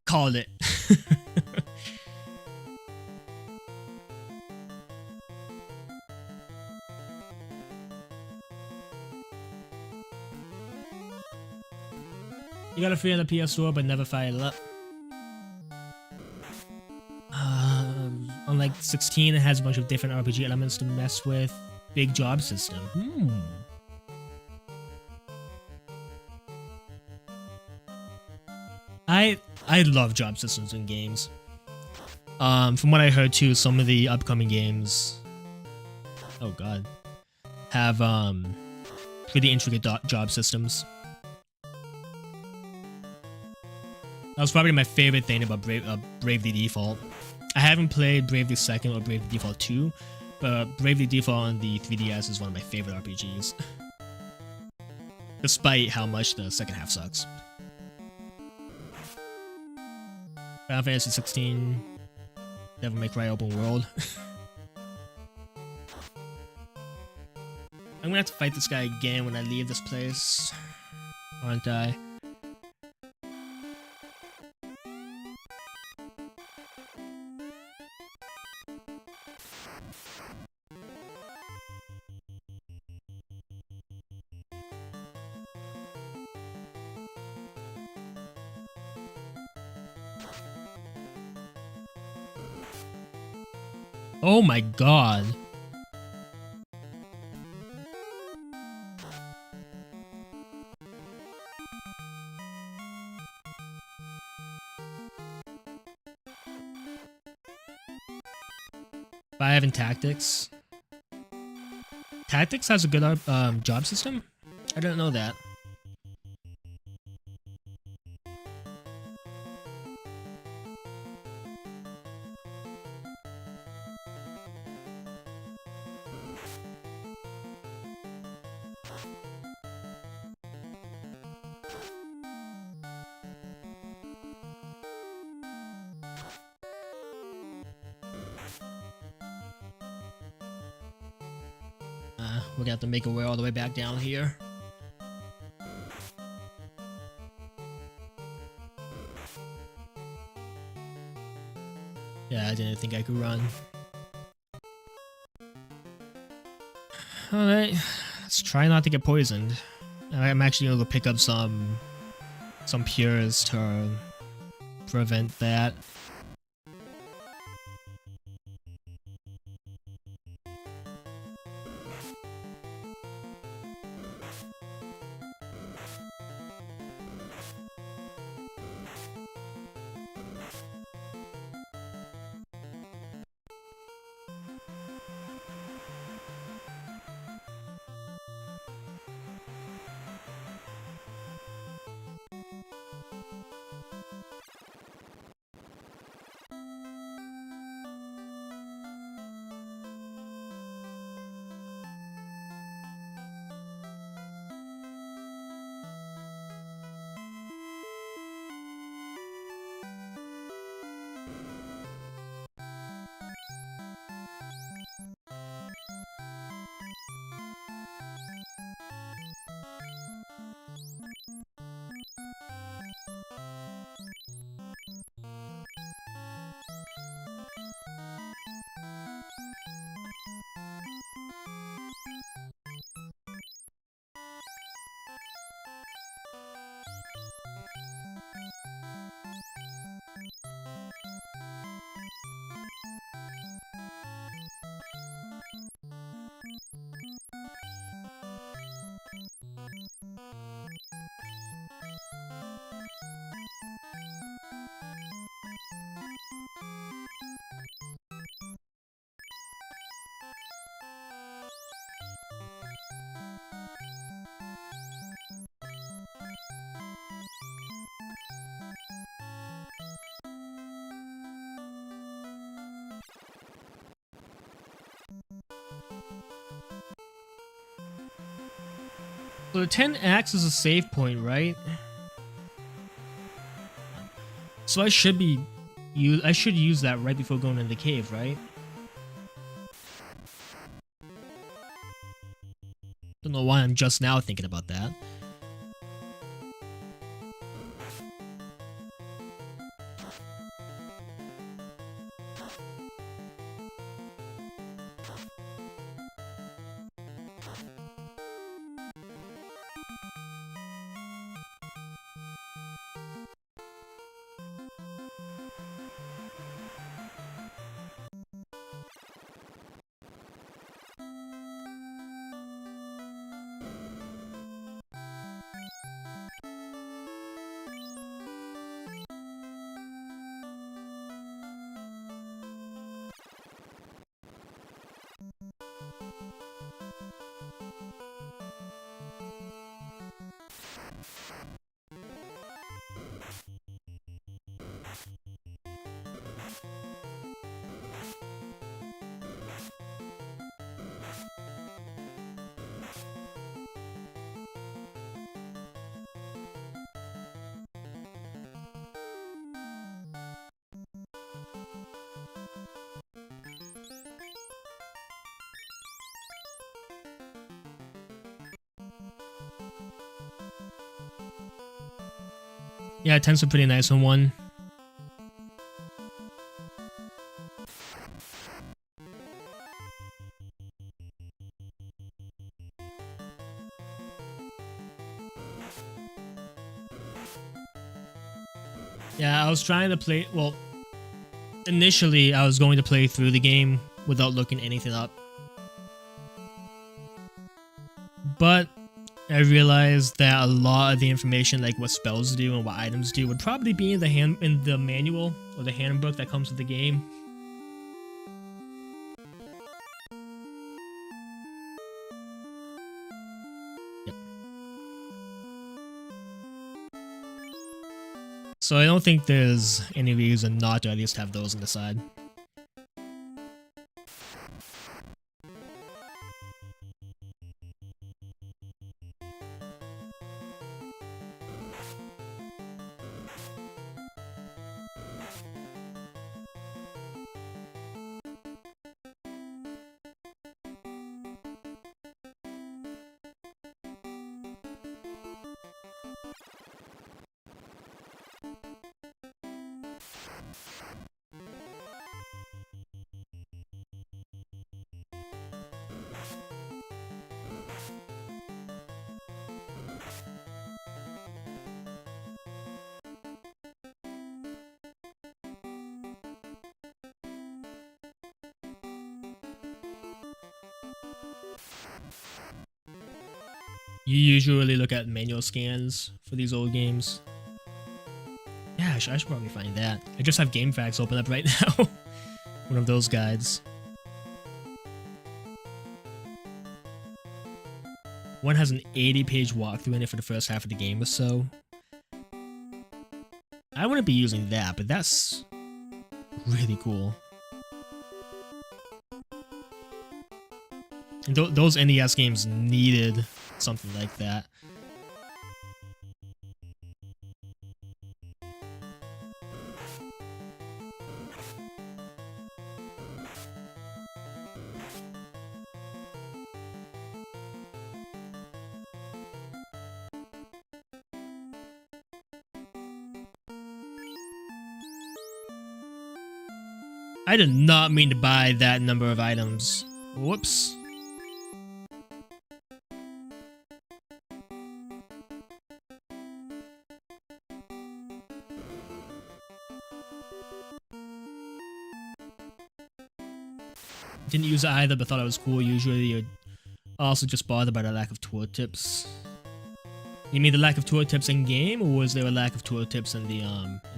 Called it. You got a free on the PS Store, but never fired it up. Unlike 16, it has a bunch of different RPG elements to mess with. Big job system. I love job systems in games. From what I heard too, some of the upcoming games, oh god, have pretty intricate job systems. That was probably my favorite thing about Bravely Default. I haven't played Bravely II or Bravely Default 2, but Bravely Default on the 3DS is one of my favorite RPGs. Despite how much the second half sucks. Final Fantasy 16, Devil May Cry open world. I'm gonna have to fight this guy again when I leave this place, aren't I? Oh my god. VIII and Tactics. Tactics has a good job system? I didn't know that. We're gonna have to make our way all the way back down here. Yeah, I didn't think I could run. Alright, let's try not to get poisoned. I'm actually gonna go pick up some pures to prevent that. So the 10 acts as a save point, right? So I should use that right before going into the cave, right? Don't know why I'm just now thinking about that. Yeah, 10's a pretty nice one. Yeah, I was trying to play, well, initially I was going to play through the game without looking anything up. But I realized that a lot of the information, like what spells do and what items do, would probably be in the manual or the handbook that comes with the game. Yep. So I don't think there's any reason not to at least have those on the side. You usually look at manual scans for these old games. Yeah, I should probably find that. I just have GameFAQs open up right now. One of those guides. One has an 80-page walkthrough in it for the first half of the game or so. I wouldn't be using that, but that's really cool. And those NES games needed something like that. I did not mean to buy that number of items. Whoops. Didn't use it either, but thought it was cool. Usually you're also just bothered by the lack of tooltips. You mean the lack of tooltips in game, or was there a lack of tooltips in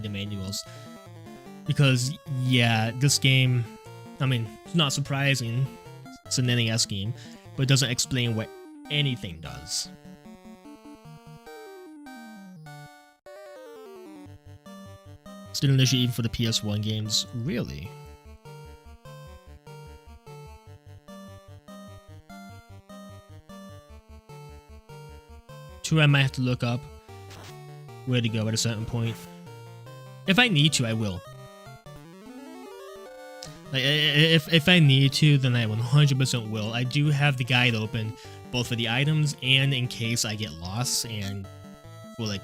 the manuals? Because yeah, this game, I mean, it's not surprising. It's an NES game, but it doesn't explain what anything does. Still an issue even for the PS1 games, really. True, I might have to look up where to go at a certain point. If I need to, I will. Like, if I need to, then I 100% will. I do have the guide open, both for the items and in case I get lost, and for like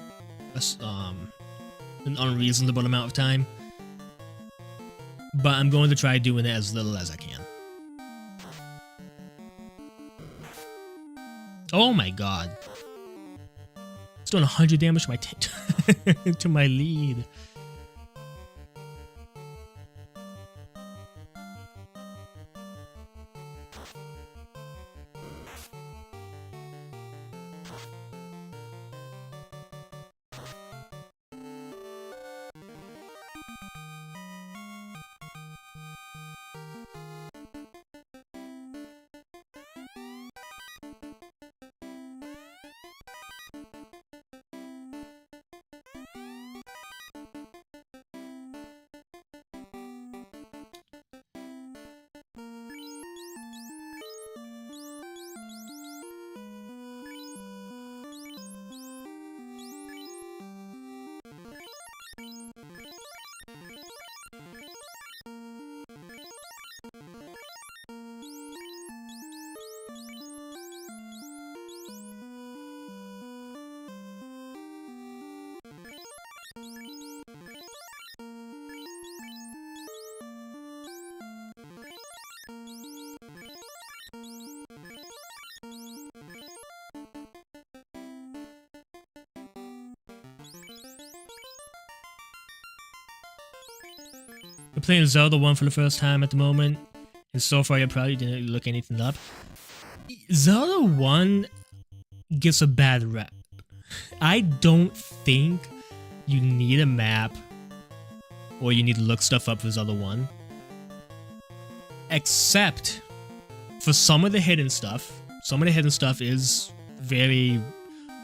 an unreasonable amount of time. But I'm going to try doing it as little as I can. Oh my god. It's doing 100 damage to my to my lead. We're playing Zelda 1 for the first time at the moment, and so far you probably didn't look anything up. Zelda 1 gets a bad rep. I don't think you need a map or you need to look stuff up for Zelda 1. Except for some of the hidden stuff. Some of the hidden stuff is very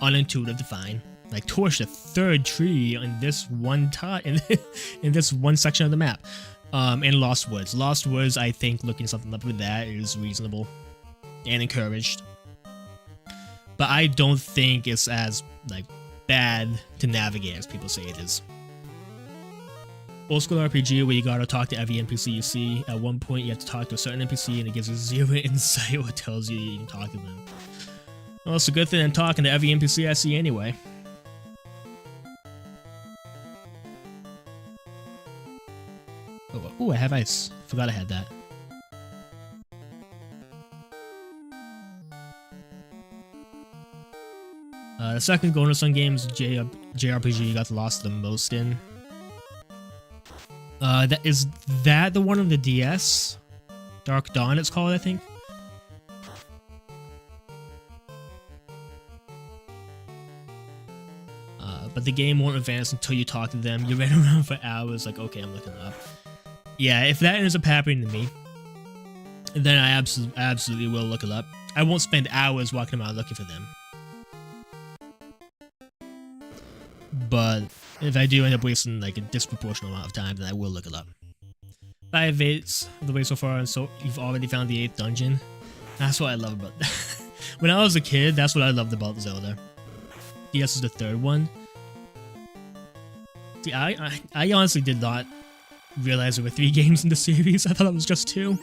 unintuitive to find. Like torch the third tree in this one in this one section of the map. And Lost Woods. Lost Woods, I think looking something up with that is reasonable and encouraged. But I don't think it's as like bad to navigate as people say it is. Old school RPG where you gotta talk to every NPC you see. At one point you have to talk to a certain NPC and it gives you zero insight or tells you can talk to them. Well, it's a good thing I'm talking to every NPC I see anyway. Oh, I have ice. Forgot I had that. The second Golden Sun game is JRPG you got lost the most in. Is that the one on the DS? Dark Dawn it's called, I think. But the game won't advance until you talk to them. You ran around for hours like, okay, I'm looking up. Yeah, if that ends up happening to me, then I absolutely will look it up. I won't spend hours walking around looking for them. But if I do end up wasting like a disproportionate amount of time, then I will look it up. 5 8s of the way so far, and so you've already found the 8th dungeon. That's what I love about that. When I was a kid, that's what I loved about Zelda. DS is the 3rd one. See, I honestly did not realize there were 3 games in the series. I thought it was just 2.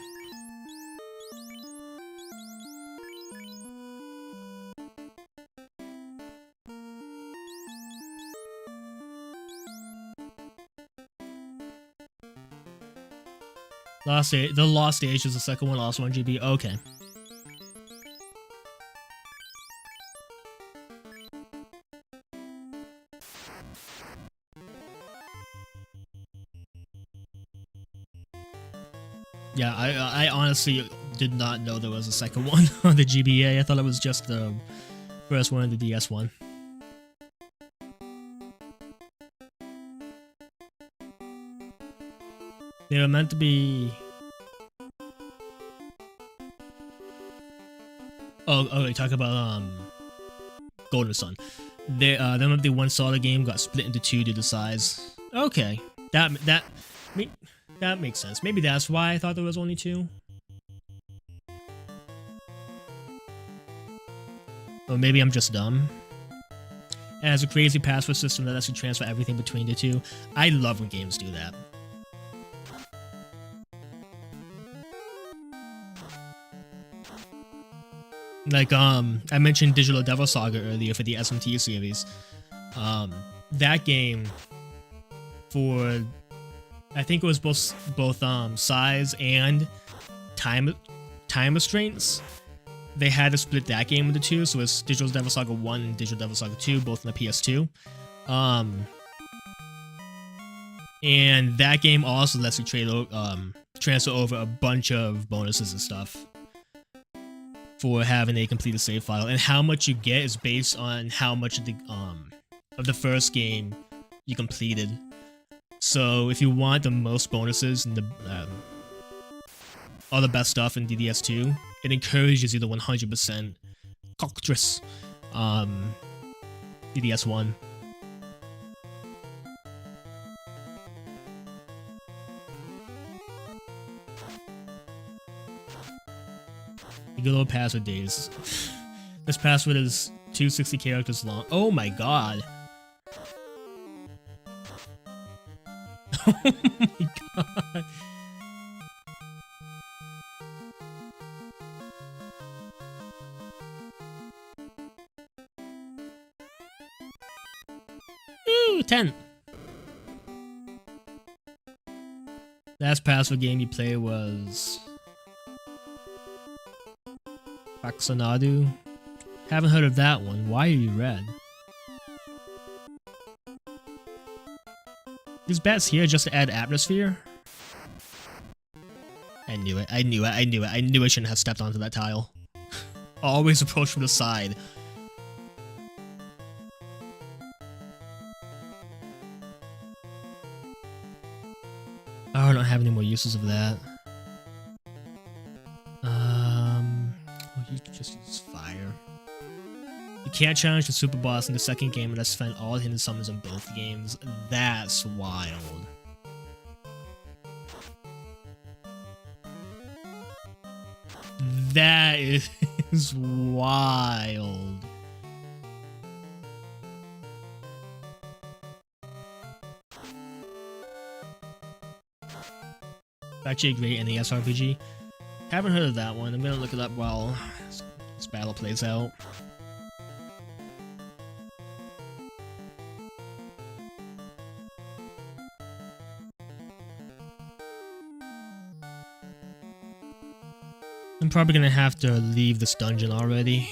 The Lost Age is the second one, also on GB. Okay. Yeah, I honestly did not know there was a second one on the GBA. I thought it was just the first one and the DS one. They were meant to be... Oh, you talk about Golden Sun. They meant to be one solid game, got split into 2 due to size. Okay, that makes sense. Maybe that's why I thought there was only 2. Or maybe I'm just dumb. It has a crazy password system that lets you transfer everything between the 2. I love when games do that. Like, I mentioned Digital Devil Saga earlier for the SMT series. That game, for, I think it was both size and time restraints, they had to split that game into 2, so it's Digital Devil Saga 1 and Digital Devil Saga 2, both on the PS2. And that game also lets you transfer over a bunch of bonuses and stuff for having a completed save file, and how much you get is based on how much of the first game you completed. So if you want the most bonuses and all the best stuff in DDS2, it encourages you to 100% Coctress DDS1. Good old password days. This password is 260 characters long. Oh my god. Oh my god. Ooh, 10. Last password game you played was Baxanadu. Haven't heard of that one. Why are you red? These bats here just to add atmosphere? I knew it. I knew it. I knew it. I knew I shouldn't have stepped onto that tile. Always approach from the side. Oh, I don't have any more uses of that. You just use fire. You can't challenge the super boss in the second game unless you find all hidden summons in both games. That's wild. That is wild. Actually a great NES RPG. Haven't heard of that one. I'm gonna look it up while this battle plays out. I'm probably gonna have to leave this dungeon already.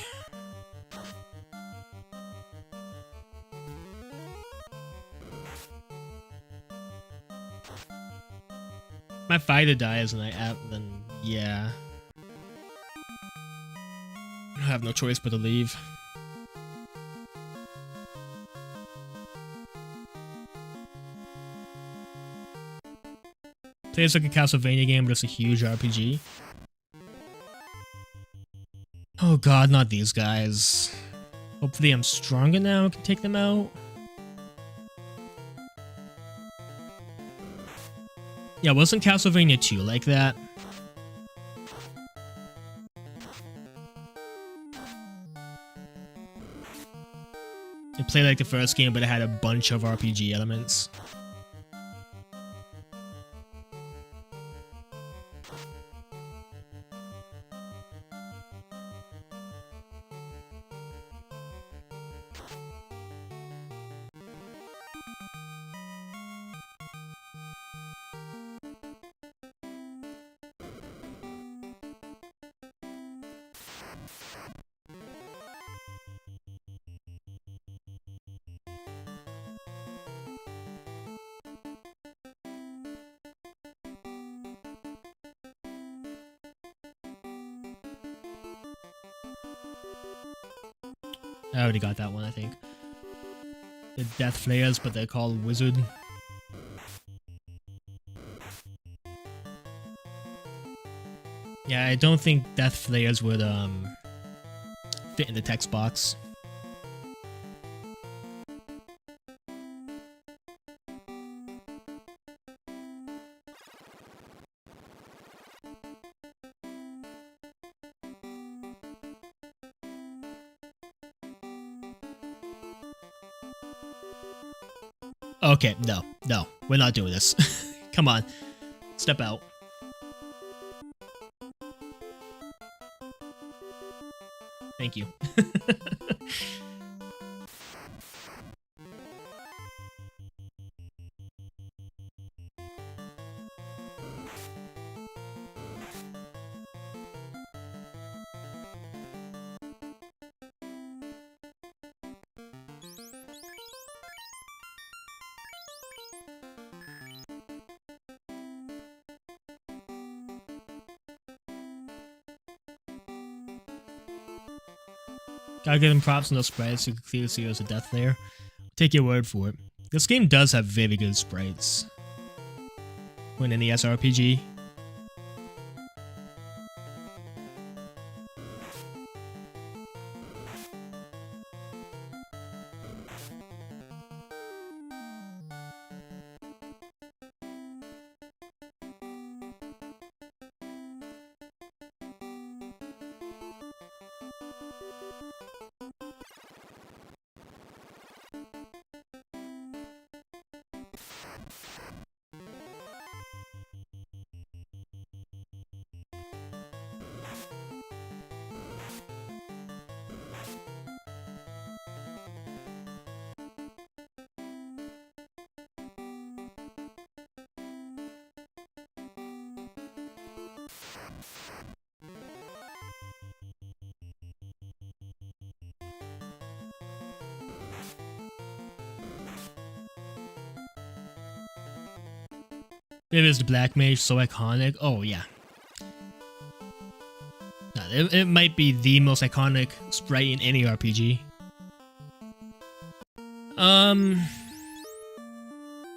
My fighter dies and then yeah. I have no choice but to leave. Plays like a Castlevania game, but it's a huge RPG. Oh god, not these guys. Hopefully I'm stronger now and can take them out. Yeah, wasn't Castlevania 2 like that? It played like the first game, but it had a bunch of RPG elements. I already got that one, I think. The Death Flayers, but they're called Wizard. Yeah, I don't think Death Flayers would fit in the text box. Okay, no, we're not doing this. Come on, step out. Thank you. Gotta give him props on those sprites. You can clearly see there's a death there. Take your word for it. This game does have very good sprites. For an NES RPG. It is the Black Mage, so iconic. Oh, yeah. No, it might be the most iconic sprite in any RPG.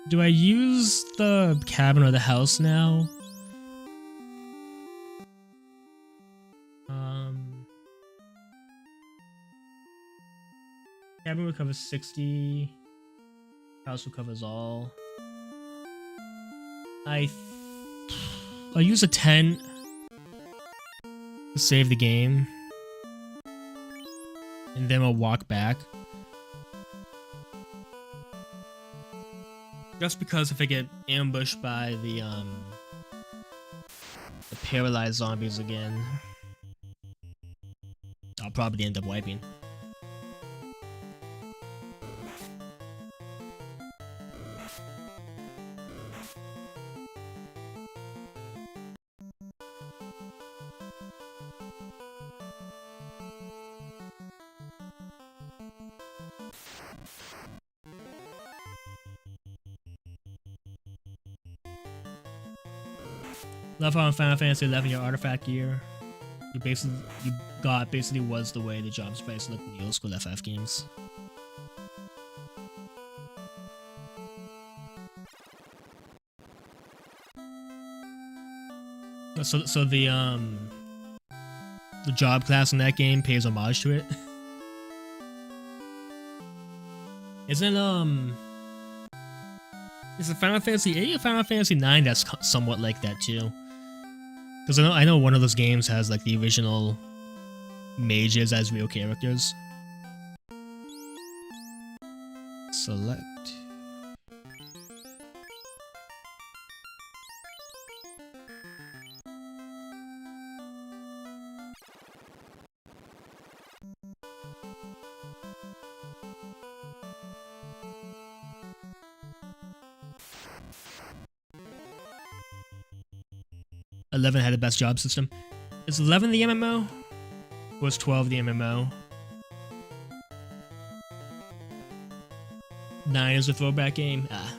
Do I use the cabin or the house now? Cabin recovers 60. House recovers all. I'll use a 10 to save the game, and then I'll walk back. Just because if I get ambushed by the paralyzed zombies again, I'll probably end up wiping. Love how in Final Fantasy XI your artifact gear, you got basically was the way the job space looked in the old school FF games. So the job class in that game pays homage to it. Isn't is it Final Fantasy VIII or Final Fantasy IX that's somewhat like that too? Because I know one of those games has like the original mages as real characters. Select. XI had the best job system. Is 11 the MMO? Or was 12 the MMO? 9 is a throwback game? Ah.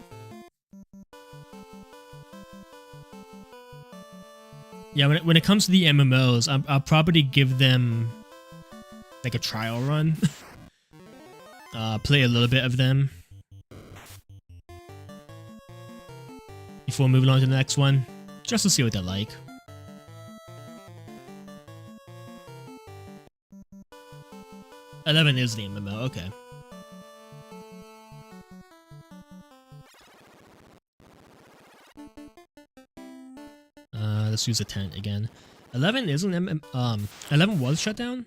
Yeah, when it comes to the MMOs, I'll probably give them like a trial run. Play a little bit of them before moving on to the next one, just to see what they're like. XI is the MMO, okay. Let's use a tent again. 11 isn't 11 was shut down?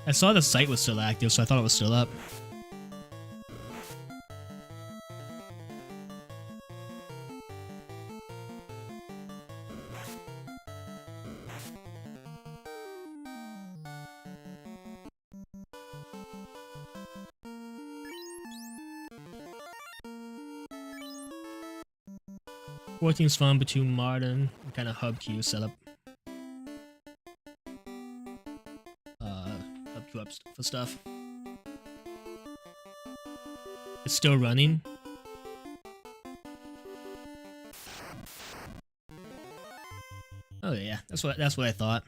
I saw the site was still active, so I thought it was still up. Is fun, but too modern. Kind of hub queue setup. Hub queue up for stuff. It's still running. Oh yeah, that's what I thought.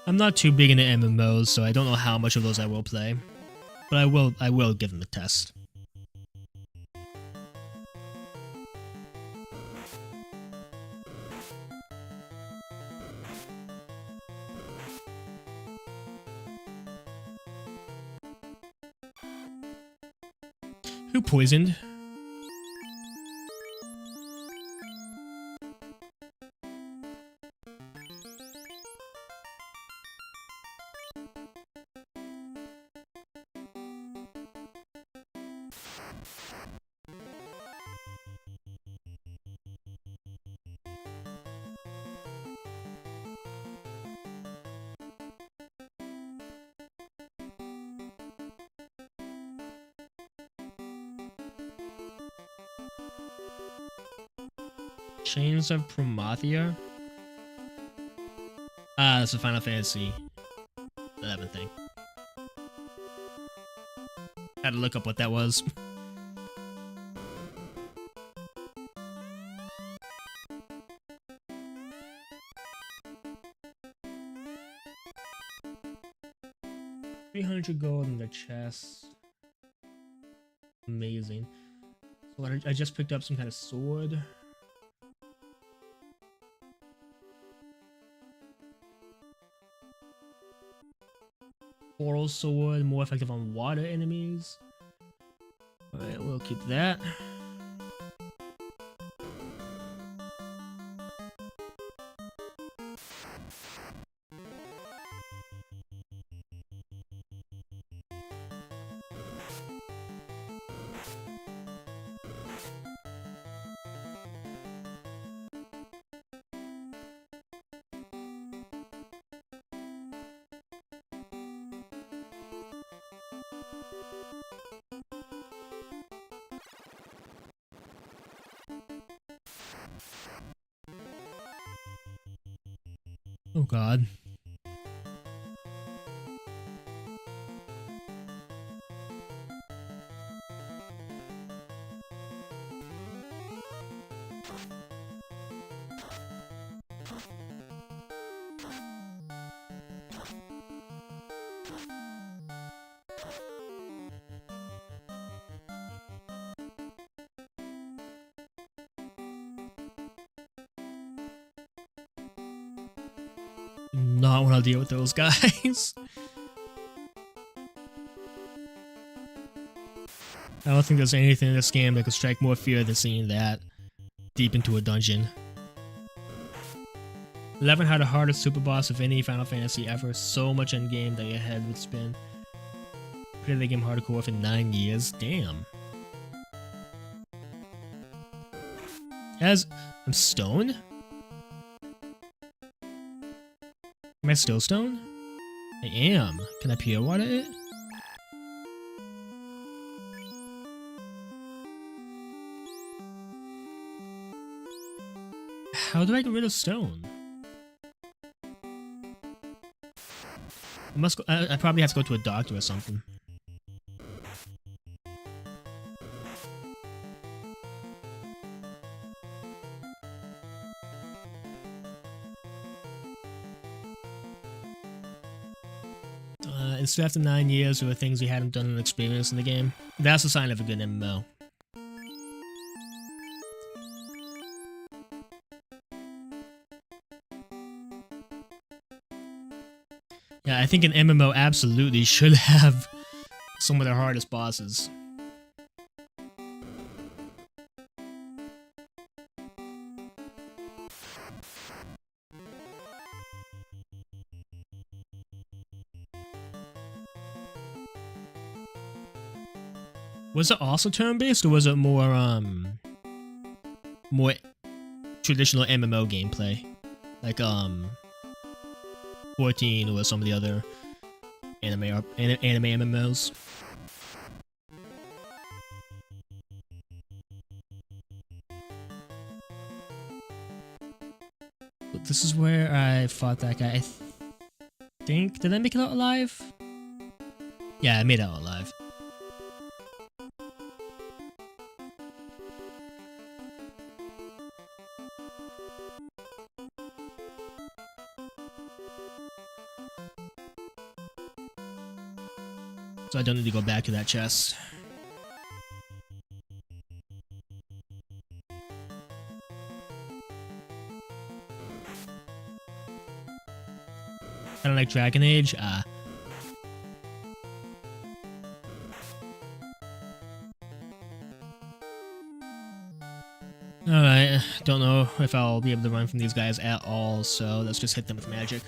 I'm not too big into MMOs, so I don't know how much of those I will play, but I will give them a test. Who poisoned? Chains of Promathia? Ah, that's a Final Fantasy XI thing. Had to look up what that was. $300 gold in the chest. Amazing. So I just picked up some kind of sword. Coral sword, more effective on water enemies. Alright, we'll keep that. Oh god. Not want to deal with those guys. I don't think there's anything in this game that could strike more fear than seeing that deep into a dungeon. 11 had the hardest super boss of any Final Fantasy ever. So much endgame that your head would spin. Played the game hardcore for 9 years. Damn. I'm stoned? Am I still stoned? I am. Can I pure water it? How do I get rid of stone? I probably have to go to a doctor or something. Instead after 9 years, there were things we hadn't done and experienced in the game. That's a sign of a good MMO. Yeah, I think an MMO absolutely should have some of their hardest bosses. Was it also turn-based, or was it more traditional MMO gameplay? Like, 14 or some of the other anime MMOs? But this is where I fought that guy. I think... Did I make it out alive? Yeah, I made it out alive. So I don't need to go back to that chest. Kinda like Dragon Age? Alright, don't know if I'll be able to run from these guys at all, so let's just hit them with magic.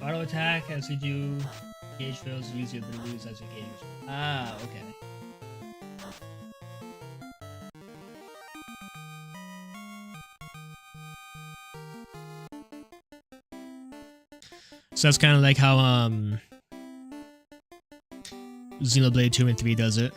Auto attack as you do gauge fails, use your abilities as you gauge. Ah, okay. So that's kind of like how Xenoblade 2 and 3 does it.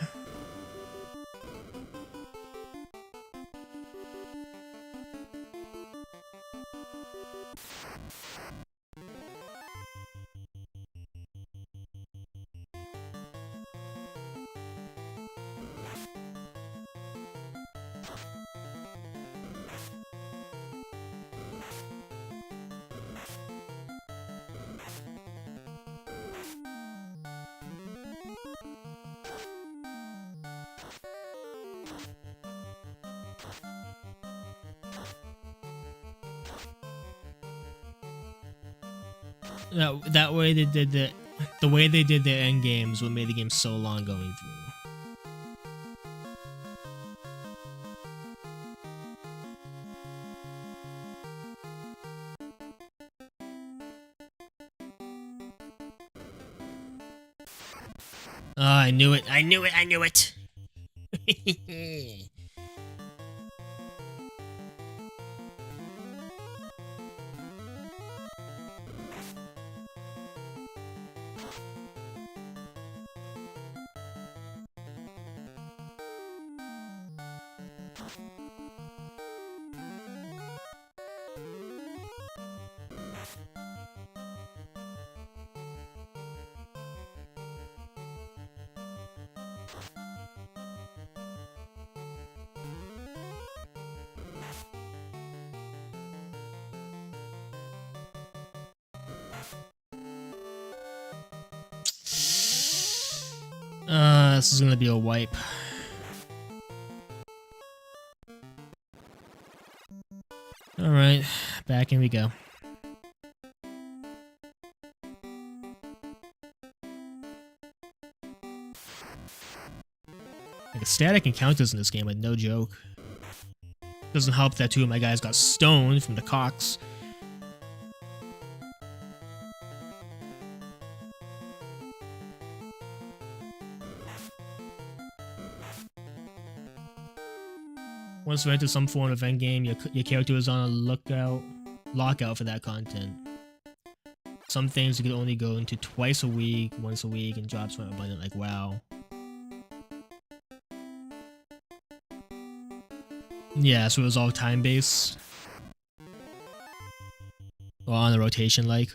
That way they did the way they did their end games what made the game so long going through. Oh, I knew it. I knew it. I knew it. This is gonna be a wipe. Alright, back in we go. Like, static encounters in this game, like, no joke. Doesn't help that 2 of my guys got stoned from the cocks. Once you enter some form of endgame, your character is on a lockout for that content. Some things you can only go into twice a week, once a week, and drops aren't abundant, like WoW. Yeah, so it was all time-based. Or on a rotation, like.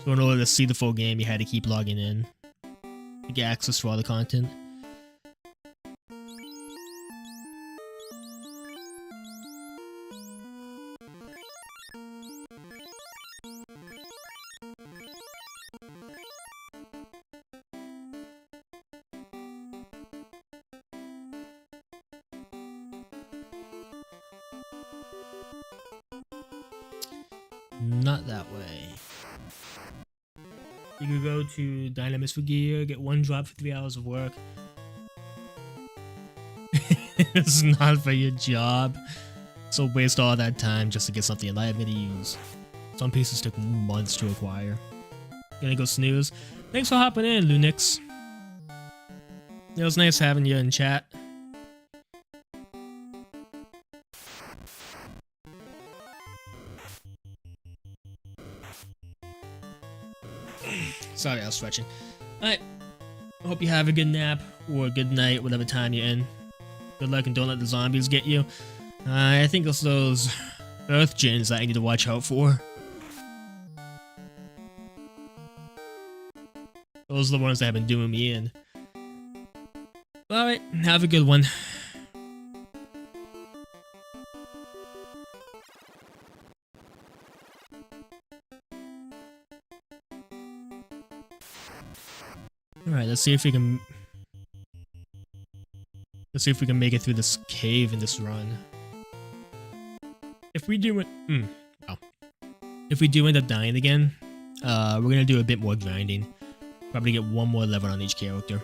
So in order to see the full game, you had to keep logging in to get access to all the content. Not that way. You could go to Dynamis for gear, get 1 drop for 3 hours of work. It's not for your job. So waste all that time just to get something you're not even gonna use. Some pieces took months to acquire. Gonna go snooze. Thanks for hopping in, Lunix. It was nice having you in chat. Sorry, I was stretching. Alright. I hope you have a good nap or a good night, whatever time you're in. Good luck and don't let the zombies get you. I think it's those Earth gens that I need to watch out for. Those are the ones that have been doing me in. Alright, have a good one. Alright, let's see if we can make it through this cave in this run. If we do it, if we do end up dying again, we're gonna do a bit more grinding. Probably get 1 more level on each character.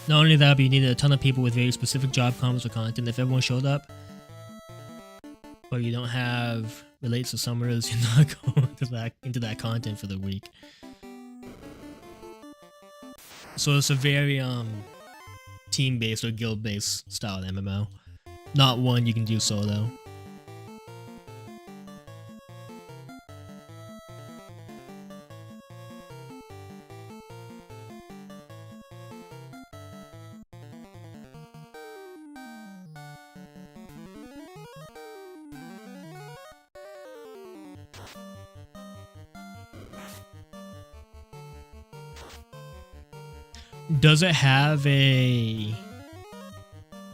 Not only that, but you needed a ton of people with very specific job comments or content. If everyone showed up, but you don't have relates to summoners, you're not going into that content for the week. So it's a very team-based or guild-based style MMO. Not one you can do solo. Does it have a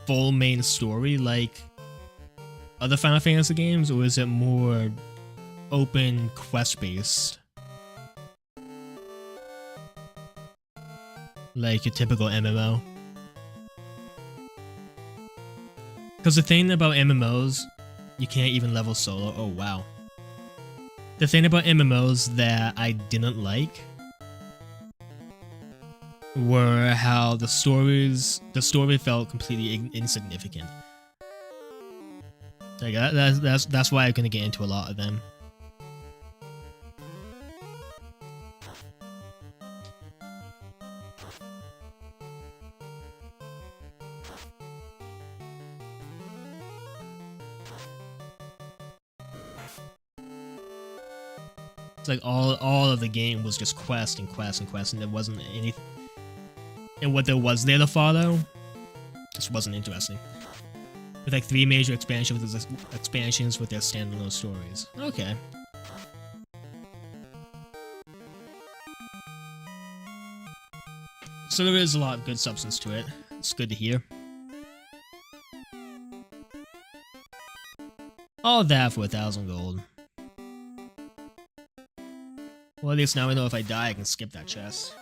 full main story like other Final Fantasy games, or is it more open quest based? Like your typical MMO? Because the thing about MMOs, you can't even level solo. Oh wow. The thing about MMOs that I didn't like were how the story felt completely insignificant. Like that's why I couldn't get into a lot of them. It's like all of the game was just quest and quest and quest, and there wasn't anything. And what there was there to follow just wasn't interesting. With like 3 major expansions with their standalone stories. Okay. So there is a lot of good substance to it. It's good to hear. All that for 1,000 gold. Well, at least now I know if I die, I can skip that chest.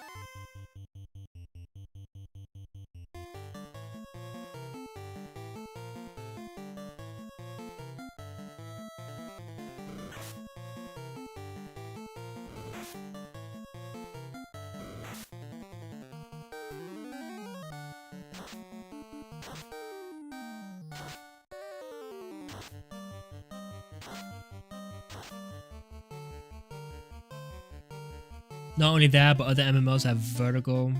Not only that, but other MMOs have vertical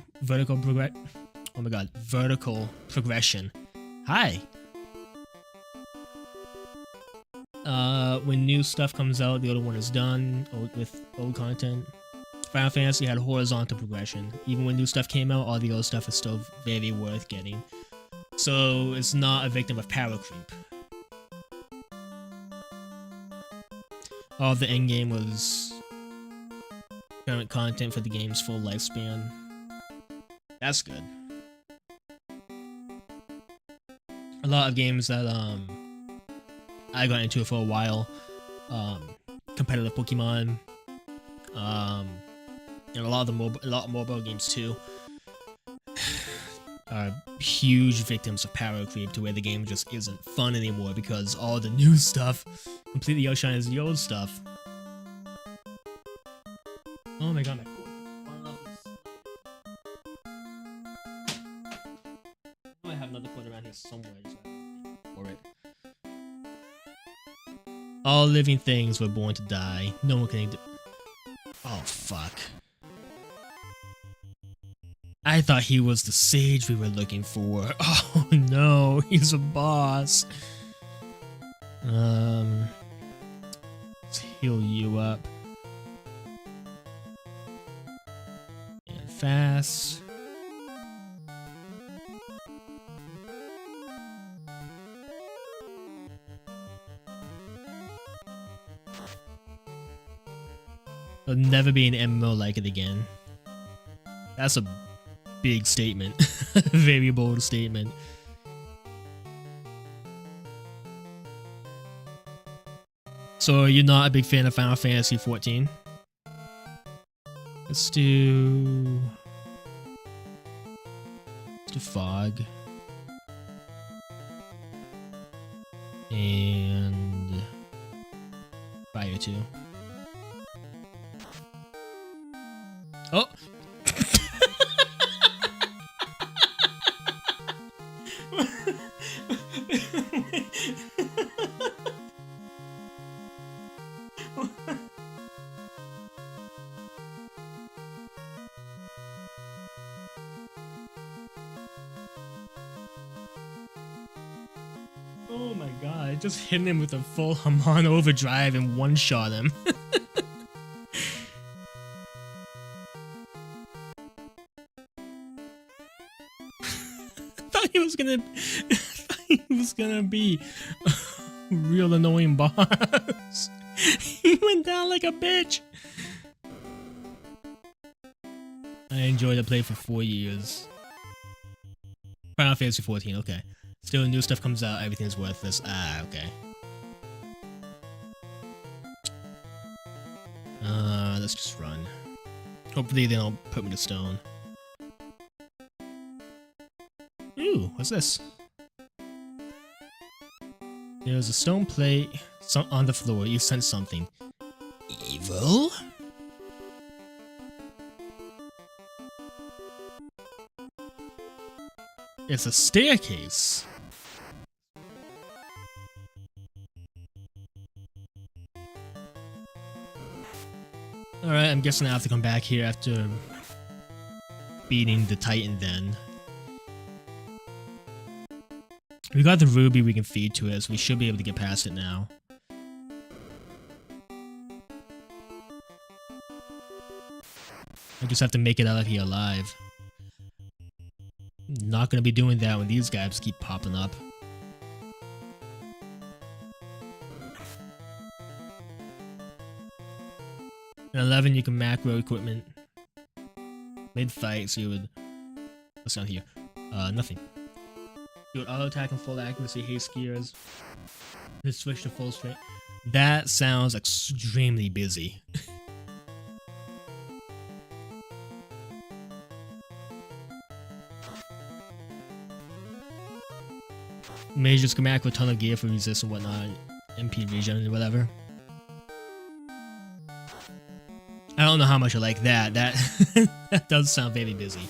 progression. Hi. When new stuff comes out, the other one is done with old content. Final Fantasy had horizontal progression. Even when new stuff came out, all the old stuff is still very worth getting. So it's not a victim of power creep. All the endgame was current content for the game's full lifespan. That's good. A lot of games that I got into for a while, competitive Pokemon, and a lot of mobile games too, are huge victims of power creep, to where the game just isn't fun anymore because all the new stuff completely outshines the old stuff. Oh my god, my cord. I have another cord around here somewhere. I just have to look for it. All living things were born to die. No one can. Oh fuck. I thought he was the sage we were looking for. Oh no, he's a boss. Let's heal you up. And fast. There'll never be an MMO like it again. That's a big statement. Very bold statement. So you're not a big fan of Final Fantasy XIV? Let's do Fog. And Fire 2. Oh! Oh my god, I just hit him with a full Hamon overdrive and one-shot him. He was gonna be a real annoying boss. He went down like a bitch. I enjoyed the play for 4 years. Final Fantasy XIV, okay. Still, new stuff comes out, everything's worthless. Ah, okay. Let's just run. Hopefully they don't put me to stone. Ooh, what's this? There's a stone plate on the floor. You sense something. Evil? It's a staircase. Alright, I'm guessing I have to come back here after beating the Titan then. We got the ruby we can feed to it, so we should be able to get past it now. I just have to make it out of here alive. Not gonna be doing that when these guys keep popping up. In 11, you can macro equipment mid-fight, so you would... What's down here? Nothing. You would auto-attack and full accuracy, haste gears. Then switch to full strength. That sounds extremely busy. Major schematic with a ton of gear for resist and whatnot. MP regen and whatever. I don't know how much I like that. That does sound very busy.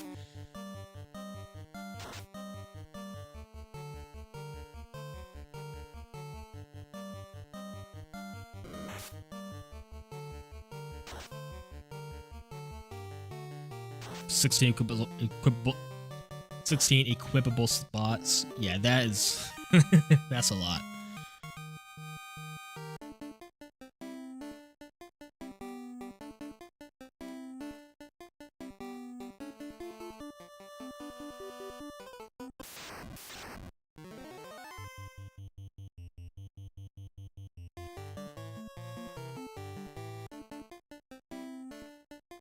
Sixteen equipable spots. Yeah, that is that's a lot.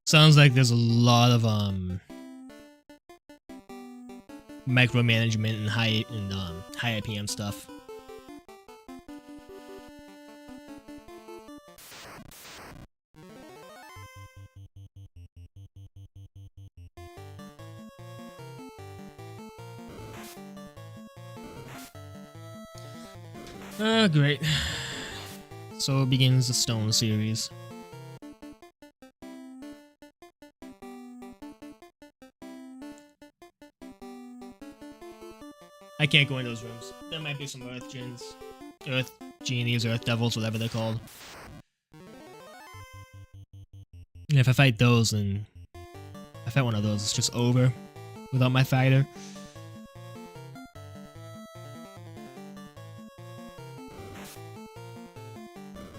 Sounds like there's a lot of micromanagement and high IPM stuff. Great. So begins the Stone series. I can't go in those rooms. There might be some Earth Genies, Earth Devils, whatever they're called. And if I fight those, then... If I fight one of those, it's just over. Without my fighter.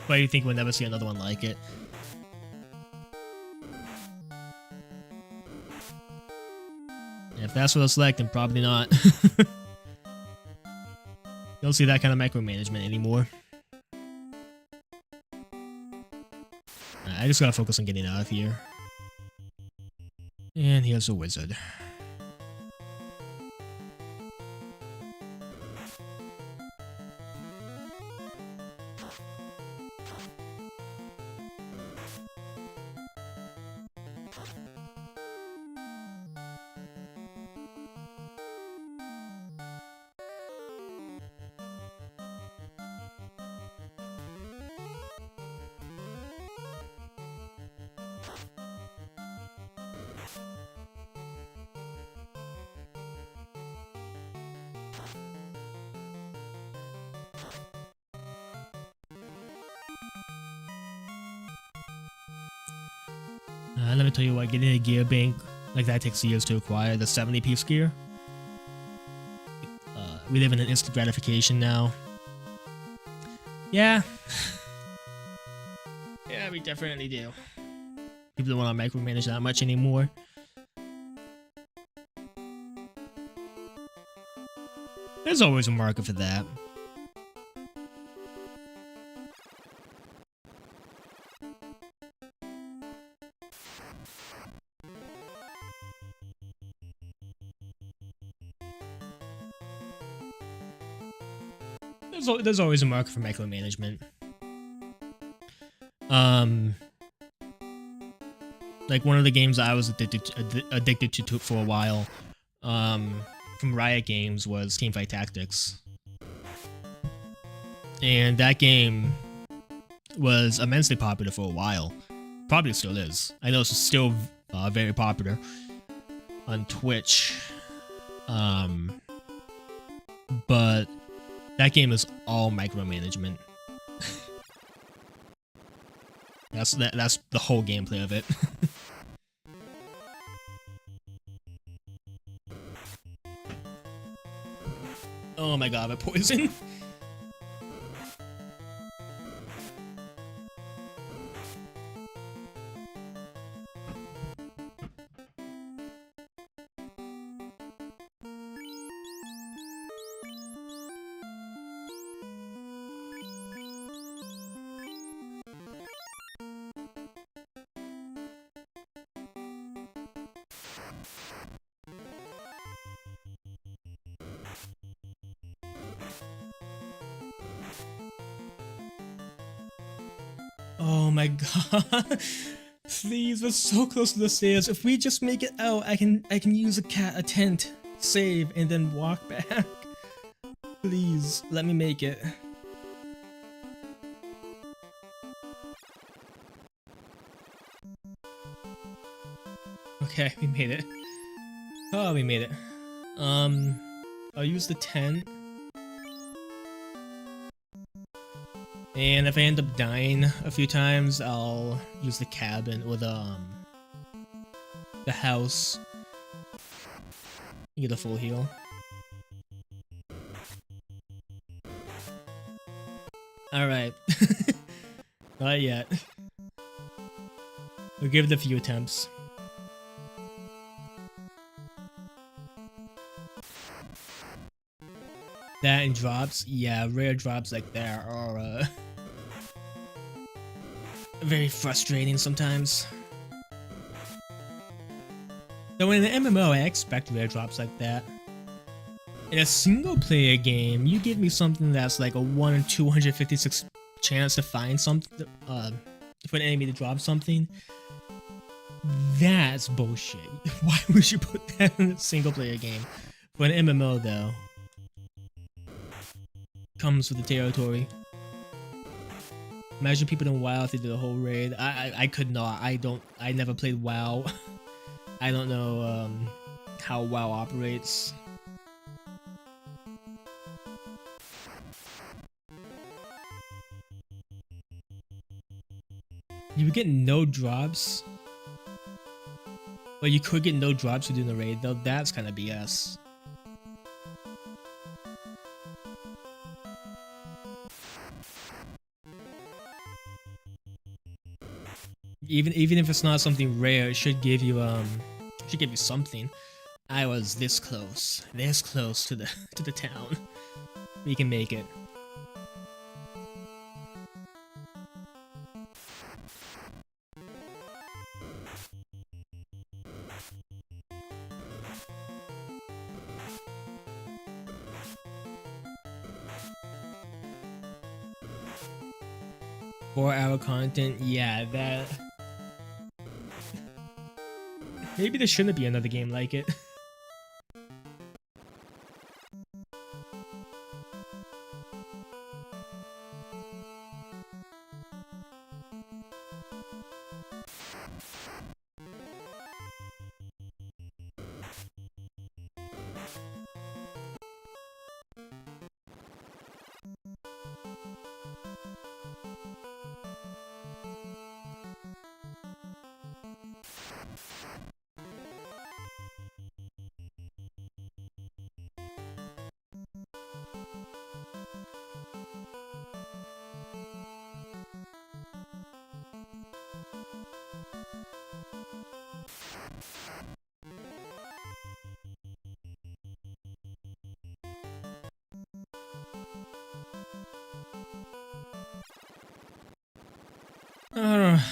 But you think we'll never see another one like it? If that's what it's like, then probably not. You don't see that kind of micromanagement anymore. I just gotta focus on getting out of here. And here's a wizard. Let me tell you what, getting a gear bank like that takes years to acquire. The 70-piece gear. We live in an instant gratification now. Yeah. Yeah, we definitely do. People don't want to micromanage that much anymore. There's always a market for that. There's always a market for micromanagement. Like one of the games I was addicted to for a while, from Riot Games was Teamfight Tactics, and that game was immensely popular for a while. Probably still is. I know it's still very popular on Twitch, but that game is all micromanagement. That's the whole gameplay of it. Oh my god, my poison. Oh my god. Please, we're so close to the stairs. If we just make it out, I can use a tent, save, and then walk back. Please, let me make it. Okay, we made it. Oh, we made it. I'll use the tent. And if I end up dying a few times, I'll use the cabin or the house. You get a full heal. Alright. Not yet. We'll give it a few attempts. That and drops, yeah, rare drops like that are very frustrating sometimes. Though in an MMO, I expect rare drops like that. In a single player game, you give me something that's like a 1 in 256 chance to find something, for an enemy to drop something. That's bullshit. Why would you put that in a single player game? For an MMO though, comes with the territory. Imagine people in WoW if they did a whole raid. I could not. I never played WoW. I don't know how WoW operates. You would get no drops. But you could get no drops for doing the raid though. That's kind of BS. Even if it's not something rare, it should give you something. I was this close to the town. We can make it. Four-hour content, yeah, that. Maybe there shouldn't be another game like it.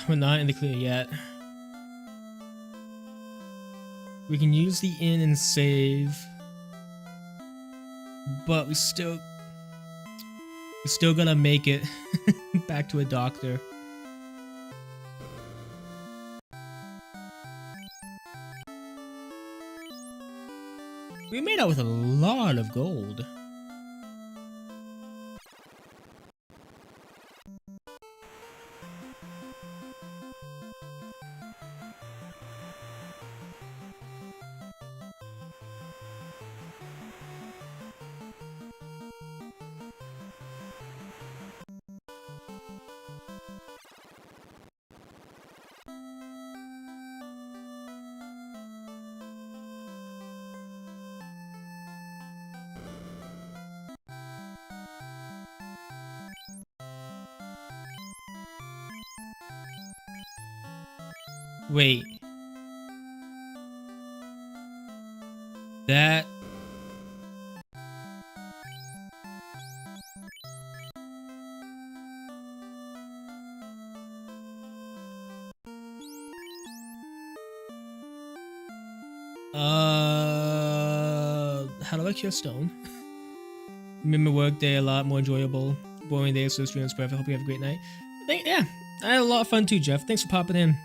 We're not in the clear yet. We can use the inn and save, but we still... Still gonna make it back to a doctor. We made out with a lot of gold. Wait. That... How do I cure stone? Made my work day a lot more enjoyable. Boring day, so stream is perfect. Hope you have a great night. Yeah, I had a lot of fun too, Jeff. Thanks for popping in.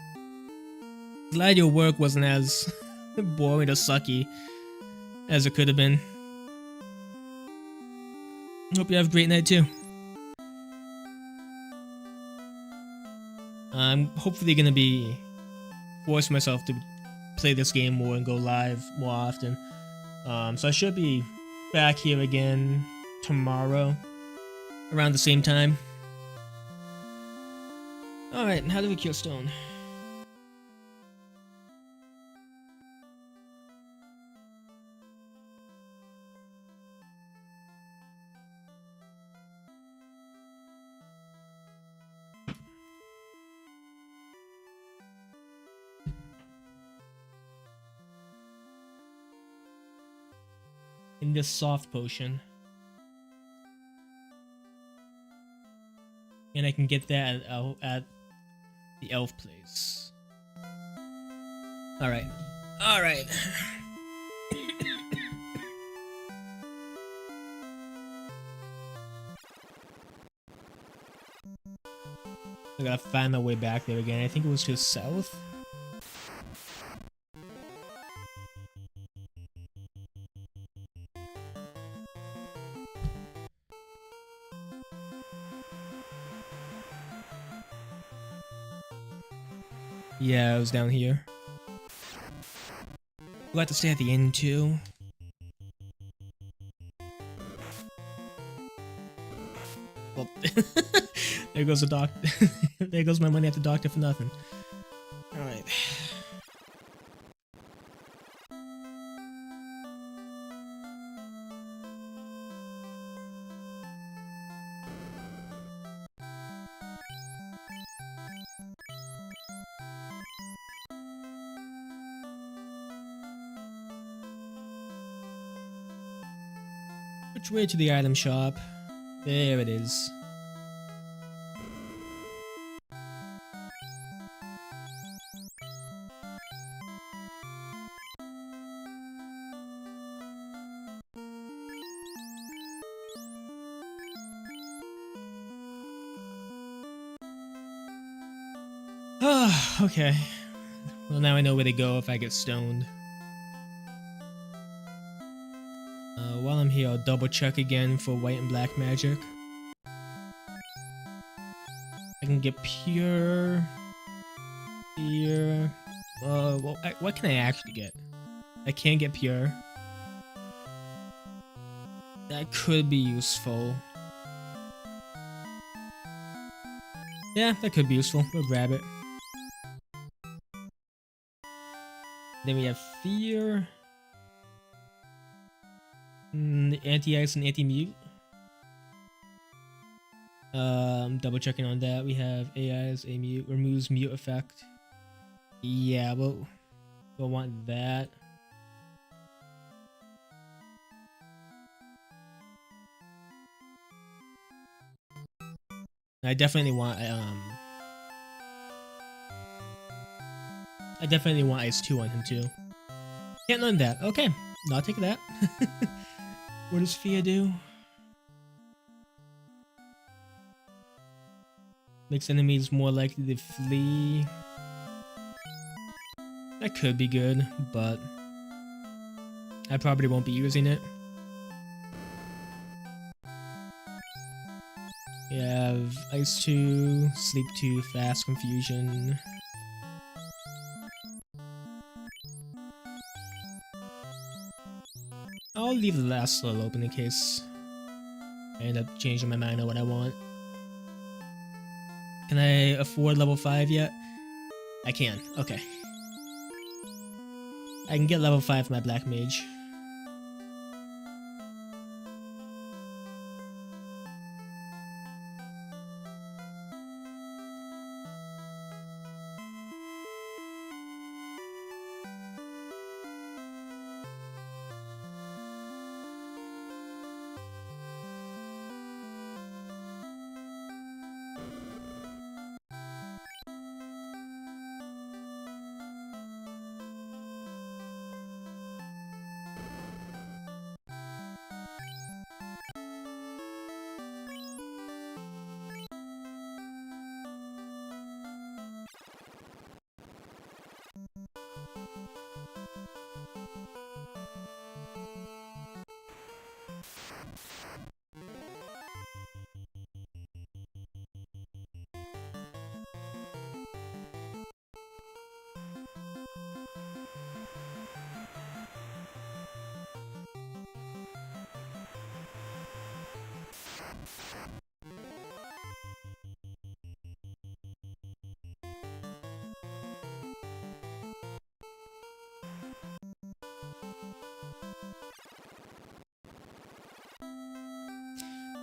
Glad your work wasn't as boring or sucky as it could have been. Hope you have a great night too. I'm hopefully gonna be forcing myself to play this game more and go live more often. So I should be back here again tomorrow around the same time. Alright, and how do we cure stone? In this soft potion. And I can get that at the elf place. Alright. Alright. I gotta find my way back there again. I think it was to the south. Yeah, I was down here. We'll have to stay at the inn too. Well, there goes the doctor. There goes my money at the doctor for nothing. Alright. Which way to the item shop? There it is. Okay. Well, now I know where to go if I get stoned. While I'm here, I'll double check again for white and black magic. I can get pure... Pure... well, what can I actually get? I can't get pure. That could be useful. Yeah, that could be useful. We'll grab it. Then we have fear. Anti-ice and anti-mute. Double checking on that. We have AI's a mute, removes mute effect. Yeah, we'll want that. I definitely want Ice 2 on him too. Can't learn that. Okay, I'll take that. What does Fia do? Makes enemies more likely to flee. That could be good, but I probably won't be using it. We have Ice 2, Sleep 2, Fast Confusion. I'll leave the last slot open in case I end up changing my mind on what I want. Can I afford level 5 yet? I can, okay. I can get level 5 for my Black Mage.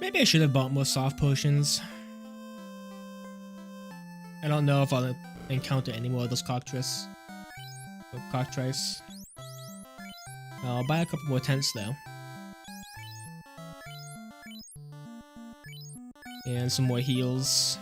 Maybe I should have bought more soft potions. I don't know if I'll encounter any more of those cockatrice. I'll buy a couple more tents though. And some more heals.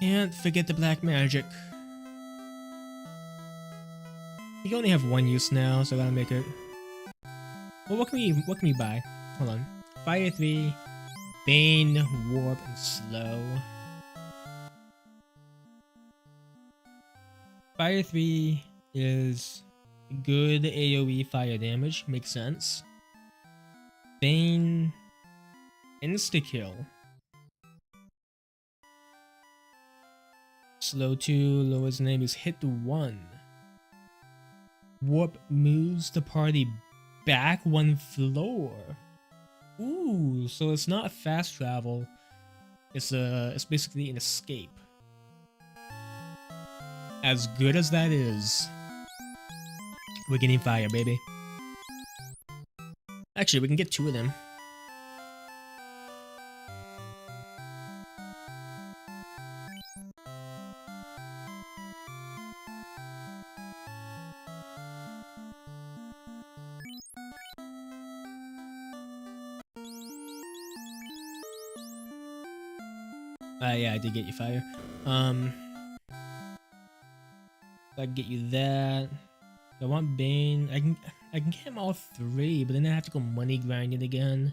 Can't forget the black magic. You only have one use now, so I gotta make it. Well, what can we buy? Hold on. Fire 3, Bane, Warp, and Slow. Fire 3 is good AoE fire damage, makes sense. Bane, insta-kill. Slow 2 lowers enemies hit to 1. Warp moves the party back 1 floor. Ooh, so it's not fast travel. It's basically an escape. As good as that is, we're getting fire, baby. Actually, we can get 2 of them. Yeah, I did get you fire. I can get you that. I want Bane. I can get him all 3, but then I have to go money grinding again.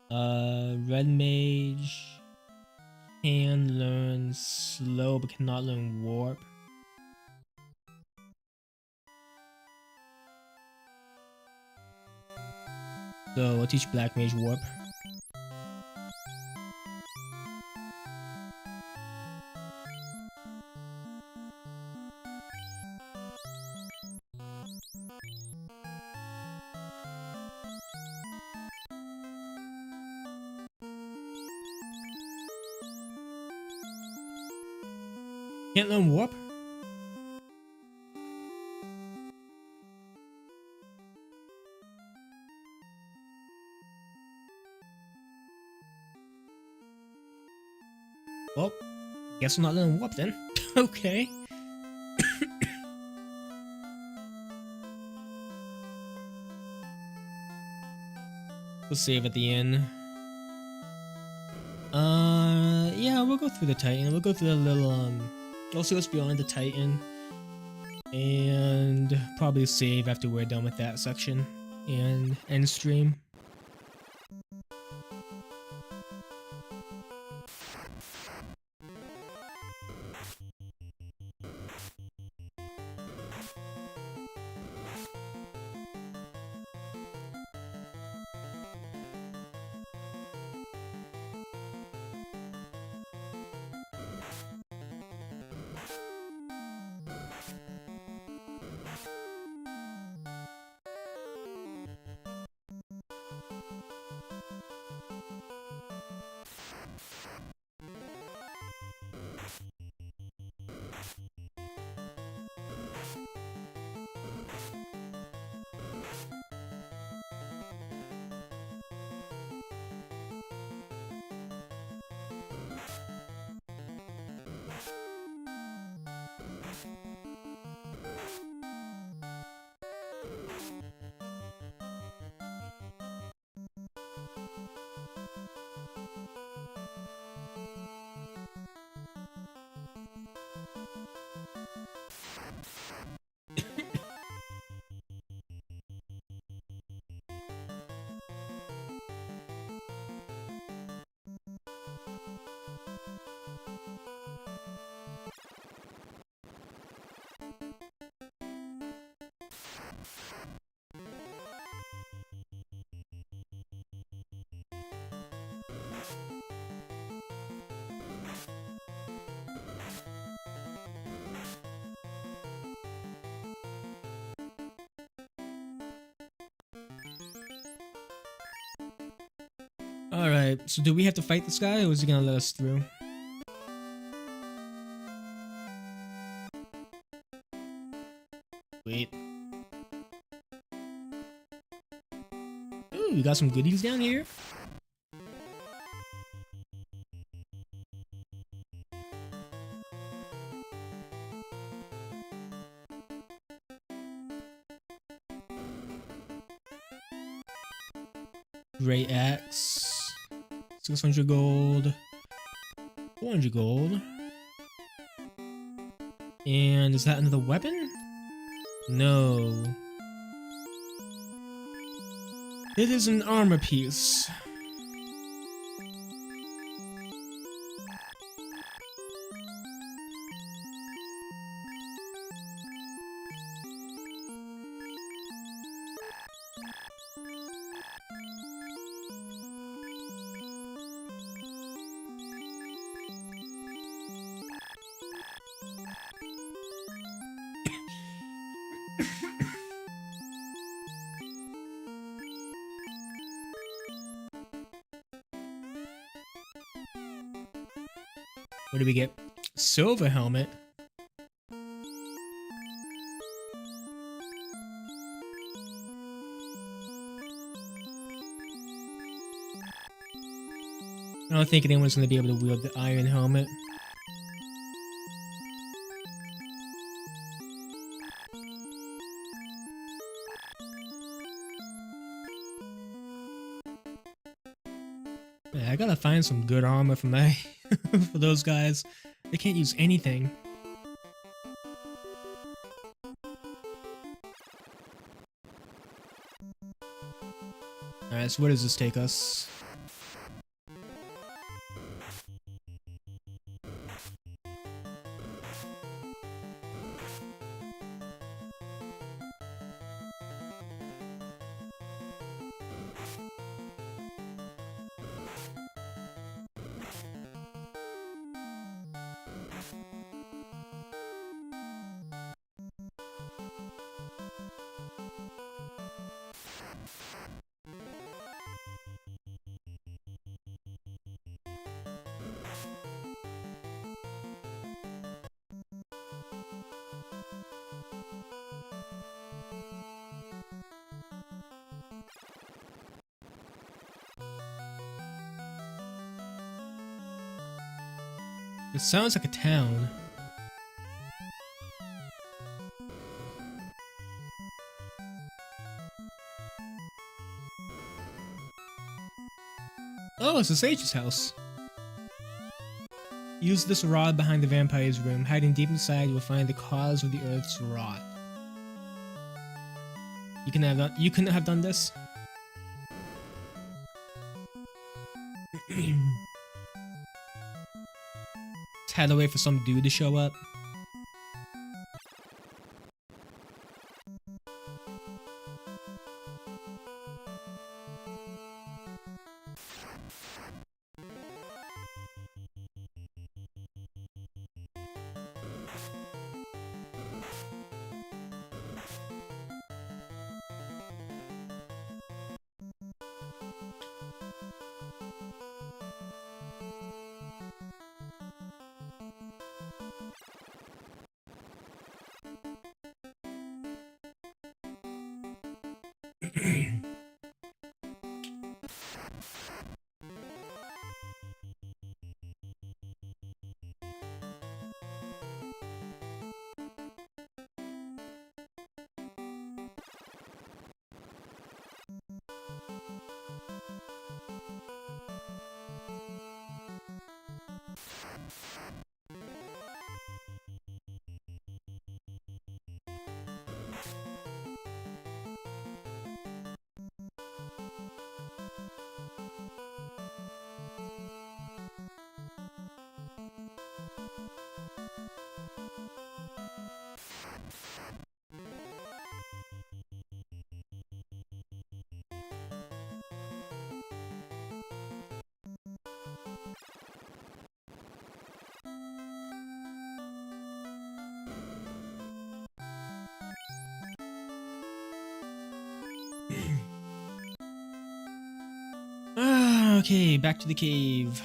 Red Mage can learn slow, but cannot learn warp. So I'll teach Black Mage warp. Can't learn warp? Well, guess I'm not learning warp then. Okay. We'll save at the end. Yeah, we'll go through the Titan. We'll go through the little, we'll see what's beyond the Titan. And probably save after we're done with that section. And end stream. Alright, so do we have to fight this guy, or is he gonna let us through? Wait. Ooh, we got some goodies down here. Great axe. 600 gold. 400 gold. And is that another weapon? No. It is an armor piece. What do we get? Silver helmet. I don't think anyone's going to be able to wield the iron helmet. Yeah, I gotta find some good armor for my for those guys. They can't use anything. Alright, so where does this take us? It sounds like a town. Oh, it's the sage's house. Use this rod behind the vampire's room. Hiding deep inside, you will find the cause of the earth's rot. You couldn't have done this? Had to wait for some dude to show up. Okay, back to the cave.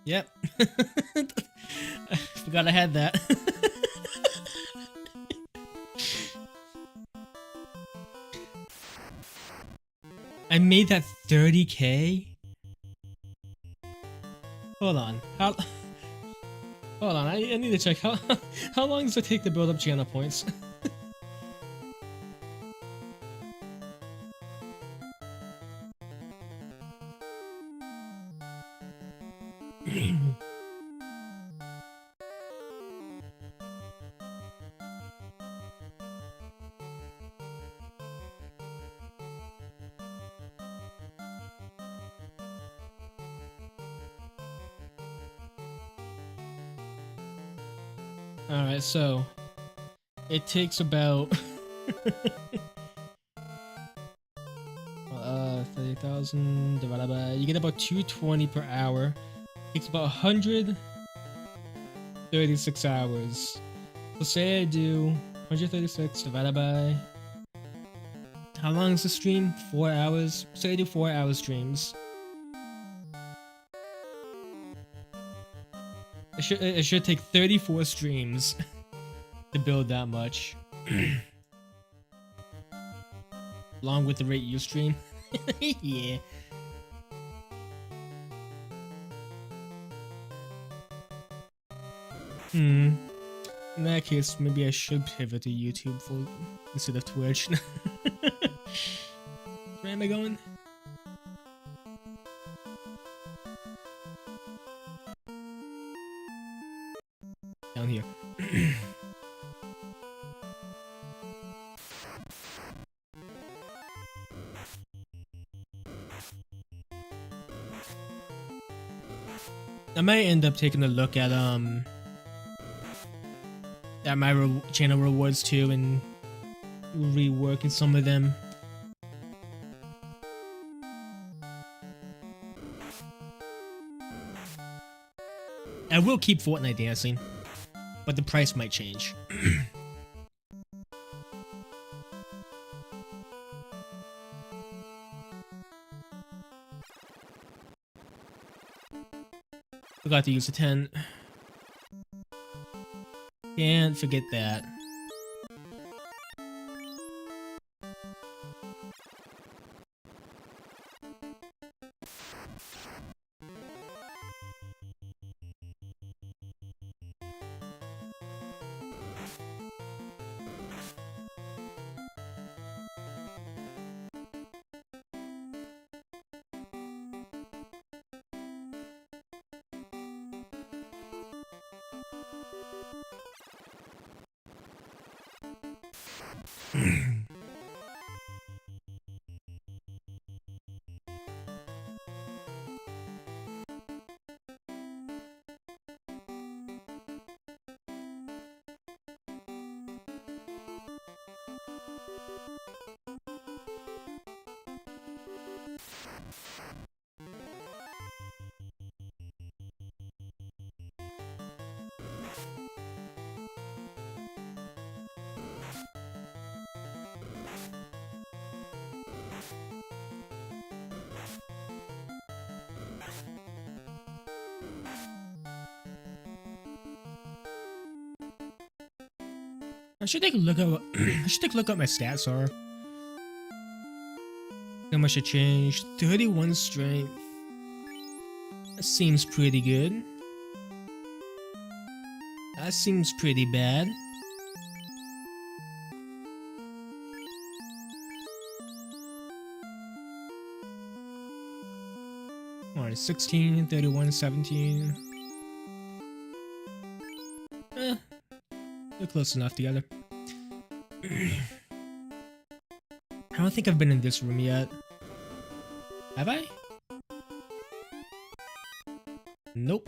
Yep. I forgot I had that. I made that 30k? Hold on. Hold on, I need to check. How long does it take to build up channel points? Alright, so it takes about 30,000 divided by, you get about 220 per hour. Takes about 136 hours. So say I do 136 divided by, how long is the stream? 4 hours. Say I do 4-hour streams. It should take 34 streams to build that much. Along with the rate you stream. Yeah. In that case, maybe I should pivot to YouTube instead of Twitch. Where am I going? Down here. I might end up taking a look at my channel rewards too and reworking some of them. I will keep Fortnite dancing, but the price might change. Forgot to use the 10. Can't forget that. I should take a look at what I should take a look at what my stats are. How much I changed? 31 strength. That seems pretty good. That seems pretty bad. Alright, 16, 31, 17. They're close enough together. I don't think I've been in this room yet. Have I? Nope.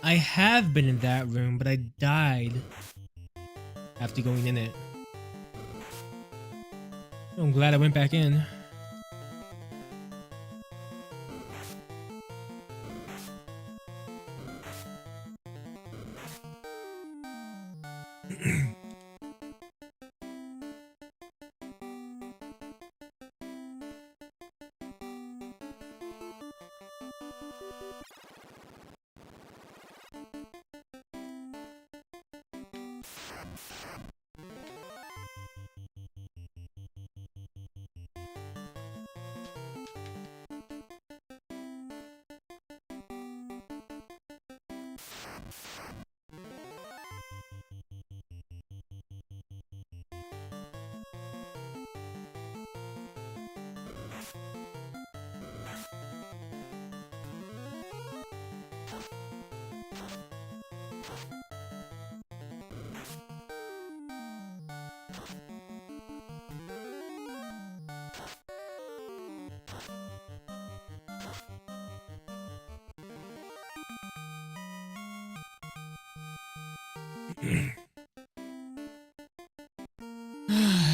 I have been in that room, but I died after going in it. I'm glad I went back in.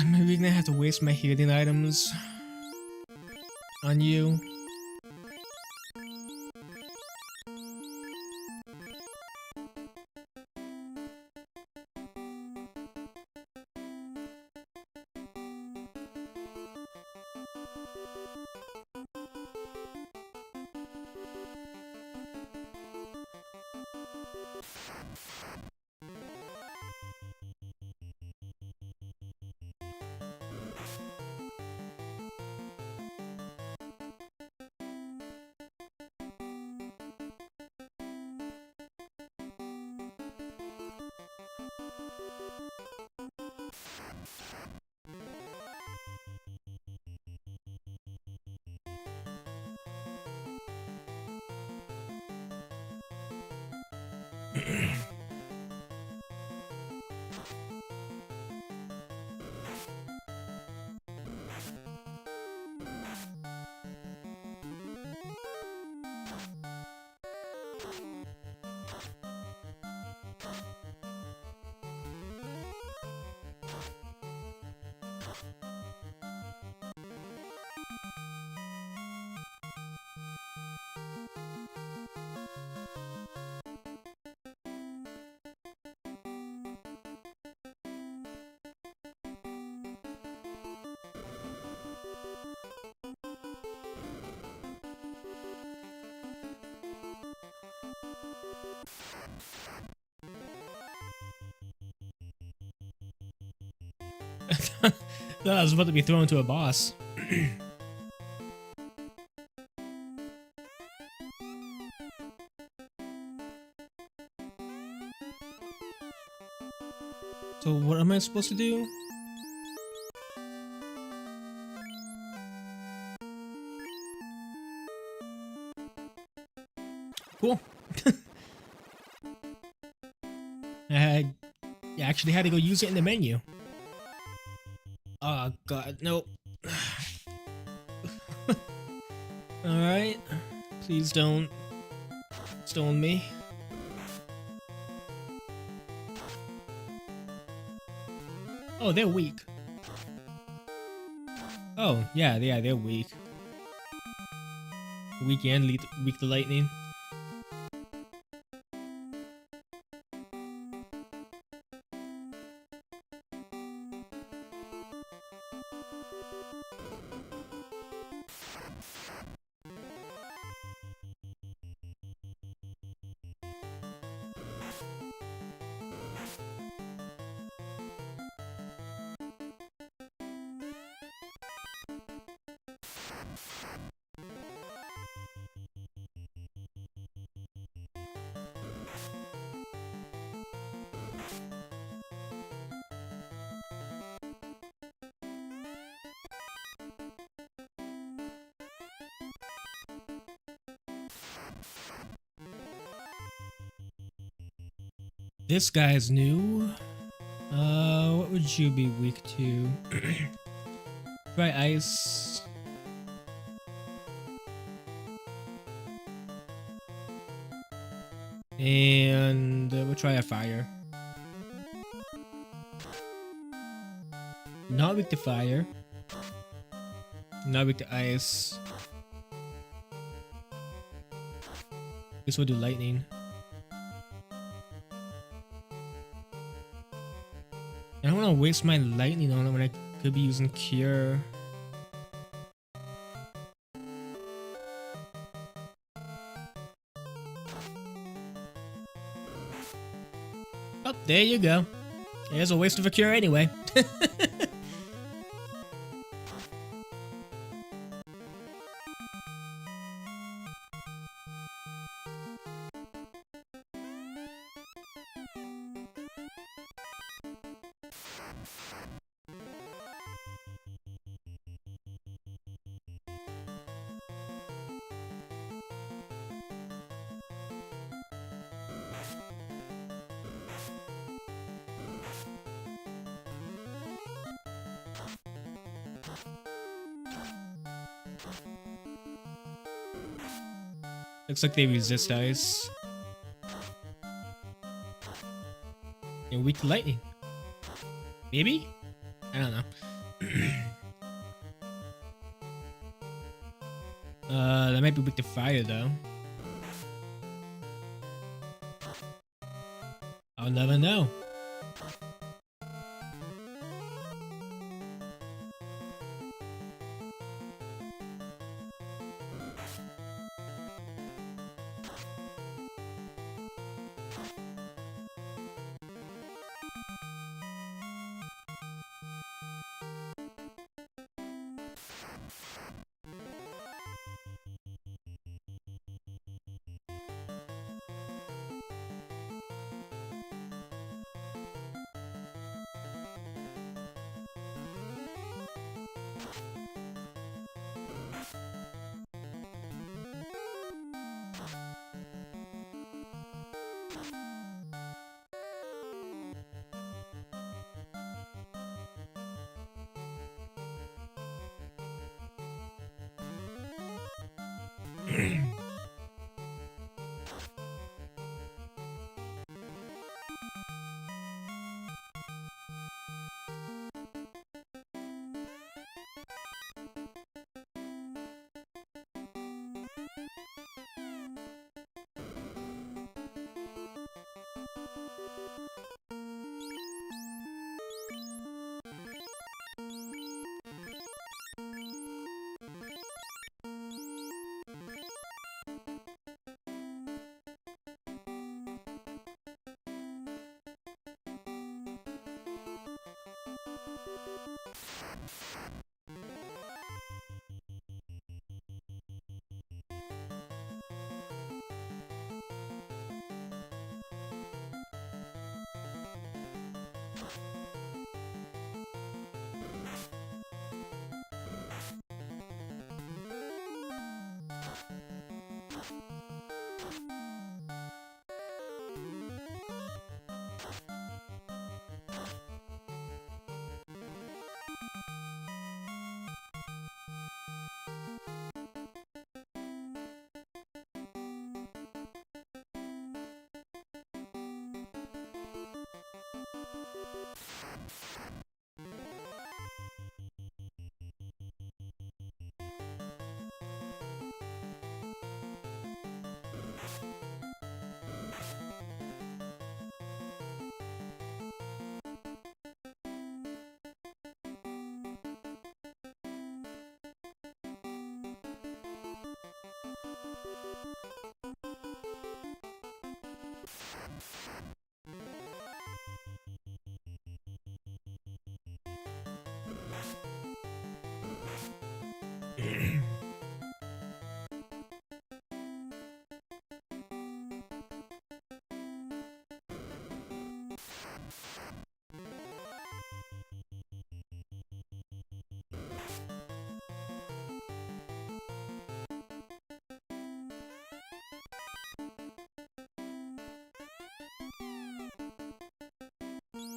Maybe gonna have to waste my healing items on you. No, I was about to be thrown to a boss. So what am I supposed to do? Cool. I actually had to go use it in the menu. Oh god, nope. Alright. Please don't stone me. Oh, they're weak. Oh, yeah, they're weak. Weak and weak to lightning. This guy's new. What would you be weak to? Try ice. And we'll try a fire. Not weak to fire. Not weak to ice. Guess we'll do lightning. I don't want to waste my lightning on it when I could be using cure. Oh, there you go. There's a waste of a cure anyway. Looks like they resist ice. And weak to lightning. Maybe? I don't know. That might be weak to fire though. I'll never know.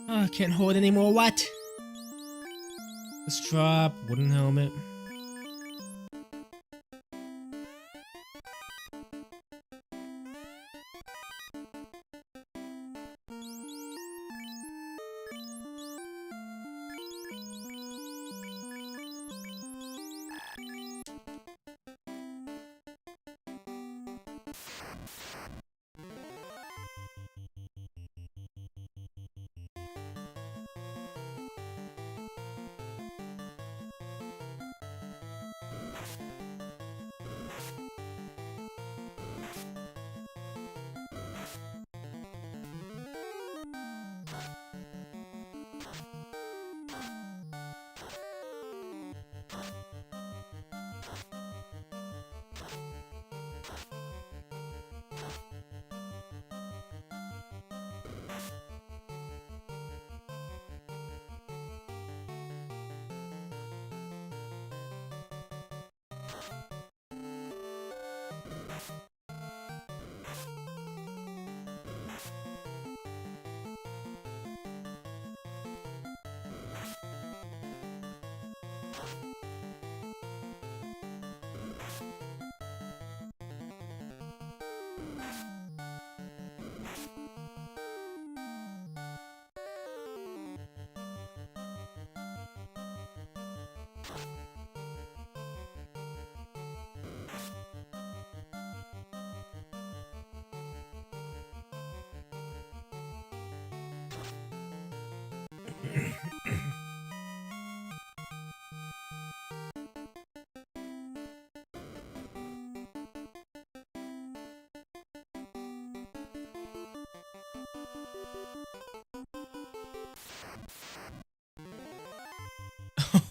Oh, I can't hold anymore. What? Let's drop wooden helmet.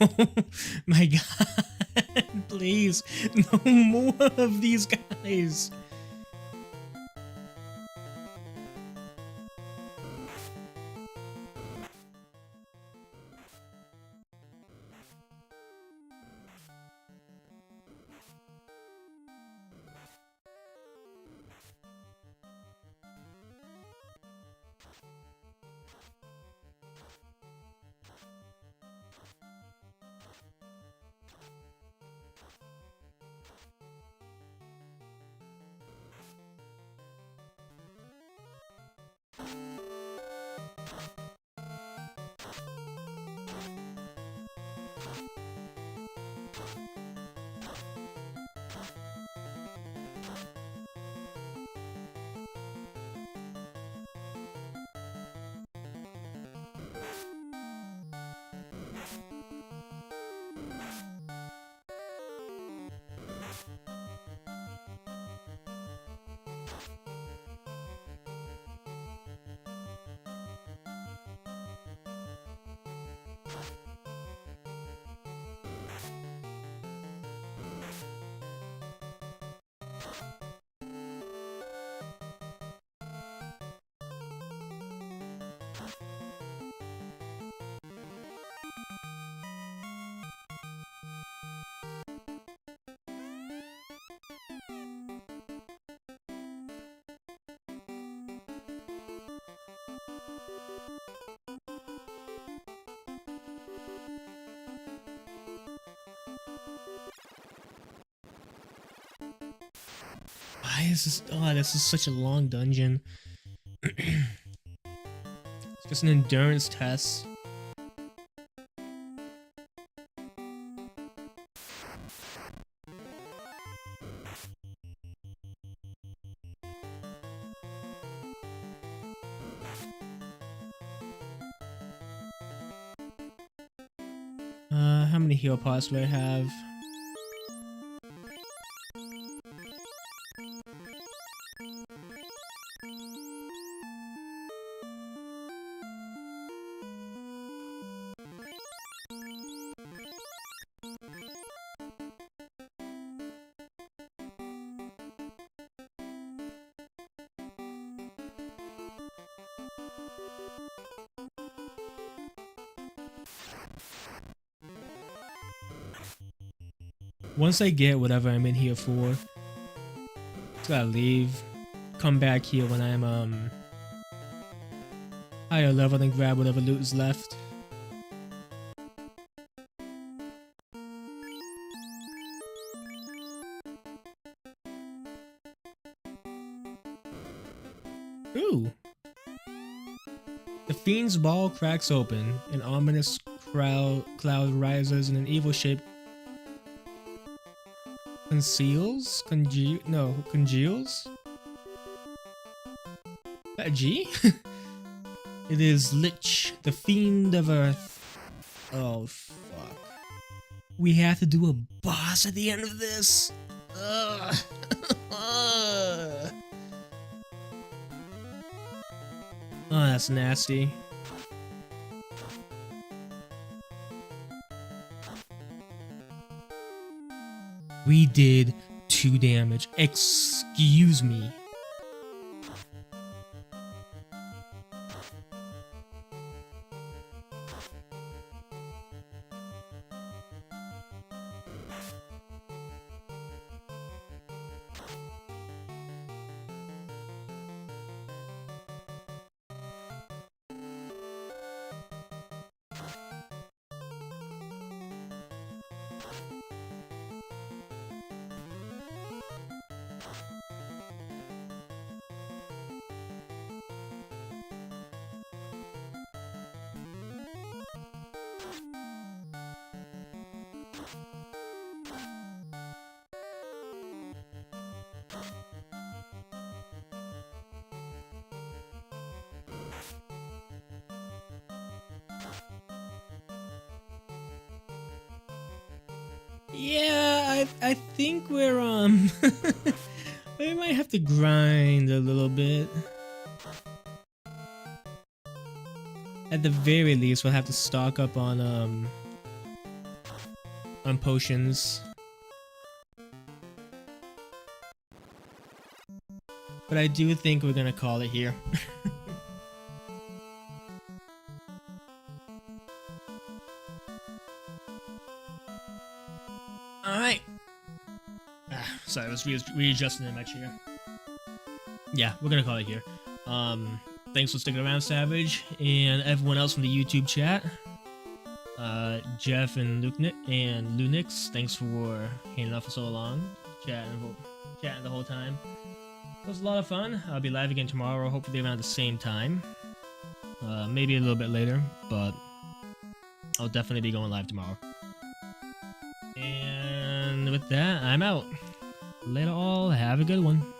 Oh my god. Please, no more of these guys. Why is this? Oh, this is such a long dungeon. It's just an endurance test. How many heal pots do I have? Once I get whatever I'm in here for, just gotta leave, come back here when I'm higher level and grab whatever loot is left. Ooh! The Fiend's Ball cracks open, an ominous cloud rises in an evil shape. Congeals? That a G? It is Lich, the Fiend of Earth. Oh, fuck. We have to do a boss at the end of this? Ugh. Oh, that's nasty. We did 2 damage. Excuse me. Yeah, I think we're we might have to grind a little bit. At the very least, we'll have to stock up on potions. But I do think we're gonna call it here. Alright. Sorry, I was readjusting in my chair. Yeah, we're gonna call it here. Thanks for sticking around, Savage, and everyone else from the YouTube chat. Jeff and Lunix, thanks for hanging out for so long, chatting the whole time. It was a lot of fun. I'll be live again tomorrow, hopefully around the same time. Maybe a little bit later, but I'll definitely be going live tomorrow. And with that, I'm out. Later all, have a good one.